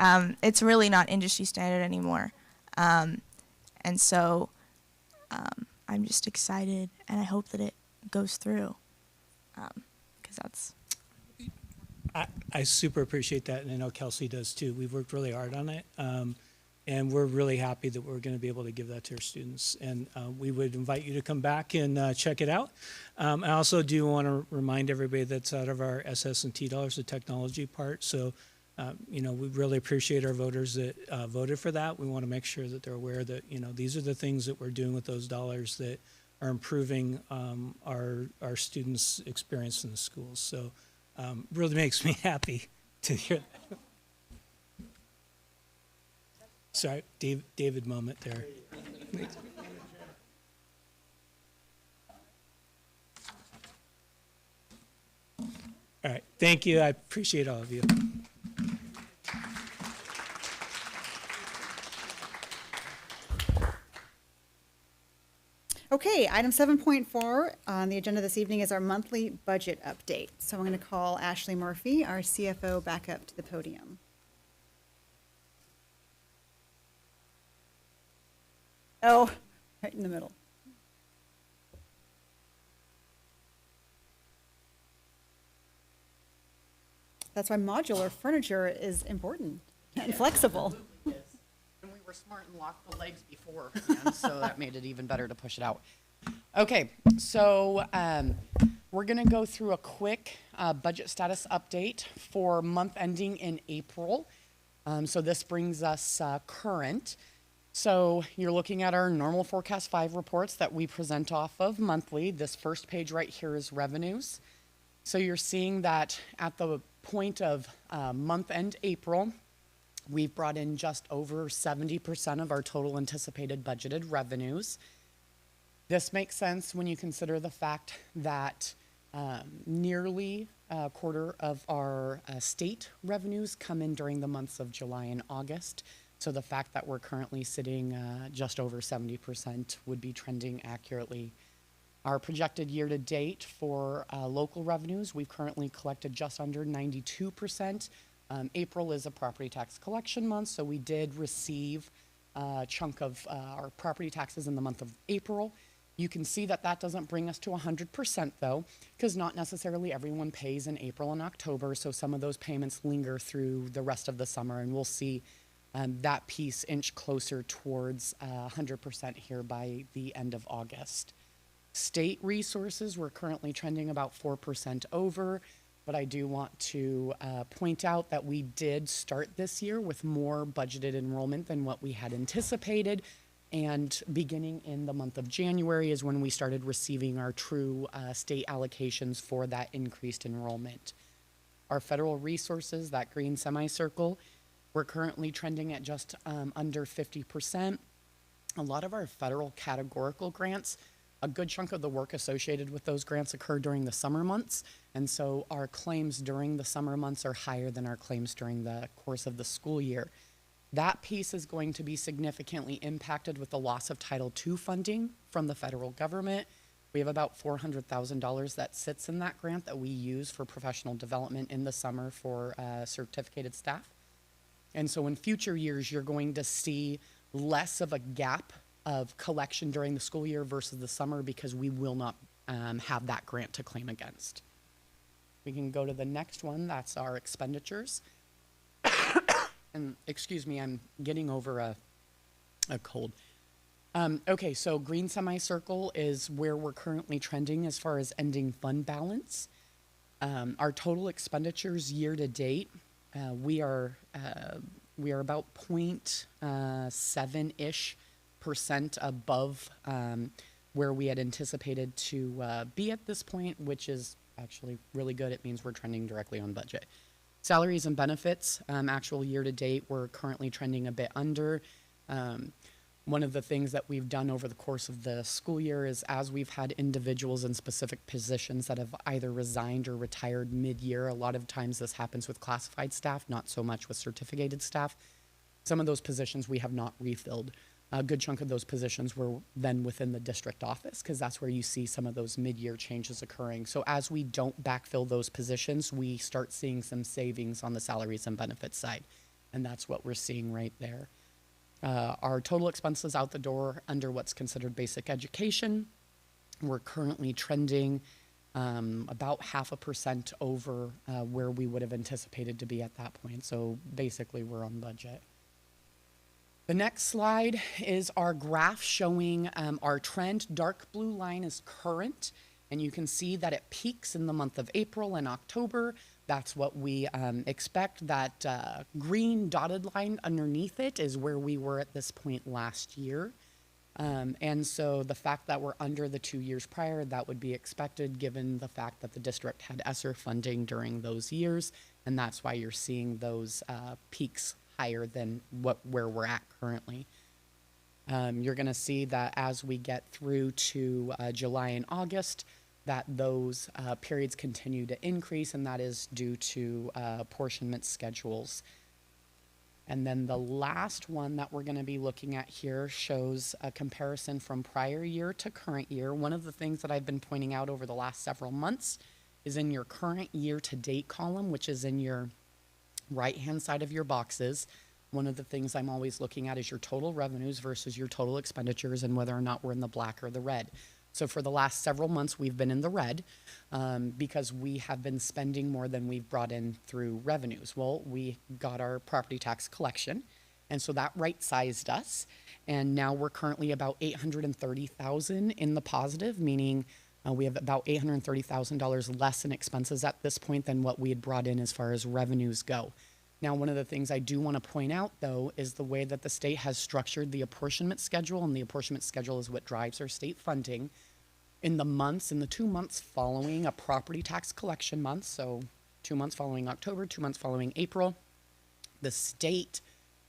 It's really not industry standard anymore. And so I'm just excited and I hope that it goes through because that's... I super appreciate that, and I know Kelsey does too. We've worked really hard on it, and we're really happy that we're going to be able to give that to our students. And we would invite you to come back and check it out. I also do want to remind everybody that's out of our SS&T dollars, the technology part. So, we really appreciate our voters that voted for that. We want to make sure that they're aware that, these are the things that we're doing with those dollars that are improving our students' experience in the schools. So. Really makes me happy to hear that. Sorry, David moment there. All right, thank you. I appreciate all of you. Okay, item 7.4 on the agenda this evening is our monthly budget update. So I'm going to call Ashley Murphy, our CFO, back up to the podium. Oh, right in the middle. That's why modular furniture is important and flexible. And we were smart and locked the legs before, so that made it even better to push it out. Okay, so we're going to go through a quick budget status update for month ending in April. So this brings us current. So you're looking at our normal forecast 5 reports that we present off of monthly. This first page right here is revenues. So you're seeing that at the point of month end April, we've brought in just over 70% of our total anticipated budgeted revenues. This makes sense when you consider the fact that nearly a quarter of our state revenues come in during the months of July and August. So the fact that we're currently sitting just over 70% would be trending accurately. Our projected year to date for local revenues, we've currently collected just under 92%. April is a property tax collection month, so we did receive a chunk of our property taxes in the month of April. You can see that that doesn't bring us to 100% though, because not necessarily everyone pays in April and October, so some of those payments linger through the rest of the summer, and we'll see that piece inch closer towards 100% here by the end of August. State resources, we're currently trending about 4% over, but I do want to point out that we did start this year with more budgeted enrollment than what we had anticipated, and beginning in the month of January is when we started receiving our true state allocations for that increased enrollment. Our federal resources, that green semicircle, we're currently trending at just under 50%. A lot of our federal categorical grants, a good chunk of the work associated with those grants occur during the summer months, and so our claims during the summer months are higher than our claims during the course of the school year. That piece is going to be significantly impacted with the loss of Title II funding from the federal government. We have about $400,000 that sits in that grant that we use for professional development in the summer for certificated staff. And so in future years, you're going to see less of a gap of collection during the school year versus the summer because we will not have that grant to claim against. We can go to the next one. That's our expenditures. And excuse me, I'm getting over a cold. Okay, so green semicircle is where we're currently trending as far as ending fund balance. Our total expenditures year to date, we are about 0.7-ish% above where we had anticipated to be at this point, which is actually really good. It means we're trending directly on budget. Salaries and benefits, actual year to date, we're currently trending a bit under. One of the things that we've done over the course of the school year is as we've had individuals in specific positions that have either resigned or retired mid-year, a lot of times this happens with classified staff, not so much with certificated staff. Some of those positions we have not refilled. A good chunk of those positions were then within the district office because that's where you see some of those mid-year changes occurring. So as we don't backfill those positions, we start seeing some savings on the salaries and benefits side. And that's what we're seeing right there. Our total expenses out the door under what's considered basic education, we're currently trending about 0.5% over where we would have anticipated to be at that point. So basically we're on budget. The next slide is our graph showing our trend. Dark blue line is current, and you can see that it peaks in the month of April and October. That's what we expect. That green dotted line underneath it is where we were at this point last year. And so the fact that we're under the 2 years prior, that would be expected given the fact that the district had ESSER funding during those years, and that's why you're seeing those peaks higher than where we're at currently. You're going to see that as we get through to July and August, that those periods continue to increase, and that is due to apportionment schedules. And then the last one that we're going to be looking at here shows a comparison from prior year to current year. One of the things that I've been pointing out over the last several months is in your current year to date column, which is in your right-hand side of your boxes. One of the things I'm always looking at is your total revenues versus your total expenditures and whether or not we're in the black or the red. So for the last several months, we've been in the red because we have been spending more than we've brought in through revenues. Well, we got our property tax collection, and so that right-sized us. And now we're currently about $830,000 in the positive, meaning we have about $830,000 less in expenses at this point than what we had brought in as far as revenues go. Now, one of the things I do want to point out, though, is the way that the state has structured the apportionment schedule, and the apportionment schedule is what drives our state funding. In the 2 months following a property tax collection month, so 2 months following October, 2 months following April, the state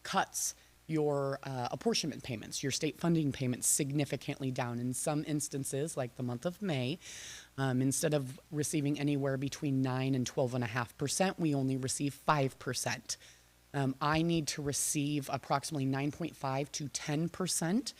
cuts your apportionment payments, your state funding payments significantly down. In some instances, like the month of May, instead of receiving anywhere between 9 and 12.5%, we only receive 5%. I need to receive approximately 9.5 to 10%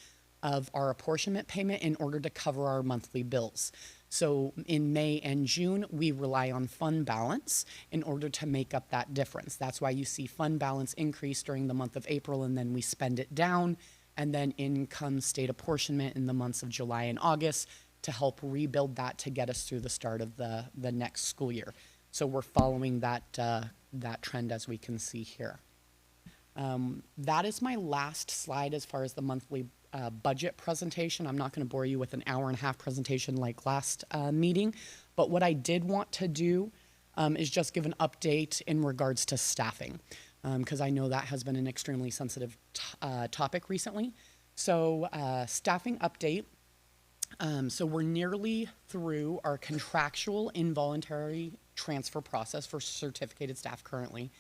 of our apportionment payment in order to cover our monthly bills. So in May and June, we rely on fund balance in order to make up that difference. That's why you see fund balance increase during the month of April, and then we spend it down, and then in comes state apportionment in the months of July and August to help rebuild that to get us through the start of the next school year. So we're following that trend as we can see here. That is my last slide as far as the monthly budget presentation. I'm not going to bore you with an hour-and-a-half presentation like last meeting, but what I did want to do is just give an update in regards to staffing, because I know that has been an extremely sensitive topic recently. So staffing update. So we're nearly through our contractual involuntary transfer process for certificated staff currently.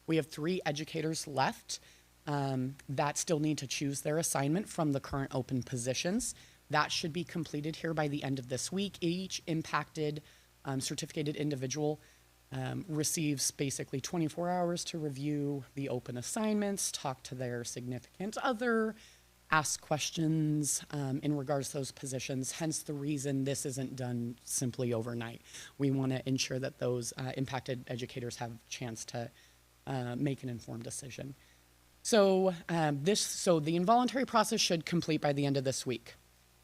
We have 3 educators left that still need to choose their assignment from the current open positions. That should be completed here by the end of this week. Each impacted certificated individual receives basically 24 hours to review the open assignments, talk to their significant other, ask questions in regards to those positions, hence the reason this isn't done simply overnight. We want to ensure that those impacted educators have a chance to make an informed decision. So the involuntary process should complete by the end of this week.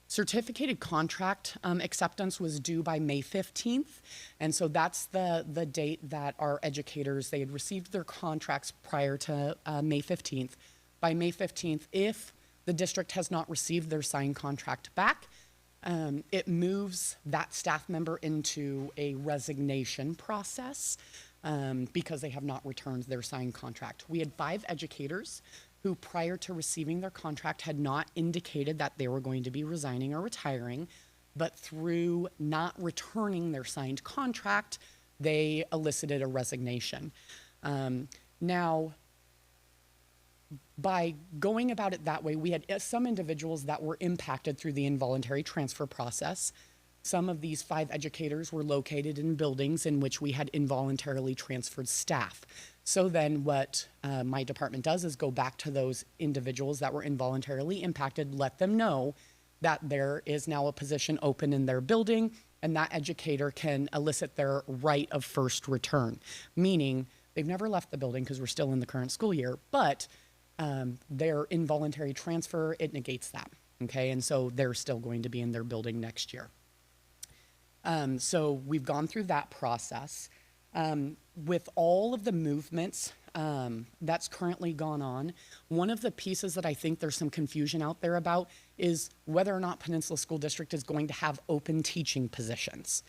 Certificated contract acceptance was due by May 15th, and so that's the date that our educators, they had received their contracts prior to May 15th. By May 15th, if the district has not received their signed contract back, it moves that staff member into a resignation process because they have not returned their signed contract. We had 5 educators who prior to receiving their contract had not indicated that they were going to be resigning or retiring, but through not returning their signed contract, they elicited a resignation. Now, by going about it that way, we had some individuals that were impacted through the involuntary transfer process. Some of these 5 educators were located in buildings in which we had involuntarily transferred staff. So then what my department does is go back to those individuals that were involuntarily impacted, let them know that there is now a position open in their building, and that educator can elicit their right of first return, meaning they've never left the building because we're still in the current school year, but their involuntary transfer, it negates that, okay? And so they're still going to be in their building next year. So we've gone through that process. With all of the movements that's currently gone on, one of the pieces that I think there's some confusion out there about is whether or not Peninsula School District is going to have open teaching positions.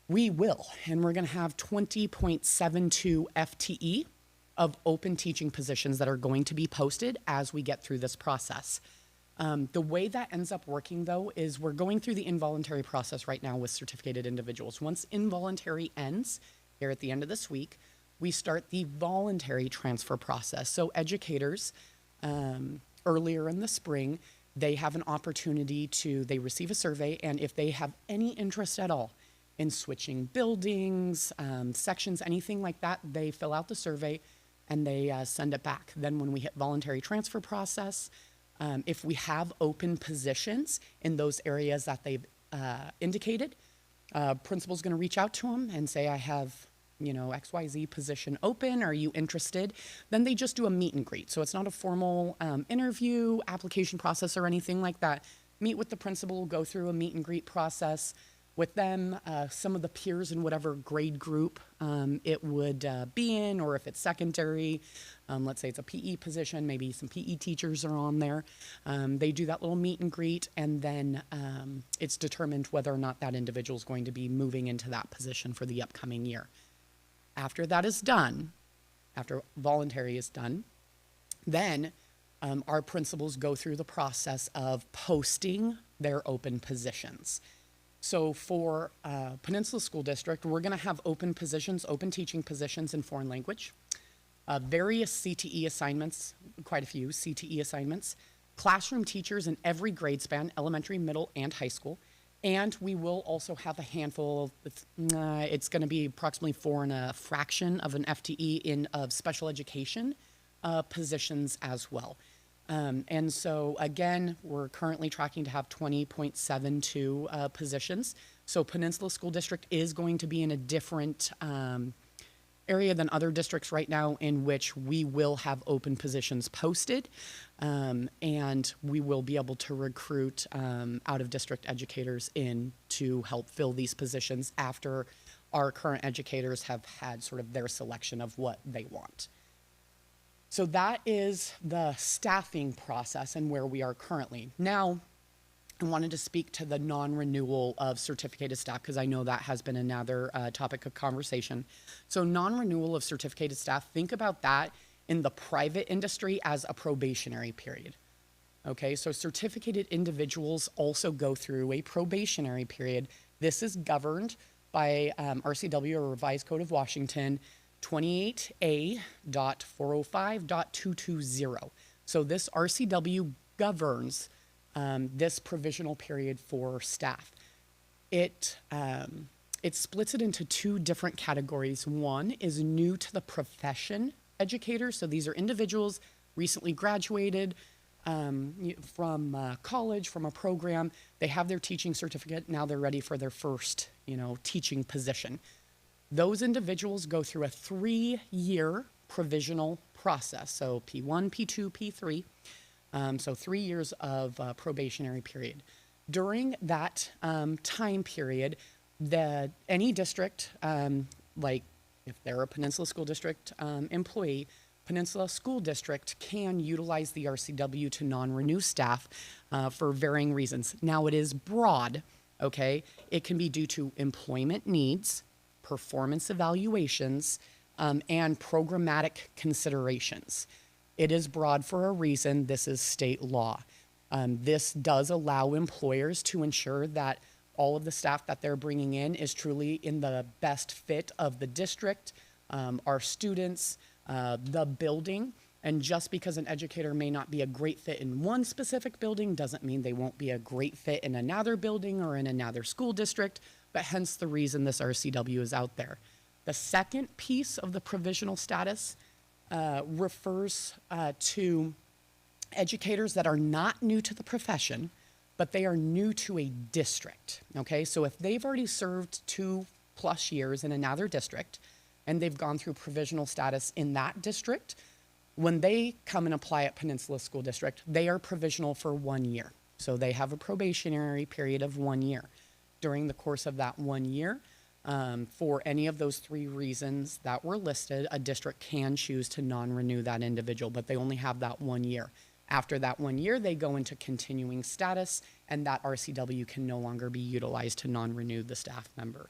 We will, and we're going to have 20.72 FTE of open teaching positions that are going to be posted as we get through this process. The way that ends up working, though, is we're going through the involuntary process right now with certificated individuals. Once involuntary ends, here at the end of this week, we start the voluntary transfer process. So educators, earlier in the spring, they have an opportunity they receive a survey, and if they have any interest at all in switching buildings, sections, anything like that, they fill out the survey and they send it back. Then when we hit voluntary transfer process, if we have open positions in those areas that they've indicated, principal's going to reach out to them and say, I have, XYZ position open. Are you interested? Then they just do a meet and greet. So it's not a formal interview, application process, or anything like that. Meet with the principal, go through a meet and greet process with them, some of the peers in whatever grade group it would be in, or if it's secondary, let's say it's a PE position, maybe some PE teachers are on there. They do that little meet and greet, and then it's determined whether or not that individual is going to be moving into that position for the upcoming year. After that is done, after voluntary is done, then our principals go through the process of posting their open positions. So for Peninsula School District, we're going to have open positions, open teaching positions in foreign language, various CTE assignments, quite a few CTE assignments, classroom teachers in every grade span, elementary, middle, and high school. And we will also have a handful of, it's going to be approximately 4 and a fraction of an FTE of special education positions as well. And so again, we're currently tracking to have 20.72 positions. So Peninsula School District is going to be in a different area than other districts right now, in which we will have open positions posted, and we will be able to recruit out-of-district educators in to help fill these positions after our current educators have had sort of their selection of what they want. So that is the staffing process and where we are currently. Now, I wanted to speak to the non-renewal of certificated staff, because I know that has been another topic of conversation. So non-renewal of certificated staff, think about that in the private industry as a probationary period. Okay, so certificated individuals also go through a probationary period. This is governed by RCW, or Revised Code of Washington, 28A.405.220. So this RCW governs this provisional period for staff. It it splits it into two different categories. One is new to the profession educators. So these are individuals recently graduated from college, from a program. They have their teaching certificate. Now they're ready for their first, teaching position. Those individuals go through a 3-year provisional process. So P1, P2, P3. So 3 years of probationary period. During that time period, any district, like if they're a Peninsula School District employee, Peninsula School District can utilize the RCW to non-renew staff for varying reasons. Now it is broad, okay? It can be due to employment needs, performance evaluations, and programmatic considerations. It is broad for a reason. This is state law. This does allow employers to ensure that all of the staff that they're bringing in is truly in the best fit of the district, our students, the building. And just because an educator may not be a great fit in one specific building doesn't mean they won't be a great fit in another building or in another school district, but hence the reason this RCW is out there. The second piece of the provisional status refers to educators that are not new to the profession, but they are new to a district, okay? So if they've already served 2+ years in another district and they've gone through provisional status in that district, when they come and apply at Peninsula School District, they are provisional for 1 year. So they have a probationary period of 1 year. During the course of that 1 year, for any of those 3 reasons that were listed, a district can choose to non-renew that individual, but they only have that 1 year. After that 1 year, they go into continuing status, and that RCW can no longer be utilized to non-renew the staff member.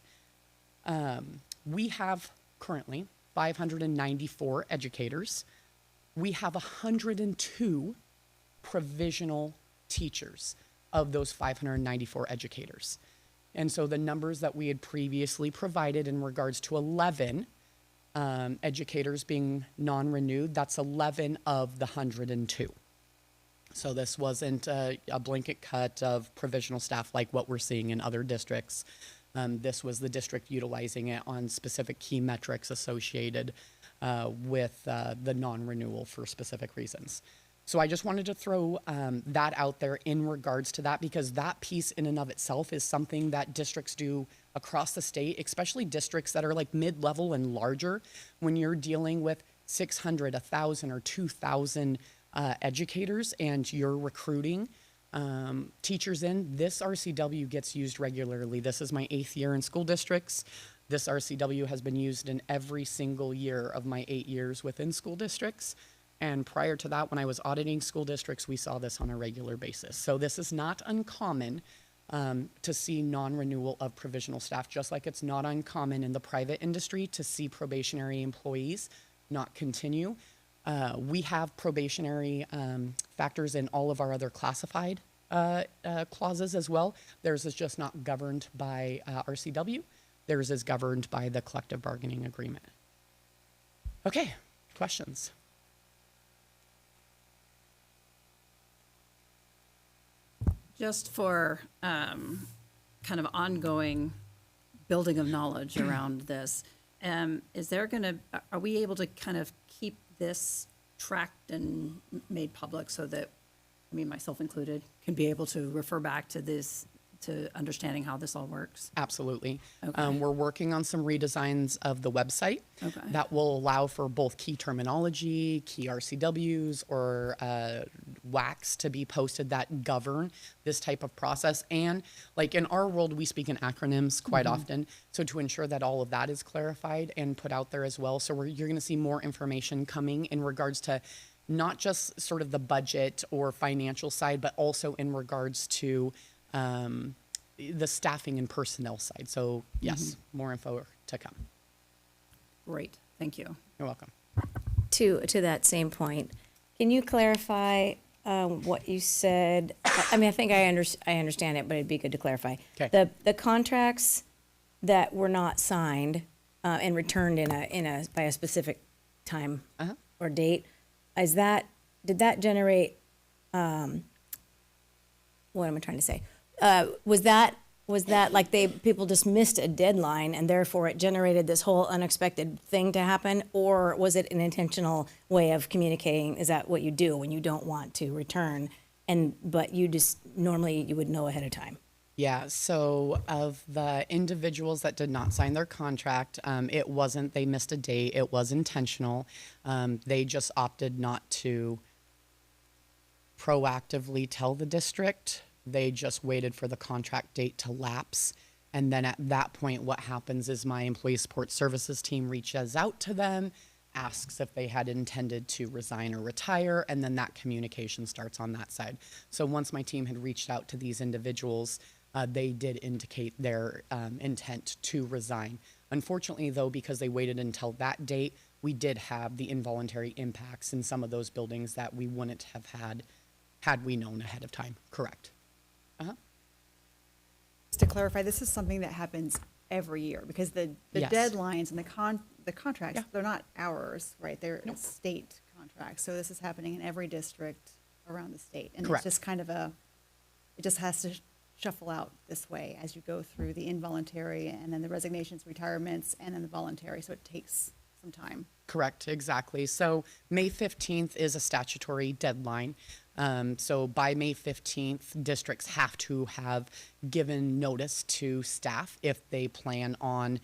We have currently 594 educators. We have 102 provisional teachers of those 594 educators. And so the numbers that we had previously provided in regards to 11 educators being non-renewed, that's 11 of the 102. So this wasn't a blanket cut of provisional staff like what we're seeing in other districts. This was the district utilizing it on specific key metrics associated with the non-renewal for specific reasons. So I just wanted to throw that out there in regards to that, because that piece in and of itself is something that districts do across the state, especially districts that are like mid-level and larger. When you're dealing with 600, 1,000, or 2,000 educators and you're recruiting teachers in, this RCW gets used regularly. This is my 8th year in school districts. This RCW has been used in every single year of my 8 years within school districts. And prior to that, when I was auditing school districts, we saw this on a regular basis. So this is not uncommon to see non-renewal of provisional staff, just like it's not uncommon in the private industry to see probationary employees not continue. We have probationary factors in all of our other classified clauses as well. Theirs is just not governed by RCW. Theirs is governed by the collective bargaining agreement. Okay, questions? Just for kind of ongoing building of knowledge around this, are we able to kind of keep this tracked and made public so that, myself included, can be able to refer back to this, to understanding how this all works? Absolutely. Okay. We're working on some redesigns of the website that will allow for both key terminology, key RCWs, or WACs to be posted that govern this type of process. And like in our world, we speak in acronyms quite often. So to ensure that all of that is clarified and put out there as well. So you're going to see more information coming in regards to not just sort of the budget or financial side, but also in regards to the staffing and personnel side. So yes, more info to come. Great, thank you. You're welcome. To that same point, can you clarify what you said? I think I understand it, but it'd be good to clarify. Okay. The contracts that were not signed and returned by a specific time or date, did that generate? What am I trying to say? Was that was that like people just missed a deadline and therefore it generated this whole unexpected thing to happen? Or was it an intentional way of communicating? Is that what you do when you don't want to return? But you just, normally you would know ahead of time. Yeah, so of the individuals that did not sign their contract, it wasn't, they missed a date, it was intentional. They just opted not to proactively tell the district. They just waited for the contract date to lapse. And then at that point, what happens is my employee support services team reaches out to them, asks if they had intended to resign or retire, and then that communication starts on that side. So once my team had reached out to these individuals, they did indicate their intent to resign. Unfortunately, though, because they waited until that date, we did have the involuntary impacts in some of those buildings that we wouldn't have had we known ahead of time. Correct. Just to clarify, this is something that happens every year because the Yes. deadlines and the contracts, they're not ours, right? They're state contracts. So this is happening in every district around the state. And Correct. it's just kind of it just has to shuffle out this way as you go through the involuntary and then the resignations, retirements, and then the voluntary. So it takes some time. Correct, exactly. So May 15th is a statutory deadline. So by May 15th, districts have to have given notice to staff if they plan on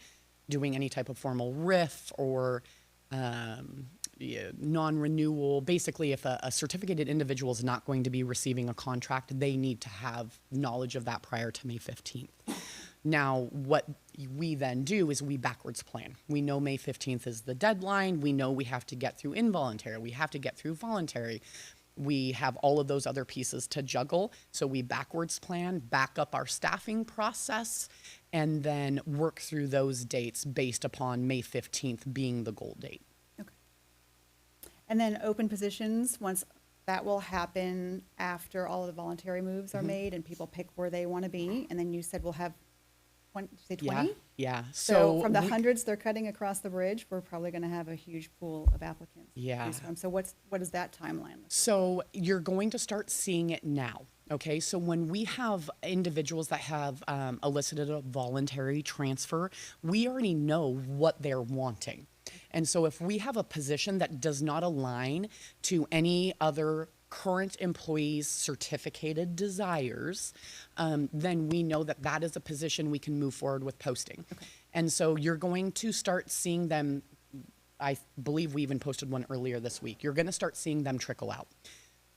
doing any type of formal RIF or non-renewal. Basically, if a certificated individual is not going to be receiving a contract, they need to have knowledge of that prior to May 15th. Now, what we then do is we backwards plan. We know May 15th is the deadline. We know we have to get through involuntary. We have to get through voluntary. We have all of those other pieces to juggle. So we backwards plan, back up our staffing process, and then work through those dates based upon May 15th being the goal date. And then open positions, once that will happen after all of the voluntary moves are made and people pick where they want to be. And then you said we'll have 20, say 20? Yeah. So from the hundreds they're cutting across the bridge, we're probably going to have a huge pool of applicants. to Yeah. choose from. So what is that timeline? So you're going to start seeing it now. Okay, so when we have individuals that have elicited a voluntary transfer, we already know what they're wanting. And so if we have a position that does not align to any other current employee's certificated desires, then we know that that is a position we can move forward with posting. And so you're going to start seeing them, I believe we even posted one earlier this week, you're going to start seeing them trickle out.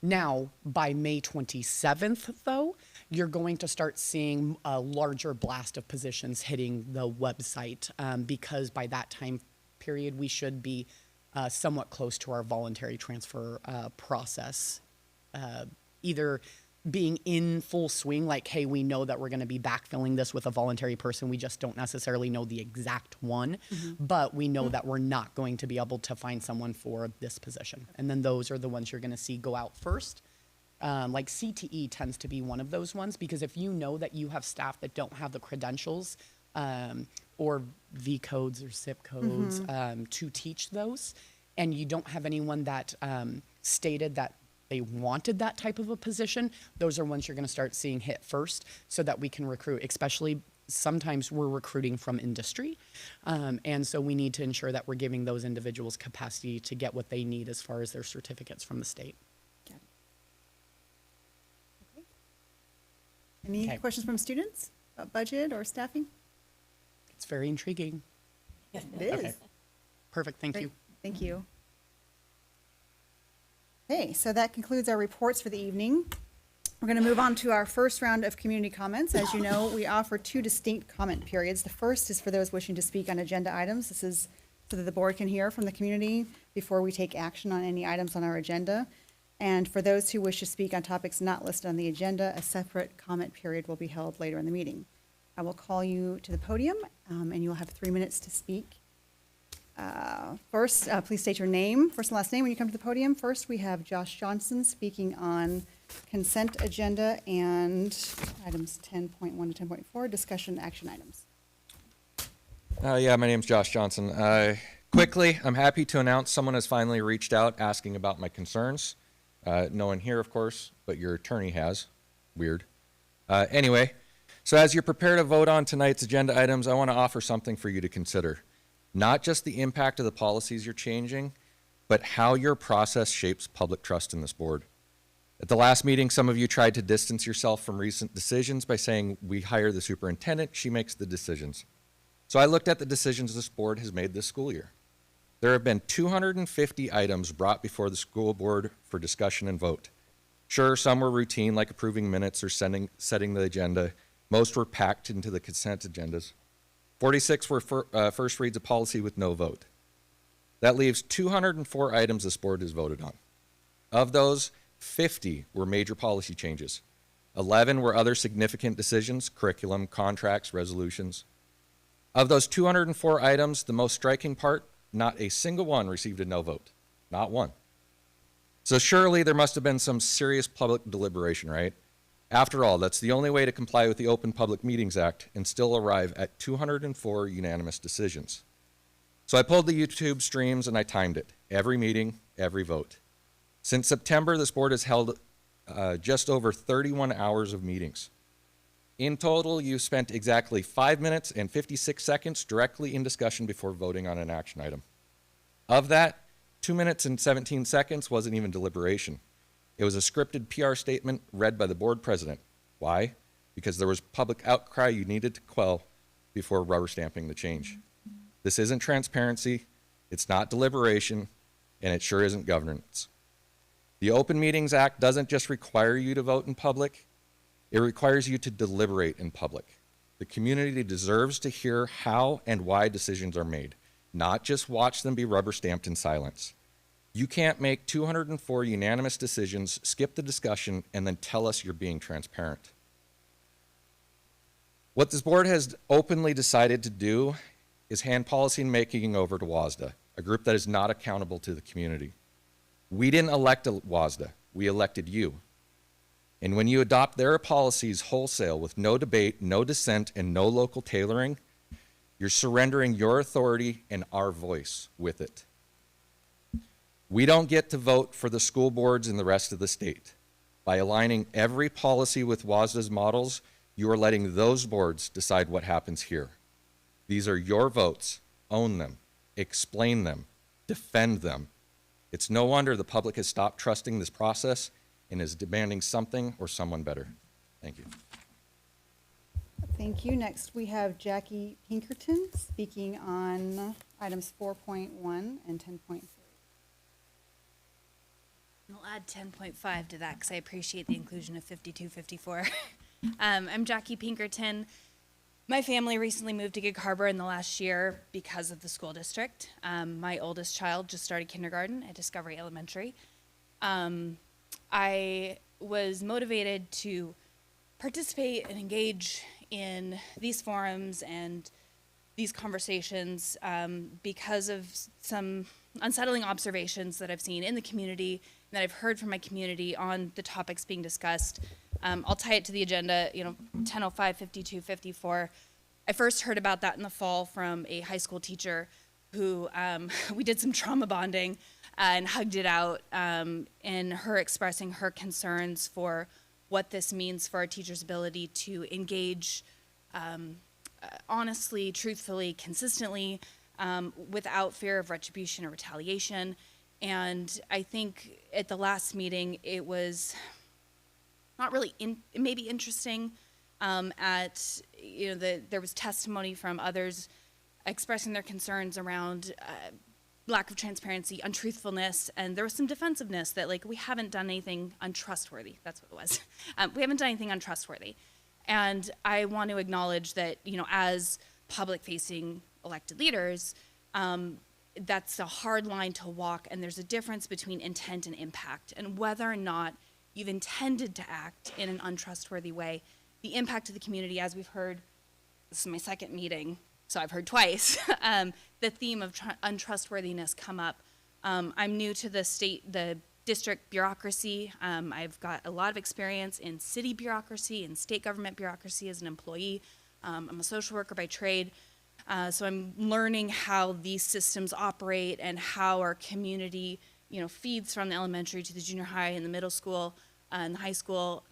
Now, by May 27th, though, you're going to start seeing a larger blast of positions hitting the website because by that time period, we should be somewhat close to our voluntary transfer process, either being in full swing, like, hey, we know that we're going to be backfilling this with a voluntary person. We just don't necessarily know the exact one, but we know that we're not going to be able to find someone for this position. And then those are the ones you're going to see go out first. Like CTE tends to be one of those ones because if you know that you have staff that don't have the credentials or V codes or SIP codes to teach those, and you don't have anyone that stated that they wanted that type of a position, those are ones you're going to start seeing hit first so that we can recruit, especially sometimes we're recruiting from industry. And so we need to ensure that we're giving those individuals capacity to get what they need as far as their certificates from the state. Any questions from students about budget or staffing? It's very intriguing. It is. Okay. Perfect. Thank you. Thank you. Okay, so that concludes our reports for the evening. We're going to move on to our first round of community comments. As you know, we offer two distinct comment periods. The first is for those wishing to speak on agenda items. This is so that the board can hear from the community before we take action on any items on our agenda. And for those who wish to speak on topics not listed on the agenda, a separate comment period will be held later in the meeting. I will call you to the podium, and you'll have 3 minutes to speak. First, please state your name, first and last name when you come to the podium. First, we have Josh Johnson speaking on consent agenda and items 10.1 to 10.4, discussion action items. Yeah, my name's Josh Johnson. Quickly, I'm happy to announce someone has finally reached out asking about my concerns. No one here, of course, but your attorney has. Weird. Anyway, So as you prepare to vote on tonight's agenda items, I want to offer something for you to consider. Not just the impact of the policies you're changing, but how your process shapes public trust in this board. At the last meeting, some of you tried to distance yourself from recent decisions by saying, we hire the superintendent, she makes the decisions. So I looked at the decisions this board has made this school year. There have been 250 items brought before the school board for discussion and vote. Sure, some were routine, like approving minutes or setting the agenda. Most were packed into the consent agendas. 46 were first reads of policy with no vote. That leaves 204 items this board has voted on. Of those, 50 were major policy changes. 11 were other significant decisions, curriculum, contracts, resolutions. Of those 204 items, the most striking part, not a single one received a no vote. Not one. So surely there must have been some serious public deliberation, right? After all, that's the only way to comply with the Open Public Meetings Act and still arrive at 204 unanimous decisions. So I pulled the YouTube streams and I timed it. Every meeting, every vote. Since September, this board has held just over 31 hours of meetings. In total, you spent exactly 5 minutes and 56 seconds directly in discussion before voting on an action item. Of that, 2 minutes and 17 seconds wasn't even deliberation. It was a scripted PR statement read by the board president. Why? Because there was public outcry you needed to quell before rubber stamping the change. This isn't transparency, it's not deliberation, and it sure isn't governance. The Open Meetings Act doesn't just require you to vote in public, it requires you to deliberate in public. The community deserves to hear how and why decisions are made, not just watch them be rubber stamped in silence. You can't make 204 unanimous decisions, skip the discussion, and then tell us you're being transparent. What this board has openly decided to do is hand policy making over to WASDA, a group that is not accountable to the community. We didn't elect WASDA, we elected you. And when you adopt their policies wholesale with no debate, no dissent, and no local tailoring, you're surrendering your authority and our voice with it. We don't get to vote for the school boards in the rest of the state. By aligning every policy with WASDA's models, you are letting those boards decide what happens here. These are your votes. Own them, explain them, defend them. It's no wonder the public has stopped trusting this process and is demanding something or someone better. Thank you. Thank you. Next, we have Jackie Pinkerton speaking on items 4.1 and 10.3. I'll add 10.5 to that because I appreciate the inclusion of 5254. I'm Jackie Pinkerton. My family recently moved to Gig Harbor in the last year because of the school district. My oldest child just started kindergarten at Discovery Elementary. I was motivated to participate and engage in these forums and these conversations because of some unsettling observations that I've seen in the community and that I've heard from my community on the topics being discussed. I'll tie it to the agenda, 10:05, 52, 54. I first heard about that in the fall from a high school teacher who we did some trauma bonding and hugged it out, and her expressing her concerns for what this means for our teachers' ability to engage honestly, truthfully, consistently, without fear of retribution or retaliation. And I think at the last meeting, it was not really, it may be interesting there was testimony from others expressing their concerns around lack of transparency, untruthfulness, and there was some defensiveness that we haven't done anything untrustworthy. That's what it was. We haven't done anything untrustworthy. And I want to acknowledge that, as public-facing elected leaders, that's a hard line to walk, and there's a difference between intent and impact, and whether or not you've intended to act in an untrustworthy way. The impact to the community, as we've heard, this is my second meeting, so I've heard twice, the theme of untrustworthiness come up. I'm new to the district bureaucracy. I've got a lot of experience in city bureaucracy and state government bureaucracy as an employee. I'm a social worker by trade. So I'm learning how these systems operate and how our community, feeds from the elementary to the junior high and the middle school and the high school.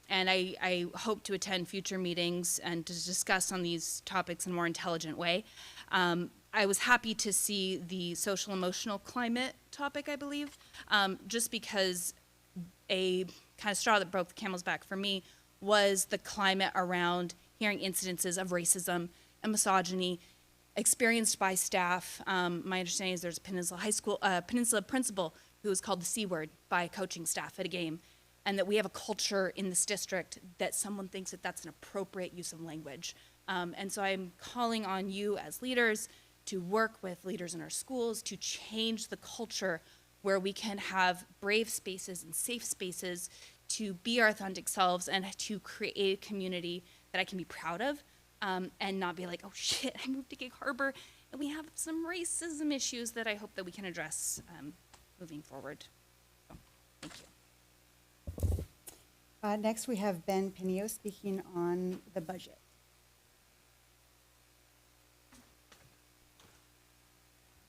and I hope to attend future meetings and to discuss on these topics in a more intelligent way. I was happy to see the social emotional climate topic, I believe, just because a kind of straw that broke the camel's back for me was the climate around hearing incidences of racism and misogyny experienced by staff. My understanding is there's a Peninsula principal who was called the C word by coaching staff at a game, and that we have a culture in this district that someone thinks that that's an appropriate use of language. And so I'm calling on you as leaders to work with leaders in our schools to change the culture where we can have brave spaces and safe spaces to be our authentic selves and to create a community that I can be proud of, and not be like, oh shit, I moved to Gig Harbor and we have some racism issues that I hope that we can address moving forward. So, thank you. Next, we have Ben Pinio speaking on the budget.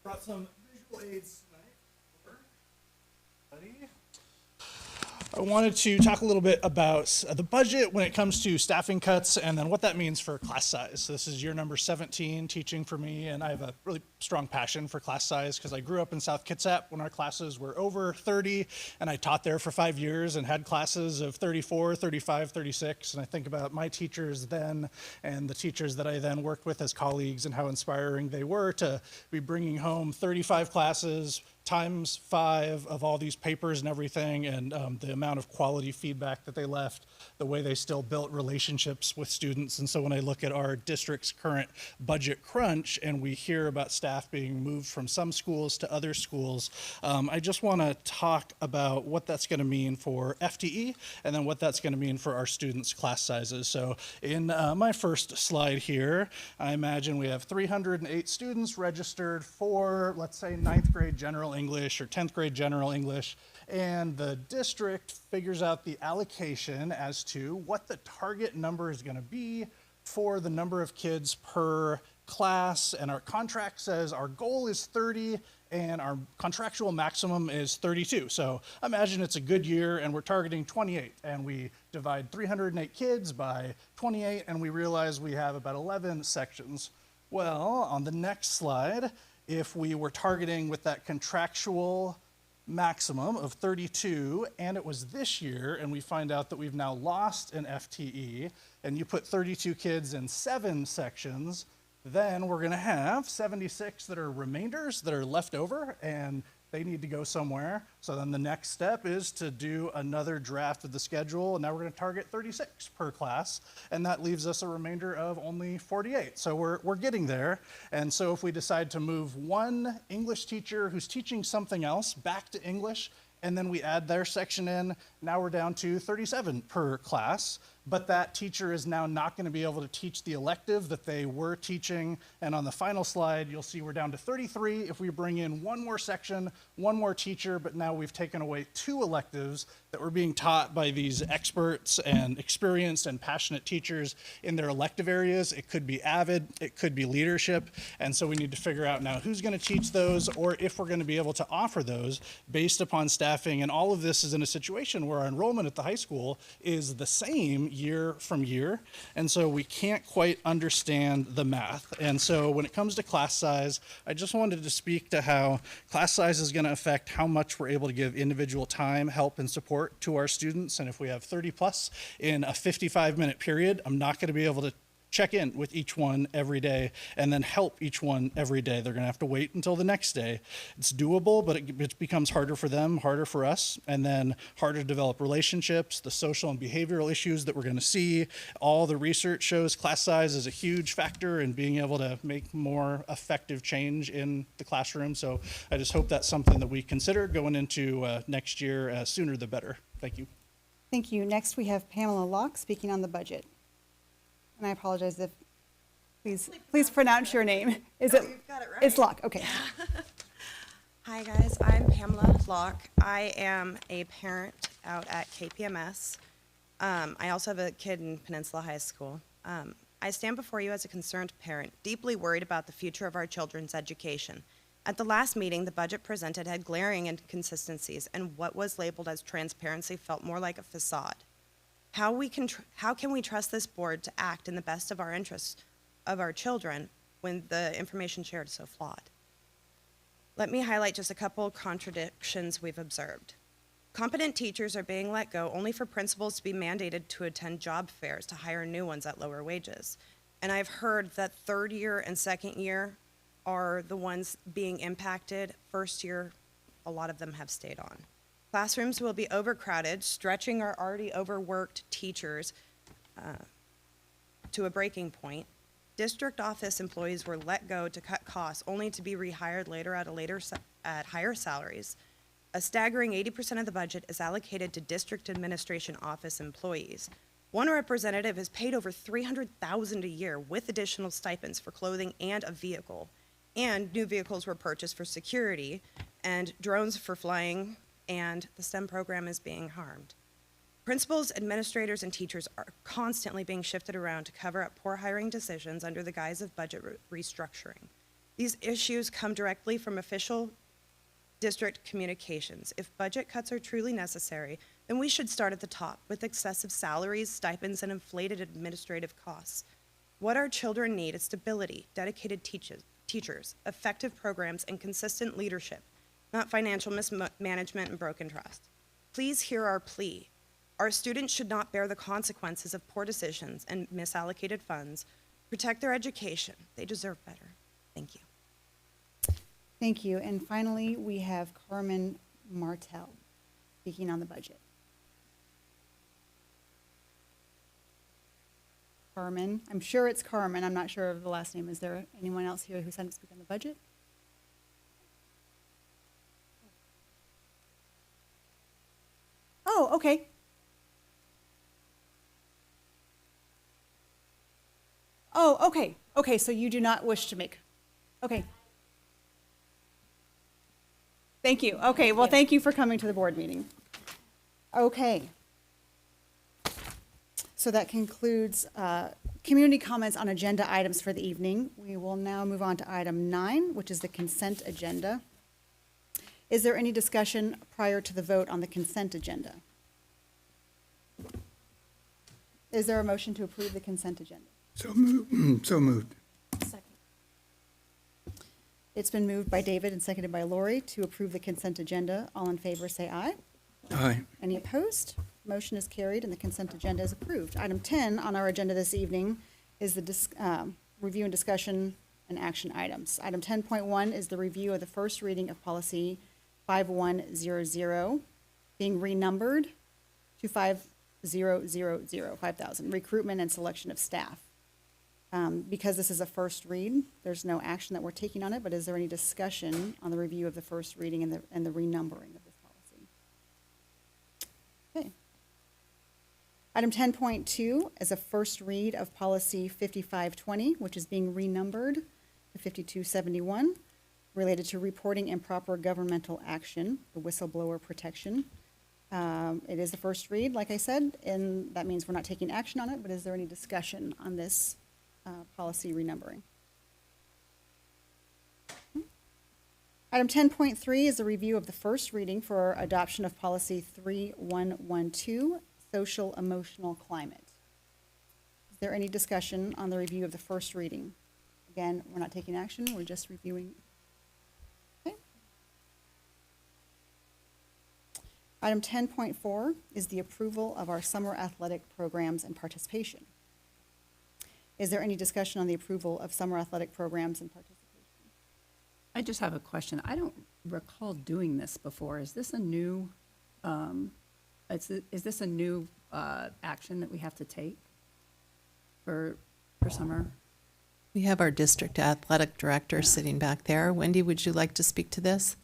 Brought some visual aids tonight. Ready? I wanted to talk a little bit about the budget when it comes to staffing cuts and then what that means for class size. So this is year number 17 teaching for me, and I have a really strong passion for class size because I grew up in South Kitsap when our classes were over 30, and I taught there for 5 years and had classes of 34, 35, 36, and I think about my teachers then and the teachers that I then worked with as colleagues and how inspiring they were to be bringing home 35 classes, times 5 of all these papers and everything, and the amount of quality feedback that they left, the way they still built relationships with students. And so when I look at our district's current budget crunch and we hear about staff being moved from some schools to other schools, I just want to talk about what that's going to mean for FTE and then what that's going to mean for our students' class sizes. So in my first slide here, I imagine we have 308 students registered for, let's say, 9th grade general English or 10th grade general English, and the district figures out the allocation as to what the target number is going to be for the number of kids per class, and our contract says our goal is 30 and our contractual maximum is 32. So imagine it's a good year and we're targeting 28, and we divide 308 kids by 28 and we realize we have about 11 sections. Well, on the next slide, if we were targeting with that contractual maximum of 32 and it was this year and we find out that we've now lost an FTE and you put 32 kids in 7 sections, then we're going to have 76 that are remainders that are left over and they need to go somewhere. So then the next step is to do another draft of the schedule, and now we're going to target 36 per class, and that leaves us a remainder of only 48. So we're getting there. And so if we decide to move one English teacher who's teaching something else back to English, and then we add their section in, now we're down to 37 per class. But that teacher is now not going to be able to teach the elective that they were teaching. And on the final slide, you'll see we're down to 33 if we bring in one more section, one more teacher, but now we've taken away 2 electives that were being taught by these experts and experienced and passionate teachers in their elective areas. It could be AVID, it could be leadership. And so we need to figure out now who's going to teach those, or if we're going to be able to offer those based upon staffing. And all of this is in a situation where our enrollment at the high school is the same year from year, and so we can't quite understand the math. And so when it comes to class size, I just wanted to speak to how class size is going to affect how much we're able to give individual time, help, and support to our students. And if we have 30 plus in a 55-minute period, I'm not going to be able to check in with each one every day and then help each one every day. They're going to have to wait until the next day. It's doable, but it becomes harder for them, harder for us, and then harder to develop relationships, the social and behavioral issues that we're going to see. All the research shows class size is a huge factor in being able to make more effective change in the classroom. So I just hope that's something that we consider going into next year, sooner the better. Thank you. Thank you. Next, we have Pamela Locke speaking on the budget. And I apologize if, please pronounce your name. Is it? You've got it right. It's Locke, okay. Hi guys, I'm Pamela Locke. I am a parent out at KPMS. I also have a kid in Peninsula High School. I stand before you as a concerned parent, deeply worried about the future of our children's education. At the last meeting, the budget presented had glaring inconsistencies, and what was labeled as transparency felt more like a facade. How can we trust this board to act in the best of our interests of our children when the information shared is so flawed? Let me highlight just a couple contradictions we've observed. Competent teachers are being let go only for principals to be mandated to attend job fairs to hire new ones at lower wages. And I've heard that third year and second year are the ones being impacted. First year, a lot of them have stayed on. Classrooms will be overcrowded, stretching our already overworked teachers to a breaking point. District office employees were let go to cut costs, only to be rehired later at higher salaries. A staggering 80% of the budget is allocated to district administration office employees. One representative is paid over $300,000 a year with additional stipends for clothing and a vehicle. And new vehicles were purchased for security and drones for flying, and the STEM program is being harmed. Principals, administrators, and teachers are constantly being shifted around to cover up poor hiring decisions under the guise of budget restructuring. These issues come directly from official district communications. If budget cuts are truly necessary, then we should start at the top with excessive salaries, stipends, and inflated administrative costs. What our children need is stability, dedicated teachers, effective programs, and consistent leadership, not financial mismanagement and broken trust. Please hear our plea. Our students should not bear the consequences of poor decisions and misallocated funds. Protect their education. They deserve better. Thank you. Thank you. And finally, we have Carmen Martel speaking on the budget. Carmen, I'm sure it's Carmen. I'm not sure of the last name. Is there anyone else here who's going to speak on the budget? Oh, okay. Oh, okay. Okay, so you do not wish to make. Okay. Thank you. Okay, well, thank you for coming to the board meeting. Okay. So that concludes community comments on agenda items for the evening. We will now move on to item 9, which is the consent agenda. Is there any discussion prior to the vote on the consent agenda? Is there a motion to approve the consent agenda? So moved. So moved. Second. It's been moved by David and seconded by Lori to approve the consent agenda. All in favor, say aye. Aye. Any opposed? Motion is carried and the consent agenda is approved. Item 10 on our agenda this evening is the review and discussion and action items. Item 10.1 is the review of the first reading of policy 5100 being renumbered to 5000, recruitment and selection of staff. Because this is a first read, there's no action that we're taking on it, but is there any discussion on the review of the first reading and the renumbering of this policy? Okay. Item 10.2 is a first read of policy 5520, which is being renumbered to 5271, related to reporting improper governmental action, the whistleblower protection. It is the first read, like I said, and that means we're not taking action on it, but is there any discussion on this policy renumbering? Item 10.3 is a review of the first reading for adoption of policy 3112, social emotional climate. Is there any discussion on the review of the first reading? Again, we're not taking action, we're just reviewing. Okay. Item 10.4 is the approval of our summer athletic programs and participation. Is there any discussion on the approval of summer athletic programs and participation? I just have a question. I don't recall doing this before. Is this a new, is this a new action that we have to take for summer? We have our district athletic director sitting back there. Wendy, would you like to speak to this?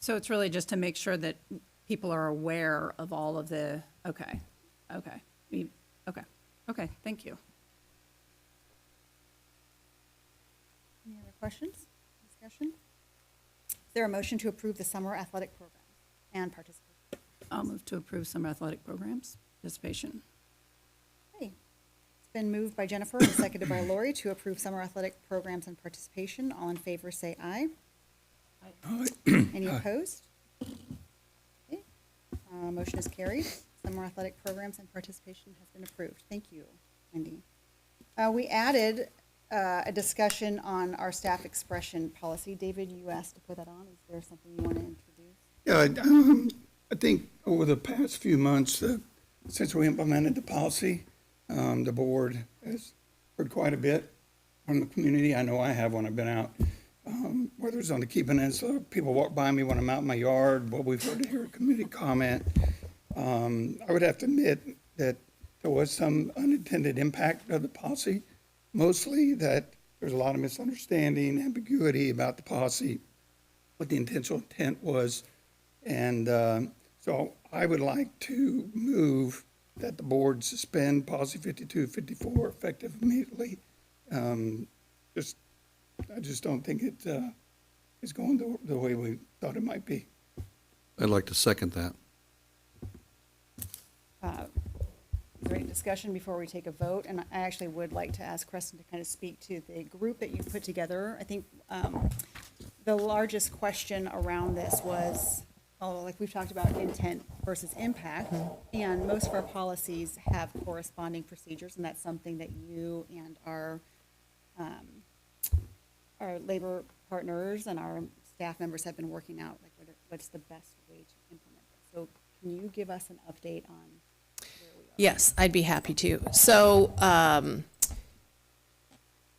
So it's really just to make sure that people are aware of all of the, okay, thank you. Any other questions, discussion? Is there a motion to approve the summer athletic program and participation? I'll move to approve some athletic programs, participation. Okay. It's been moved by Jennifer and seconded by Lori to approve summer athletic programs and participation. All in favor, say aye. Any opposed? Okay. Motion is carried. Summer athletic programs and participation has been approved. Thank you, Wendy. We added a discussion on our staff expression policy. David, you asked to put that on. Is there something you want to introduce? Yeah, I think over the past few months, since we implemented the policy, the board has heard quite a bit from the community. I know I have when I've been out, whether it's on the Key Peninsula, people walk by me when I'm out in my yard, what we've heard here, community comment. I would have to admit that there was some unintended impact of the policy, mostly that there's a lot of misunderstanding, ambiguity about the policy, what the intentional intent was. And so I would like to move that the board suspend policy 5254 effective immediately. I just don't think it is going the way we thought it might be. I'd like to second that. Is there any discussion before we take a vote? And I actually would like to ask Preston to kind of speak to the group that you put together. I think the largest question around this was, like we've talked about intent versus impact, and most of our policies have corresponding procedures, and that's something that you and our labor partners and our staff members have been working out, like what's the best way to implement this. So can you give us an update on where we are? Yes, I'd be happy to. So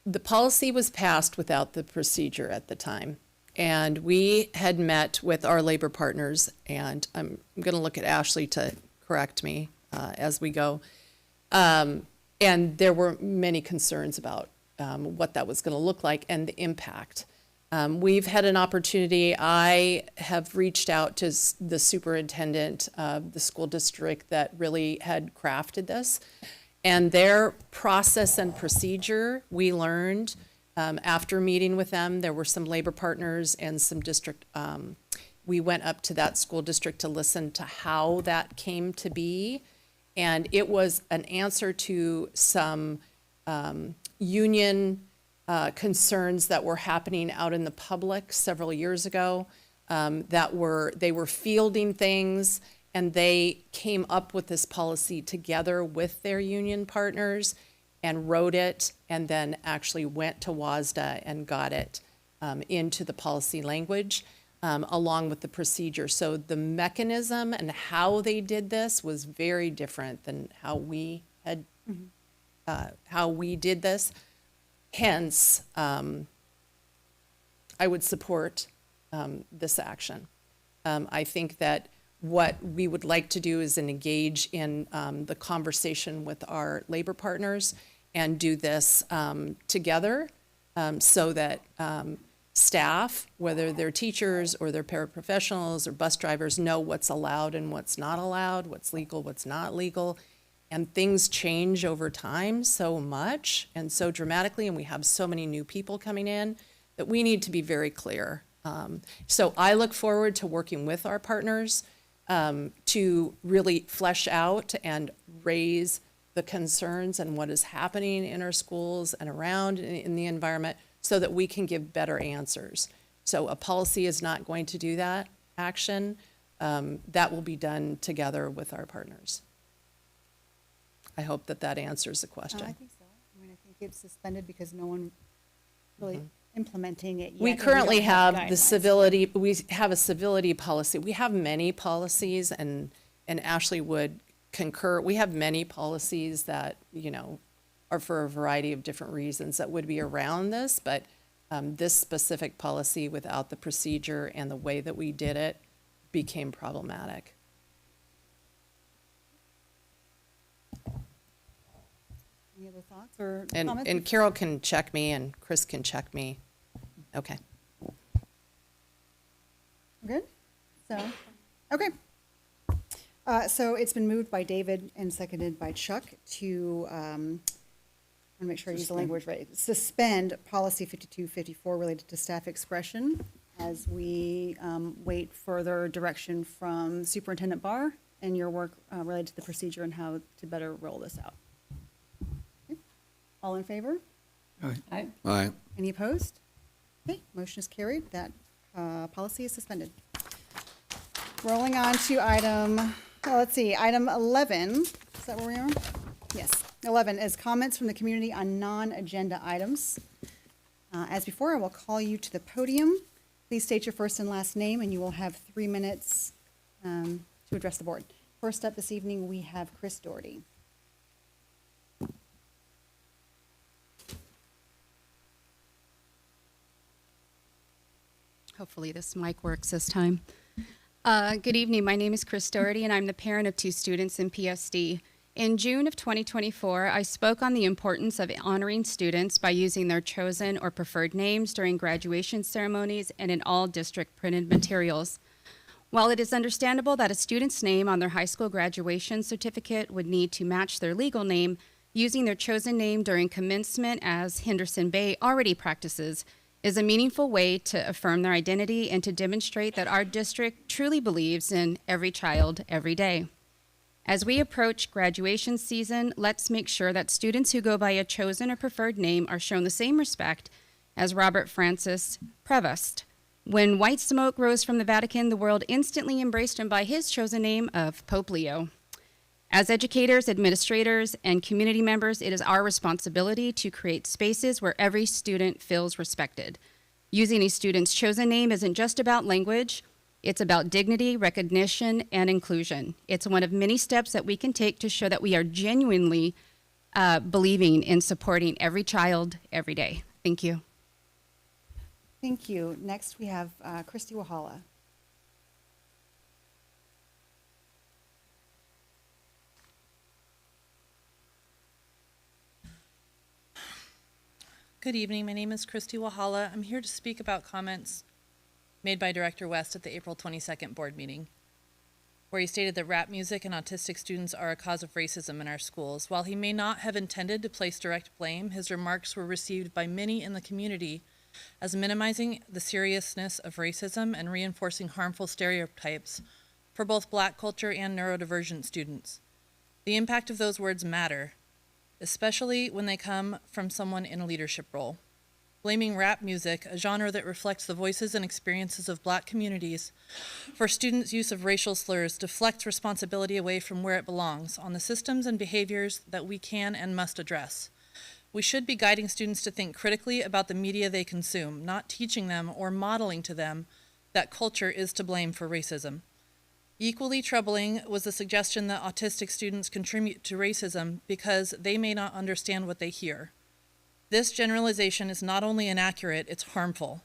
the policy was passed without the procedure at the time. And we had met with our labor partners, and I'm going to look at Ashley to correct me as we go. And there were many concerns about what that was going to look like and the impact. We've had an opportunity. I have reached out to the superintendent of the school district that really had crafted this. And their process and procedure, we learned after meeting with them. There were some labor partners and some district, we went up to that school district to listen to how that came to be. And it was an answer to some union concerns that were happening out in the public several years ago, they were fielding things, and they came up with this policy together with their union partners and wrote it, and then actually went to WASDA and got it into the policy language along with the procedure. So the mechanism and how they did this was very different than how we had how we did this. Hence, I would support this action. I think that what we would like to do is engage in the conversation with our labor partners and do this together so that staff, whether they're teachers or they're paraprofessionals or bus drivers, know what's allowed and what's not allowed, what's legal, what's not legal. And things change over time so much and so dramatically, and we have so many new people coming in that we need to be very clear. So I look forward to working with our partners to really flesh out and raise the concerns and what is happening in our schools and around in the environment so that we can give better answers. So a policy is not going to do that action. That will be done together with our partners. I hope that that answers the question. I think so. I mean, I think it's suspended because no one really implementing it yet. We and currently don't have the guidelines. civility, we have a civility policy. We have many policies, and Ashley would concur. We have many policies that, you know, are for a variety of different reasons that would be around this, but this specific policy without the procedure and the way that we did it became problematic. Any other thoughts or And comments? Carol can check me and Chris can check me. Okay. Good? So, okay. So it's been moved by David and seconded by Chuck to, I want to make sure I use the language right, suspend policy 5254 related to staff expression as we wait further direction from Superintendent Barr and your work related to the procedure and how to better roll this out. Okay. All in favor? Aye. Aye. Any opposed? Okay, motion is carried. That policy is suspended. Rolling on to item 11. Is that where we are? Yes. 11 is comments from the community on non-agenda items. As before, I will call you to the podium. Please state your first and last name, and you will have 3 minutes to address the board. First up this evening, we have Chris Doherty. Hopefully this mic works this time. Good evening, my name is Chris Doherty and I'm the parent of 2 students in PSD. In June of 2024, I spoke on the importance of honoring students by using their chosen or preferred names during graduation ceremonies and in all district printed materials. While it is understandable that a student's name on their high school graduation certificate would need to match their legal name, using their chosen name during commencement, as Henderson Bay already practices, is a meaningful way to affirm their identity and to demonstrate that our district truly believes in every child, every day. As we approach graduation season, let's make sure that students who go by a chosen or preferred name are shown the same respect as Robert Francis Prevost. When white smoke rose from the Vatican, the world instantly embraced him by his chosen name of Pope Leo. As educators, administrators, and community members, it is our responsibility to create spaces where every student feels respected. Using a student's chosen name isn't just about language, it's about dignity, recognition, and inclusion. It's one of many steps that we can take to show that we are genuinely believing in supporting every child, every day. Thank you. Thank you. Next, we have Christy Wahala. Good evening. My name is Christy Wahala. I'm here to speak about comments made by Director West at the April 22nd board meeting, where he stated that rap music and autistic students are a cause of racism in our schools. While he may not have intended to place direct blame, his remarks were received by many in the community as minimizing the seriousness of racism and reinforcing harmful stereotypes for both Black culture and neurodivergent students. The impact of those words matter, especially when they come from someone in a leadership role. Blaming rap music, a genre that reflects the voices and experiences of Black communities, for students' use of racial slurs deflects responsibility away from where it belongs, on the systems and behaviors that we can and must address. We should be guiding students to think critically about the media they consume, not teaching them or modeling to them that culture is to blame for racism. Equally troubling was the suggestion that autistic students contribute to racism because they may not understand what they hear. This generalization is not only inaccurate, it's harmful.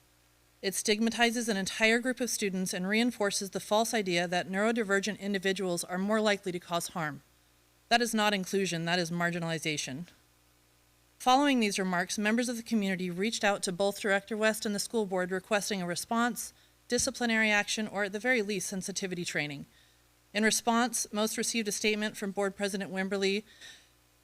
It stigmatizes an entire group of students and reinforces the false idea that neurodivergent individuals are more likely to cause harm. That is not inclusion, that is marginalization. Following these remarks, members of the community reached out to both Director West and the school board requesting a response, disciplinary action, or at the very least, sensitivity training. In response, most received a statement from Board President Wimberly,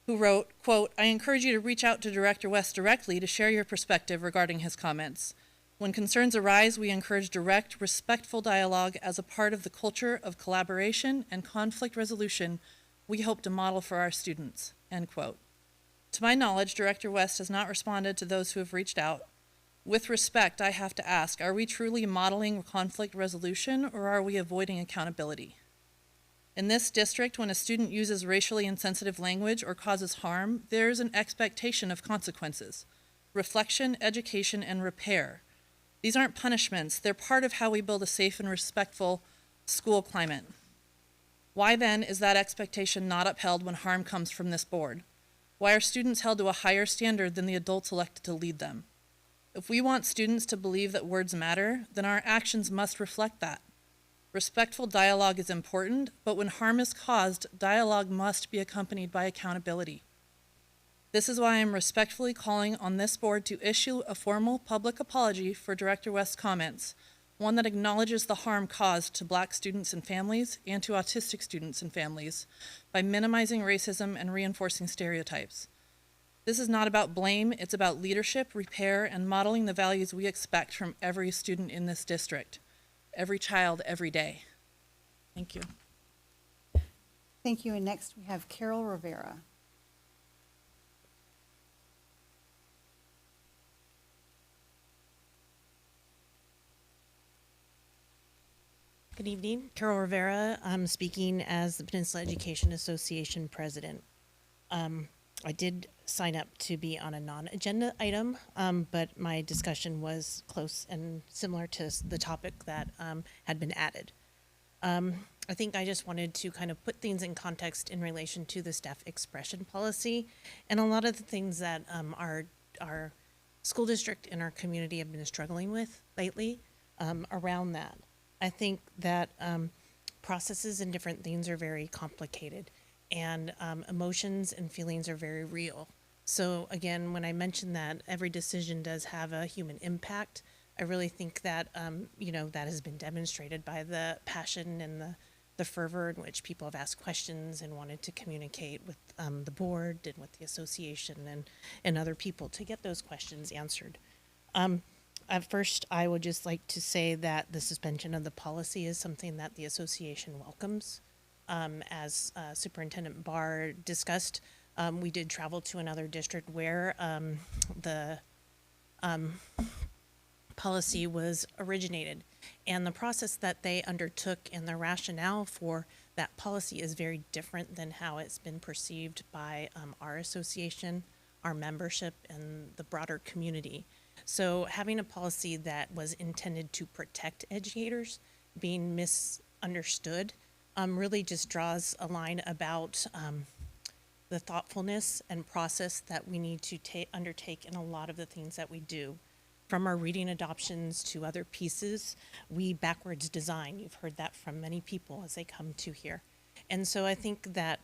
who wrote, quote, "I encourage you to reach out to Director West directly to share your perspective regarding his comments. When concerns arise, we encourage direct, respectful dialogue as a part of the culture of collaboration and conflict resolution we hope to model for our students," end quote. To my knowledge, Director West has not responded to those who have reached out. With respect, I have to ask, are we truly modeling conflict resolution, or are we avoiding accountability? In this district, when a student uses racially insensitive language or causes harm, there is an expectation of consequences: reflection, education, and repair. These aren't punishments, they're part of how we build a safe and respectful school climate. Why then is that expectation not upheld when harm comes from this board? Why are students held to a higher standard than the adults elected to lead them? If we want students to believe that words matter, then our actions must reflect that. Respectful dialogue is important, but when harm is caused, dialogue must be accompanied by accountability. This is why I'm respectfully calling on this board to issue a formal public apology for Director West's comments, one that acknowledges the harm caused to Black students and families and to autistic students and families by minimizing racism and reinforcing stereotypes. This is not about blame, it's about leadership, repair, and modeling the values we expect from every student in this district, every child, every day. Thank you. Thank you. And next we have Carol Rivera. Good evening, Carol Rivera. I'm speaking as the Peninsula Education Association president. I did sign up to be on a non-agenda item, but my discussion was close and similar to the topic that had been added. I think I just wanted to kind of put things in context in relation to the staff expression policy and a lot of the things that our school district and our community have been struggling with lately around that. I think that processes and different things are very complicated, and emotions and feelings are very real. So again, when I mentioned that every decision does have a human impact, I really think that that has been demonstrated by the passion and the fervor in which people have asked questions and wanted to communicate with the board and with the association and other people to get those questions answered. At first, I would just like to say that the suspension of the policy is something that the association welcomes. As Superintendent Barr discussed, we did travel to another district where the policy was originated. And the process that they undertook and the rationale for that policy is very different than how it's been perceived by our association, our membership, and the broader community. So having a policy that was intended to protect educators being misunderstood really just draws a line about the thoughtfulness and process that we need to undertake in a lot of the things that we do. From our reading adoptions to other pieces, we backwards design. You've heard that from many people as they come to here. And so I think that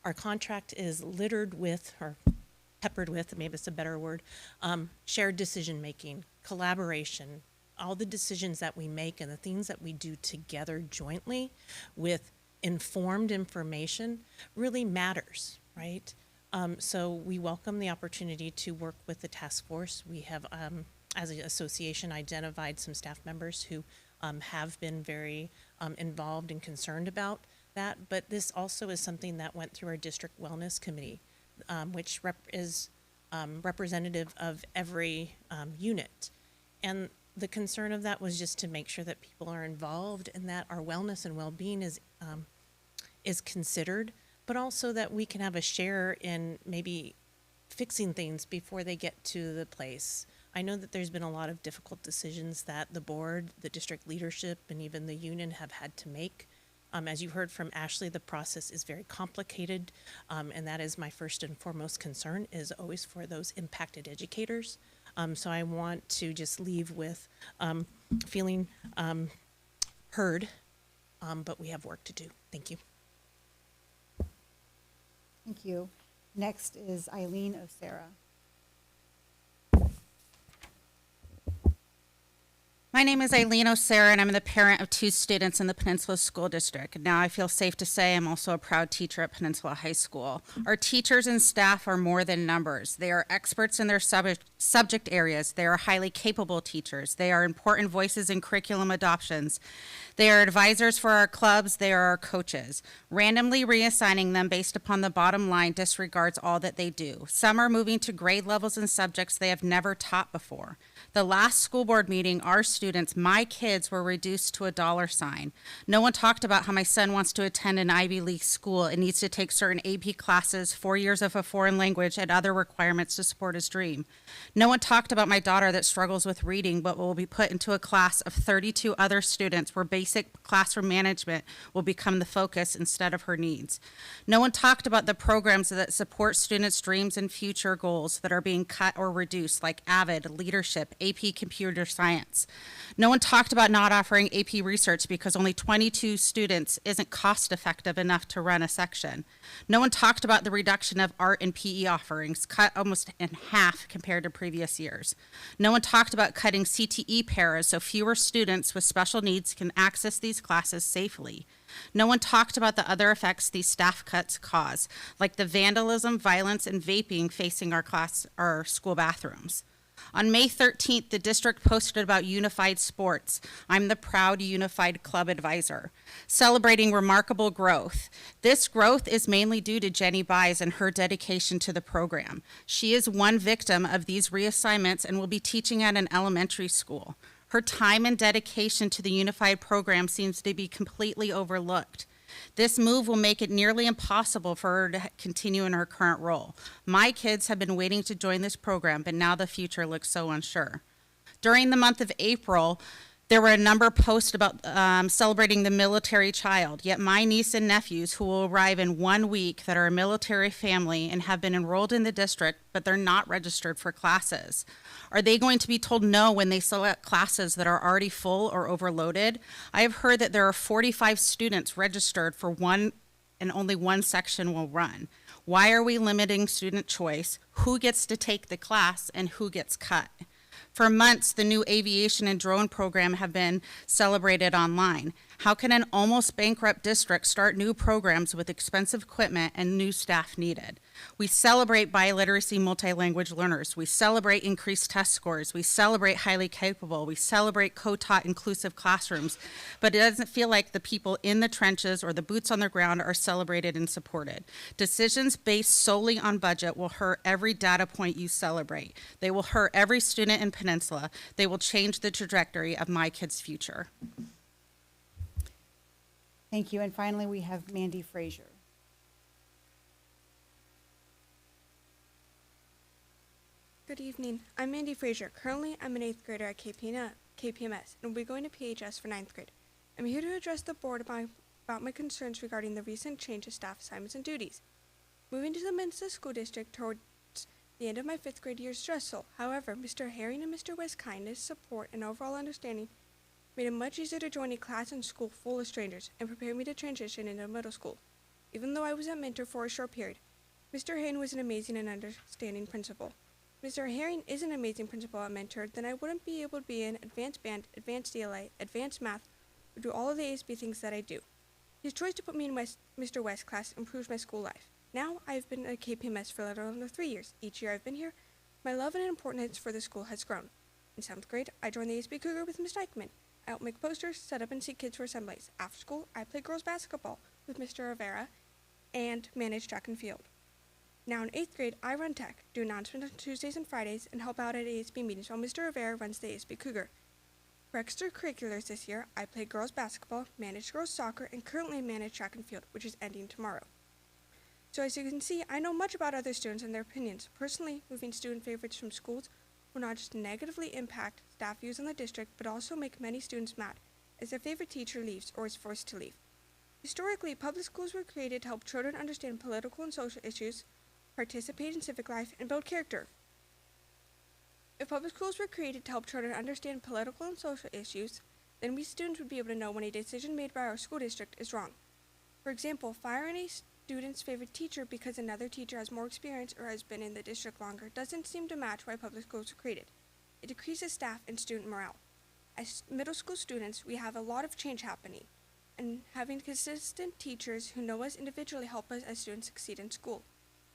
our contract is littered with, or peppered with, maybe it's a better word, shared decision-making, collaboration, all the decisions that we make and the things that we do together jointly with informed information really matters, right? So we welcome the opportunity to work with the task force. We have, as an association, identified some staff members who have been very involved and concerned about that, but this also is something that went through our district wellness committee, which is representative of every unit. And the concern of that was just to make sure that people are involved and that our wellness and well-being is considered, but also that we can have a share in maybe fixing things before they get to the place. I know that there's been a lot of difficult decisions that the board, the district leadership, and even the union have had to make. As you heard from Ashley, the process is very complicated, and that is my first and foremost concern, is always for those impacted educators. So I want to just leave with feeling heard, but we have work to do. Thank you. Thank you. Next is Eileen Osera. My name is Eileen Osera, and I'm the parent of 2 students in the Peninsula School District. Now I feel safe to say I'm also a proud teacher at Peninsula High School. Our teachers and staff are more than numbers. They are experts in their subject areas. They are highly capable teachers. They are important voices in curriculum adoptions. They are advisors for our clubs. They are our coaches. Randomly reassigning them based upon the bottom line disregards all that they do. Some are moving to grade levels and subjects they have never taught before. The last school board meeting, our students, my kids, were reduced to a $sign. No one talked about how my son wants to attend an Ivy League school and needs to take certain AP classes, 4 years of a foreign language, and other requirements to support his dream. No one talked about my daughter that struggles with reading but will be put into a class of 32 other students where basic classroom management will become the focus instead of her needs. No one talked about the programs that support students' dreams and future goals that are being cut or reduced, like AVID, leadership, AP Computer Science. No one talked about not offering AP Research because only 22 students isn't cost effective enough to run a section. No one talked about the reduction of art and PE offerings, cut almost in half compared to previous years. No one talked about cutting CTE paras so fewer students with special needs can access these classes safely. No one talked about the other effects these staff cuts cause, like the vandalism, violence, and vaping facing our school bathrooms. On May 13th, the district posted about unified sports. I'm the proud unified club advisor, celebrating remarkable growth. This growth is mainly due to Jenny Buys and her dedication to the program. She is one victim of these reassignments and will be teaching at an elementary school. Her time and dedication to the unified program seems to be completely overlooked. This move will make it nearly impossible for her to continue in her current role. My kids have been waiting to join this program, but now the future looks so unsure. During the month of April, there were a number of posts about celebrating the military child, yet my niece and nephews who will arrive in 1 week that are a military family and have been enrolled in the district, but they're not registered for classes. Are they going to be told no when they select classes that are already full or overloaded? I have heard that there are 45 students registered for one and only one section will run. Why are we limiting student choice? Who gets to take the class and who gets cut? For months, the new aviation and drone program have been celebrated online. How can an almost bankrupt district start new programs with expensive equipment and new staff needed? We celebrate biliteracy multilanguage learners. We celebrate increased test scores. We celebrate highly capable. We celebrate co-taught inclusive classrooms. But it doesn't feel like the people in the trenches or the boots on the ground are celebrated and supported. Decisions based solely on budget will hurt every data point you celebrate. They will hurt every student in Peninsula. They will change the trajectory of my kids' future. Thank you. And finally, we have Mandy Frazier. Good evening. I'm Mandy Frazier. Currently, I'm an 8th grader at KPMS, and we'll be going to PHS for 9th grade. I'm here to address the board about my concerns regarding the recent change of staff assignments and duties. Moving to the Peninsula School District towards the end of my 5th grade year is stressful. However, Mr. Herring and Mr. West's kindness, support, and overall understanding made it much easier to join a class and school full of strangers and prepared me to transition into middle school. Even though I was a mentor for a short period, Mr. Herring was an amazing and understanding principal. Mr. Herring is an amazing principal and mentor, then I wouldn't be able to be in advanced band, advanced DLA, advanced math, or do all of the ASB things that I do. His choice to put me in Mr. West's class improved my school life. Now I've been at KPMS for a little under 3 years. Each year I've been here, my love and importance for the school has grown. In 7th grade, I joined the ASB Cougar with Ms. Eichmann. I helped make posters, set up and see kids for assemblies. After school, I played girls basketball with Mr. Rivera and managed track and field. Now in 8th grade, I run tech, do announcements on Tuesdays and Fridays, and help out at ASB meetings while Mr. Rivera runs the ASB Cougar. For extracurriculars this year, I play girls basketball, manage girls soccer, and currently manage track and field, which is ending tomorrow. So as you can see, I know much about other students and their opinions. Personally, moving student favorites from schools will not just negatively impact staff views on the district, but also make many students mad, as their favorite teacher leaves or is forced to leave. Historically, public schools were created to help children understand political and social issues, participate in civic life, and build character. If public schools were created to help children understand political and social issues, then we students would be able to know when a decision made by our school district is wrong. For example, firing a student's favorite teacher because another teacher has more experience or has been in the district longer doesn't seem to match why public schools were created. It decreases staff and student morale. As middle school students, we have a lot of change happening, and having consistent teachers who know us individually help us as students succeed in school.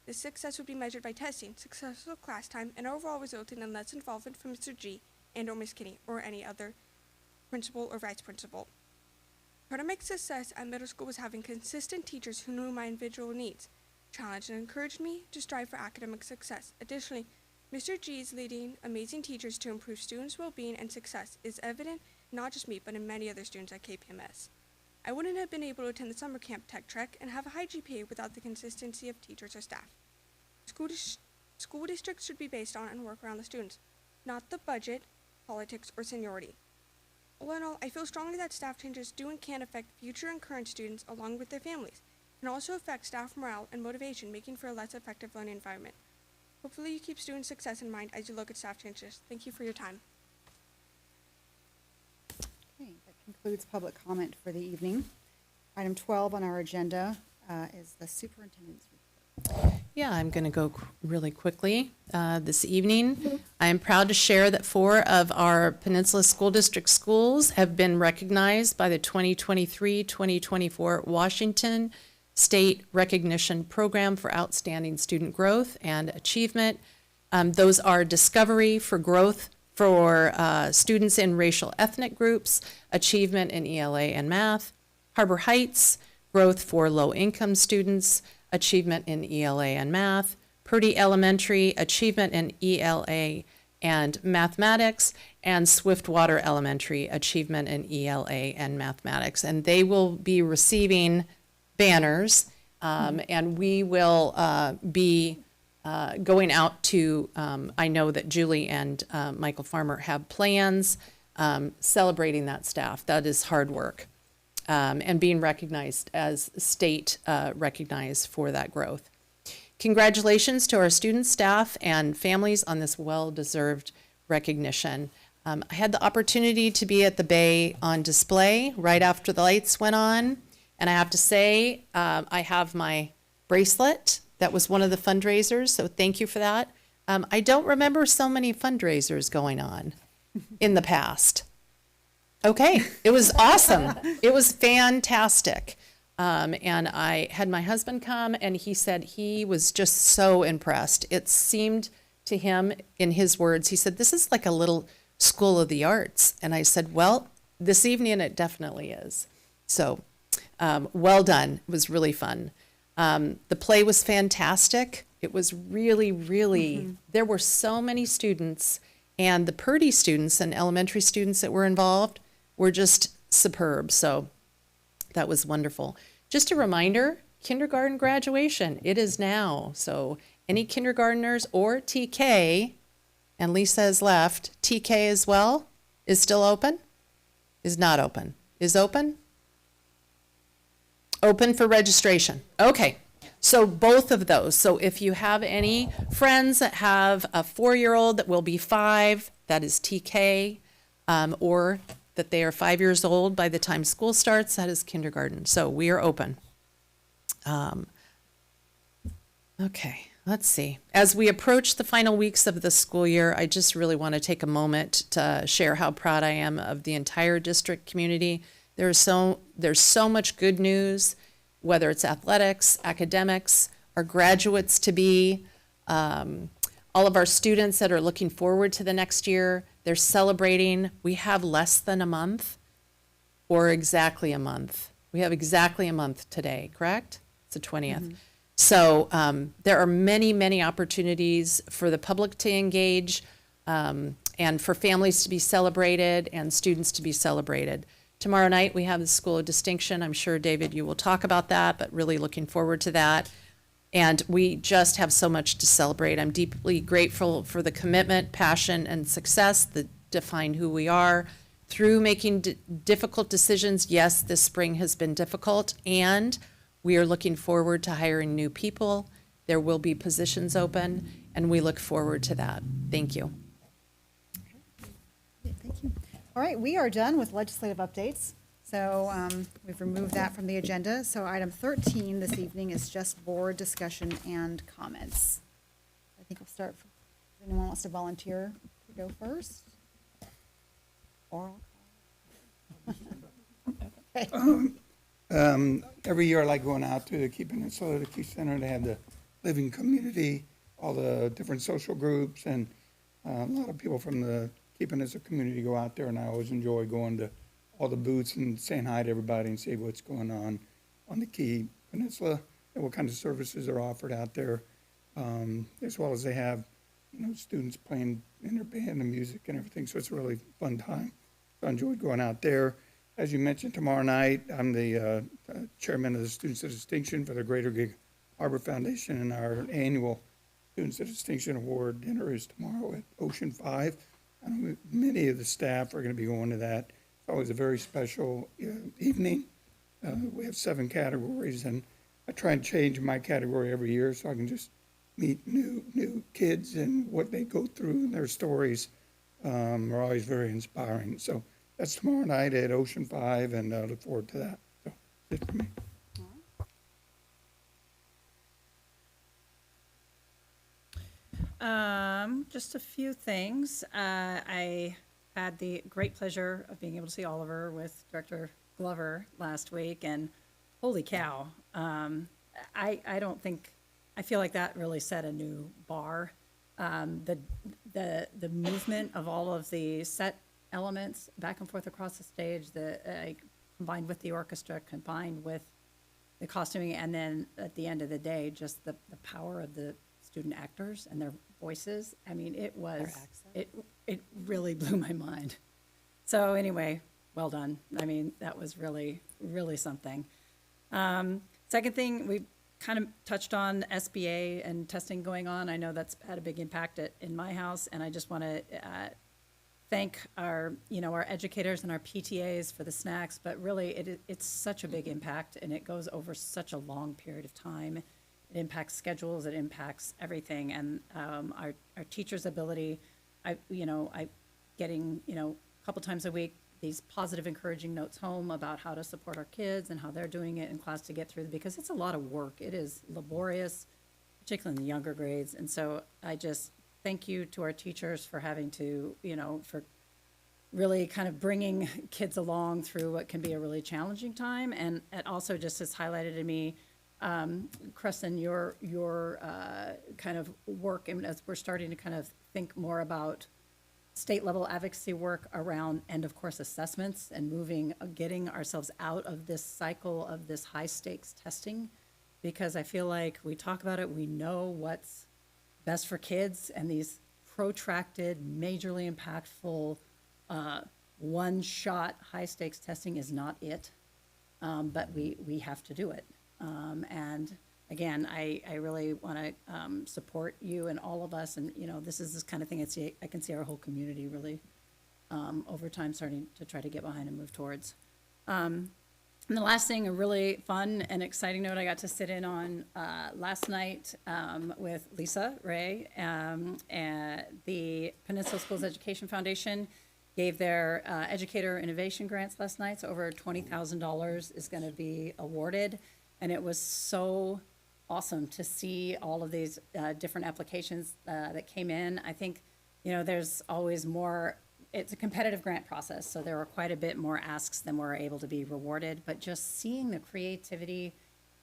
This success would be measured by testing, successful class time, and overall resulting in less involvement from Mr. G and or Ms. Kinney or any other principal or vice principal. Part of my success at middle school was having consistent teachers who knew my individual needs, challenged and encouraged me to strive for academic success. Additionally, Mr. G's leading amazing teachers to improve students' well-being and success is evident not just me, but in many other students at KPMS. I wouldn't have been able to attend the summer camp Tech Trek and have a high GPA without the consistency of teachers or staff. School districts should be based on and work around the students, not the budget, politics, or seniority. All in all, I feel strongly that staff changes do and can affect future and current students along with their families, and also affect staff morale and motivation, making for a less effective learning environment. Hopefully you keep student success in mind as you look at staff changes. Thank you for your time. concludes public comment for the evening. Item 12 on our agenda is the superintendent's report. Yeah, I'm going to go really quickly this evening. I am proud to share that 4 of our Peninsula School District schools have been recognized by the 2023-2024 Washington State Recognition Program for Outstanding Student Growth and Achievement. Those are Discovery for Growth for students in racial ethnic groups, Achievement in ELA and Math, Harbor Heights, Growth for Low-Income Students, Achievement in ELA and Math, Purdy Elementary, Achievement in ELA and Mathematics, and Swiftwater Elementary, Achievement in ELA and Mathematics. And they will be receiving banners, and we will be going out to, I know that Julie and Michael Farmer have plans celebrating that staff. That is hard work. And being recognized as state recognized for that growth. Congratulations to our students, staff, and families on this well-deserved recognition. I had the opportunity to be at the Bay on display right after the lights went on, and I have to say, I have my bracelet. That was one of the fundraisers, so thank you for that. I don't remember so many fundraisers going on in the past. Okay, it was awesome. It was fantastic. And I had my husband come, and he said he was just so impressed. It seemed to him, in his words, he said, this is like a little school of the arts. And I said, well, this evening it definitely is. So well done. It was really fun. The play was fantastic. It was really, really, there were so many students, and the Purdy students and elementary students that were involved were just superb. So that was wonderful. Just a reminder, kindergarten graduation, it is now. So any kindergartners or TK, and Lisa has left, TK as well, is still open? Is not open? Is open? Open for registration. Okay. So both of those. So if you have any friends that have a 4-year-old that will be 5, that is TK, or that they are 5 years old by the time school starts, that is kindergarten. So we are open. Okay, let's see. As we approach the final weeks of the school year, I just really want to take a moment to share how proud I am of the entire district community. There's so much good news, whether it's athletics, academics, our graduates to be, all of our students that are looking forward to the next year. They're celebrating. We have less than a month, or exactly a month. We have exactly a month today, correct? It's the 20th. Mm-hmm. So there are many, many opportunities for the public to engage, and for families to be celebrated and students to be celebrated. Tomorrow night we have the School of Distinction. I'm sure, David, you will talk about that, but really looking forward to that. And we just have so much to celebrate. I'm deeply grateful for the commitment, passion, and success that define who we are through making difficult decisions. Yes, this spring has been difficult, and we are looking forward to hiring new people. There will be positions open, and we look forward to that. Thank you. Thank you. All right, we are done with legislative updates. So we've removed that from the agenda. So item 13 this evening is just board discussion and comments. I think we'll start. If anyone wants to volunteer to go first? Or okay. Every year I like going out to the Peninsula, the Key Center. They have the living community, all the different social groups, and a lot of people from the Key Peninsula community go out there, and I always enjoy going to all the booths and saying hi to everybody and see what's going on the Key Peninsula and what kind of services are offered out there, as well as they have, students playing in their band and music and everything. So it's a really fun time. So I enjoyed going out there. As you mentioned, tomorrow night, I'm the chairman of the Students of Distinction for the Greater Gig Harbor Foundation, and our annual Students of Distinction Award dinner is tomorrow at Ocean 5. I know many of the staff are going to be going to that. It's always a very special evening. We have 7 categories, and I try and change my category every year so I can just meet new kids and what they go through, and their stories are always very inspiring. So that's tomorrow night at Ocean 5, and I look forward to that. So, that's it for me. Just a few things. I had the great pleasure of being able to see Oliver with Director Glover last week, and holy cow, I don't think, I feel like that really set a new bar. The movement of all of the set elements back and forth across the stage, combined with the orchestra, combined with the costuming, and then at the end of the day, just the power of the student actors and their voices. I mean, it really blew my mind. So anyway, well done. I mean, that was really, really something. Second thing, we kind of touched on SBA and testing going on. I know that's had a big impact in my house, and I just want to thank our educators and our PTAs for the snacks, but really it's such a big impact, and it goes over such a long period of time. It impacts schedules, it impacts everything, and our teachers' ability, getting, a couple times a week, these positive, encouraging notes home about how to support our kids and how they're doing it in class to get through, because it's a lot of work. It is laborious, particularly in the younger grades. And so I just thank you to our teachers for having to, for really kind of bringing kids along through what can be a really challenging time. And it also just has highlighted to me, Creston, your kind of work, and as we're starting to kind of think more about state level advocacy work around end of course assessments and getting ourselves out of this cycle of this high stakes testing, because I feel like we talk about it, we know what's best for kids, and these protracted, majorly impactful, one shot high stakes testing is not it, but we have to do it. And again, I really want to support you and all of us. And, this is this kind of thing I can see our whole community really over time starting to try to get behind and move towards. And the last thing, a really fun and exciting note I got to sit in on last night with Lisa Ray. And the Peninsula Schools Education Foundation gave their educator innovation grants last night. So over $20,000 is going to be awarded. And it was so awesome to see all of these different applications that came in. I think, there's always more, it's a competitive grant process, so there were quite a bit more asks than were able to be rewarded. But just seeing the creativity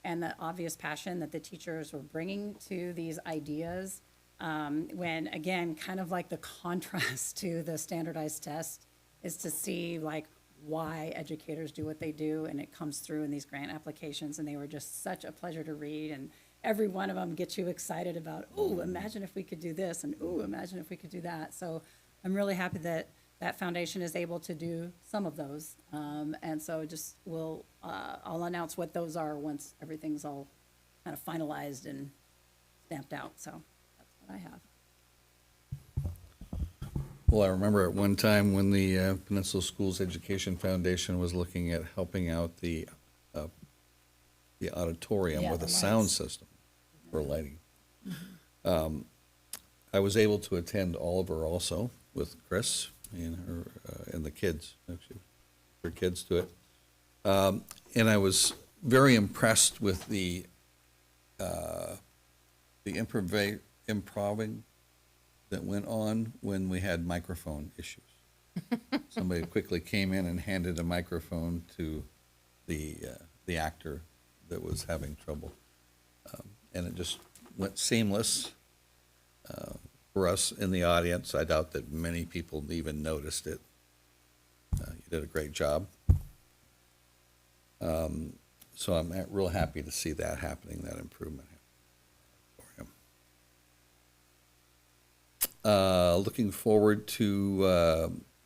and the obvious passion that the teachers were bringing to these ideas, when, again, kind of like the contrast to the standardized test is to see, why educators do what they do, and it comes through in these grant applications, and they were just such a pleasure to read, and every one of them gets you excited about, oh, imagine if we could do this, and oh, imagine if we could do that. So I'm really happy that that foundation is able to do some of those, and so just I'll announce what those are once everything's all kind of finalized and stamped out. So that's what I have. Well, I remember at one time when the Peninsula Schools Education Foundation was looking at helping out the auditorium with a sound system for lighting. I was able to attend Oliver also with Chris and her and the kids, actually, her kids to it. And I was very impressed with the improving that went on when we had microphone issues. Somebody quickly came in and handed a microphone to the actor that was having trouble. And it just went seamless for us in the audience. I doubt that many people even noticed it. You did a great job. So I'm real happy to see that happening, that improvement for him. Looking forward to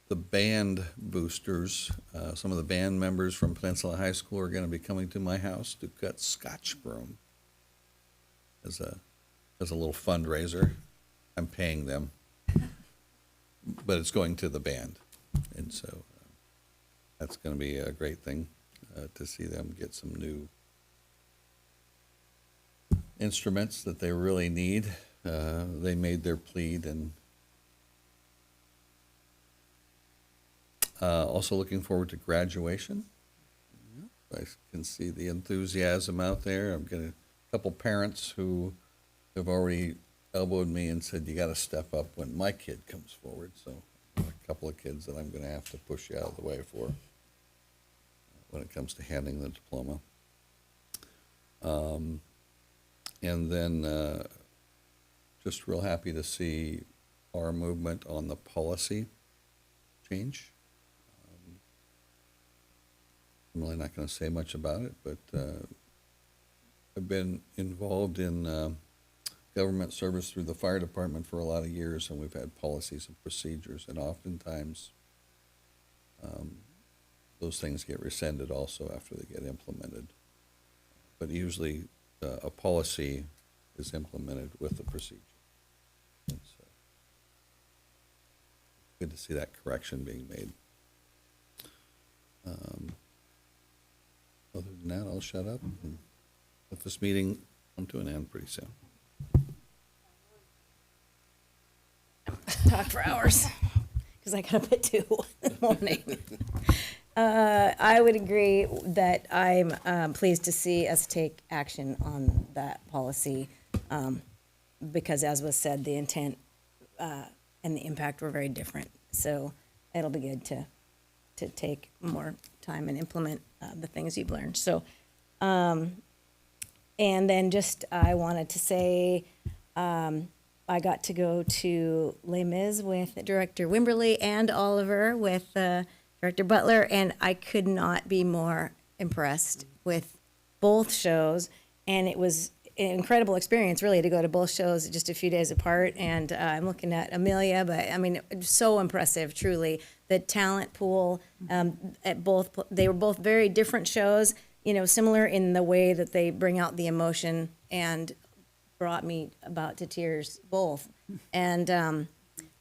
the band boosters. Some of the band members from Peninsula High School are going to be coming to my house to cut Scotch broom as a little fundraiser. I'm paying them, but it's going to the band, and so that's going to be a great thing to see them get some new instruments that they really need. They made their plea, and Also looking forward to graduation. I can see the enthusiasm out there. I've got a couple parents who have already elbowed me and said, you got to step up when my kid comes forward. So a couple of kids that I'm going to have to push you out of the way for when it comes to handing the diploma. And then just real happy to see our movement on the policy change. I'm really not going to say much about it, but I've been involved in government service through the fire department for a lot of years, and we've had policies and procedures, and oftentimes those things get rescinded also after they get implemented. But usually a policy is implemented with the procedure. And so, good to see that correction being made. Other than that, I'll shut up and let this meeting come to an end pretty soon. Talk for hours, because I got up at 2 in the morning. I would agree that I'm pleased to see us take action on that policy, because as was said, the intent and the impact were very different. So it'll be good to take more time and implement the things you've learned. So, and then just I wanted to say, I got to go to Les Mis with Director Wimberly and Oliver with Director Butler, and I could not be more impressed with both shows. And it was an incredible experience, really, to go to both shows just a few days apart. And I'm looking at Amelia, but I mean, so impressive, truly. The talent pool at both, they were both very different shows, you know, similar in the way that they bring out the emotion, and brought me about to tears both. And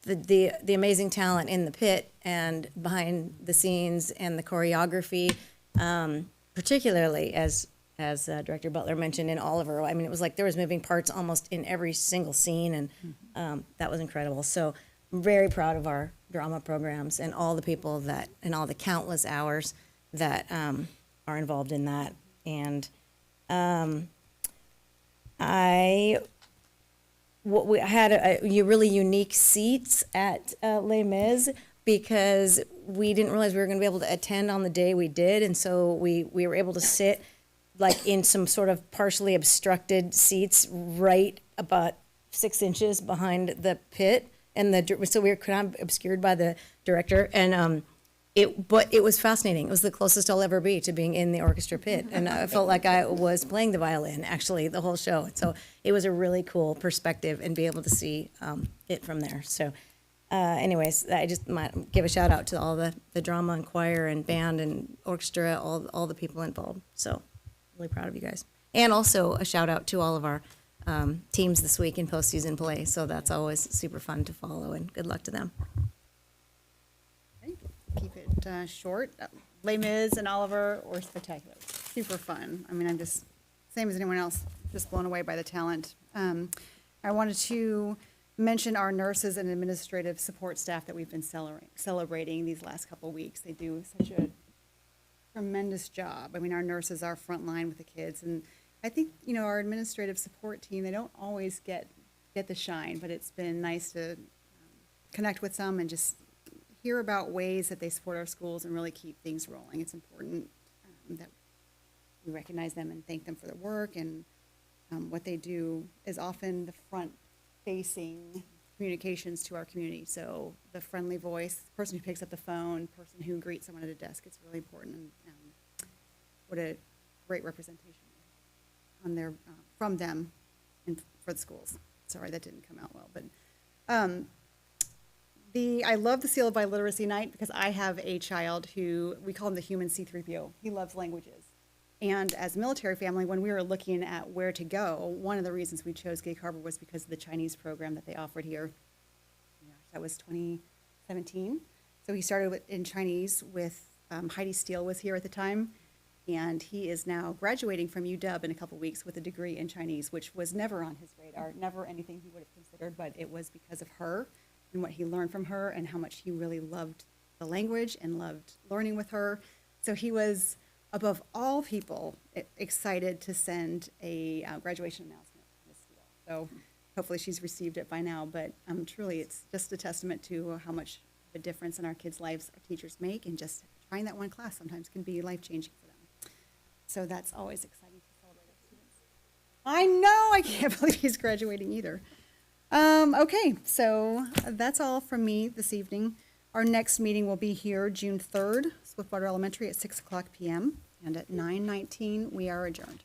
the amazing talent in the pit and behind the scenes and the choreography, particularly as Director Butler mentioned in Oliver. I mean, it was like there was moving parts almost in every single scene, and that was incredible. So I'm very proud of our drama programs and all the people that, and all the countless hours that are involved in that. And we had a really unique seats at Les Mis, because we didn't realize we were going to be able to attend on the day we did, and so we were able to sit like in some sort of partially obstructed seats right about 6 inches behind the pit, and so we were kind of obscured by the director, and but it was fascinating. It was the closest I'll ever be to being in the orchestra pit, and I felt like I was playing the violin actually the whole show. So it was a really cool perspective, and be able to see it from there. So anyways, I just might give a shout out to all the drama and choir and band and orchestra, all the people involved. So really proud of you guys. And also a shout out to all of our teams this week in postseason play. So that's always super fun to follow, and good luck to them. Keep it short. Les Mis and Oliver were spectacular. Super fun. I mean, I'm just, same as anyone else, just blown away by the talent. I wanted to mention our nurses and administrative support staff that we've been celebrating these last couple of weeks. They do such a tremendous job. I mean, our nurses are front line with the kids, and I think, you know, our administrative support team, they don't always get the shine, but it's been nice to connect with some and just hear about ways that they support our schools and really keep things rolling. It's important that we recognize them and thank them for their work, and what they do is often the front-facing communications to our community. So the friendly voice, the person who picks up the phone, person who greets someone at a desk, it's really important. And what a great representation on their from them and for the schools. Sorry, that didn't come out well, but I love the Seal of Biliteracy Night, because I have a child who, we call him the human C-3PO. He loves languages. And as a military family, when we were looking at where to go, one of the reasons we chose Gig Harbor was because of the Chinese program that they offered here. That was 2017. So he started in Chinese with, Heidi Steele was here at the time, and he is now graduating from UW in a couple weeks with a degree in Chinese, which was never on his radar, never anything he would have considered, but it was because of her and what he learned from her and how much he really loved the language and loved learning with her. So he was, above all people, excited to send a graduation announcement to the school. So hopefully she's received it by now, but truly it's just a testament to how much of a difference in our kids' lives our teachers make, and just trying that one class sometimes can be life-changing for them. So that's always exciting to celebrate our students. I know, I can't believe he's graduating either. Okay, so that's all from me this evening. Our next meeting will be here June 3rd, Swiftwater Elementary at 6 o'clock p.m. And at 9:19, we are adjourned.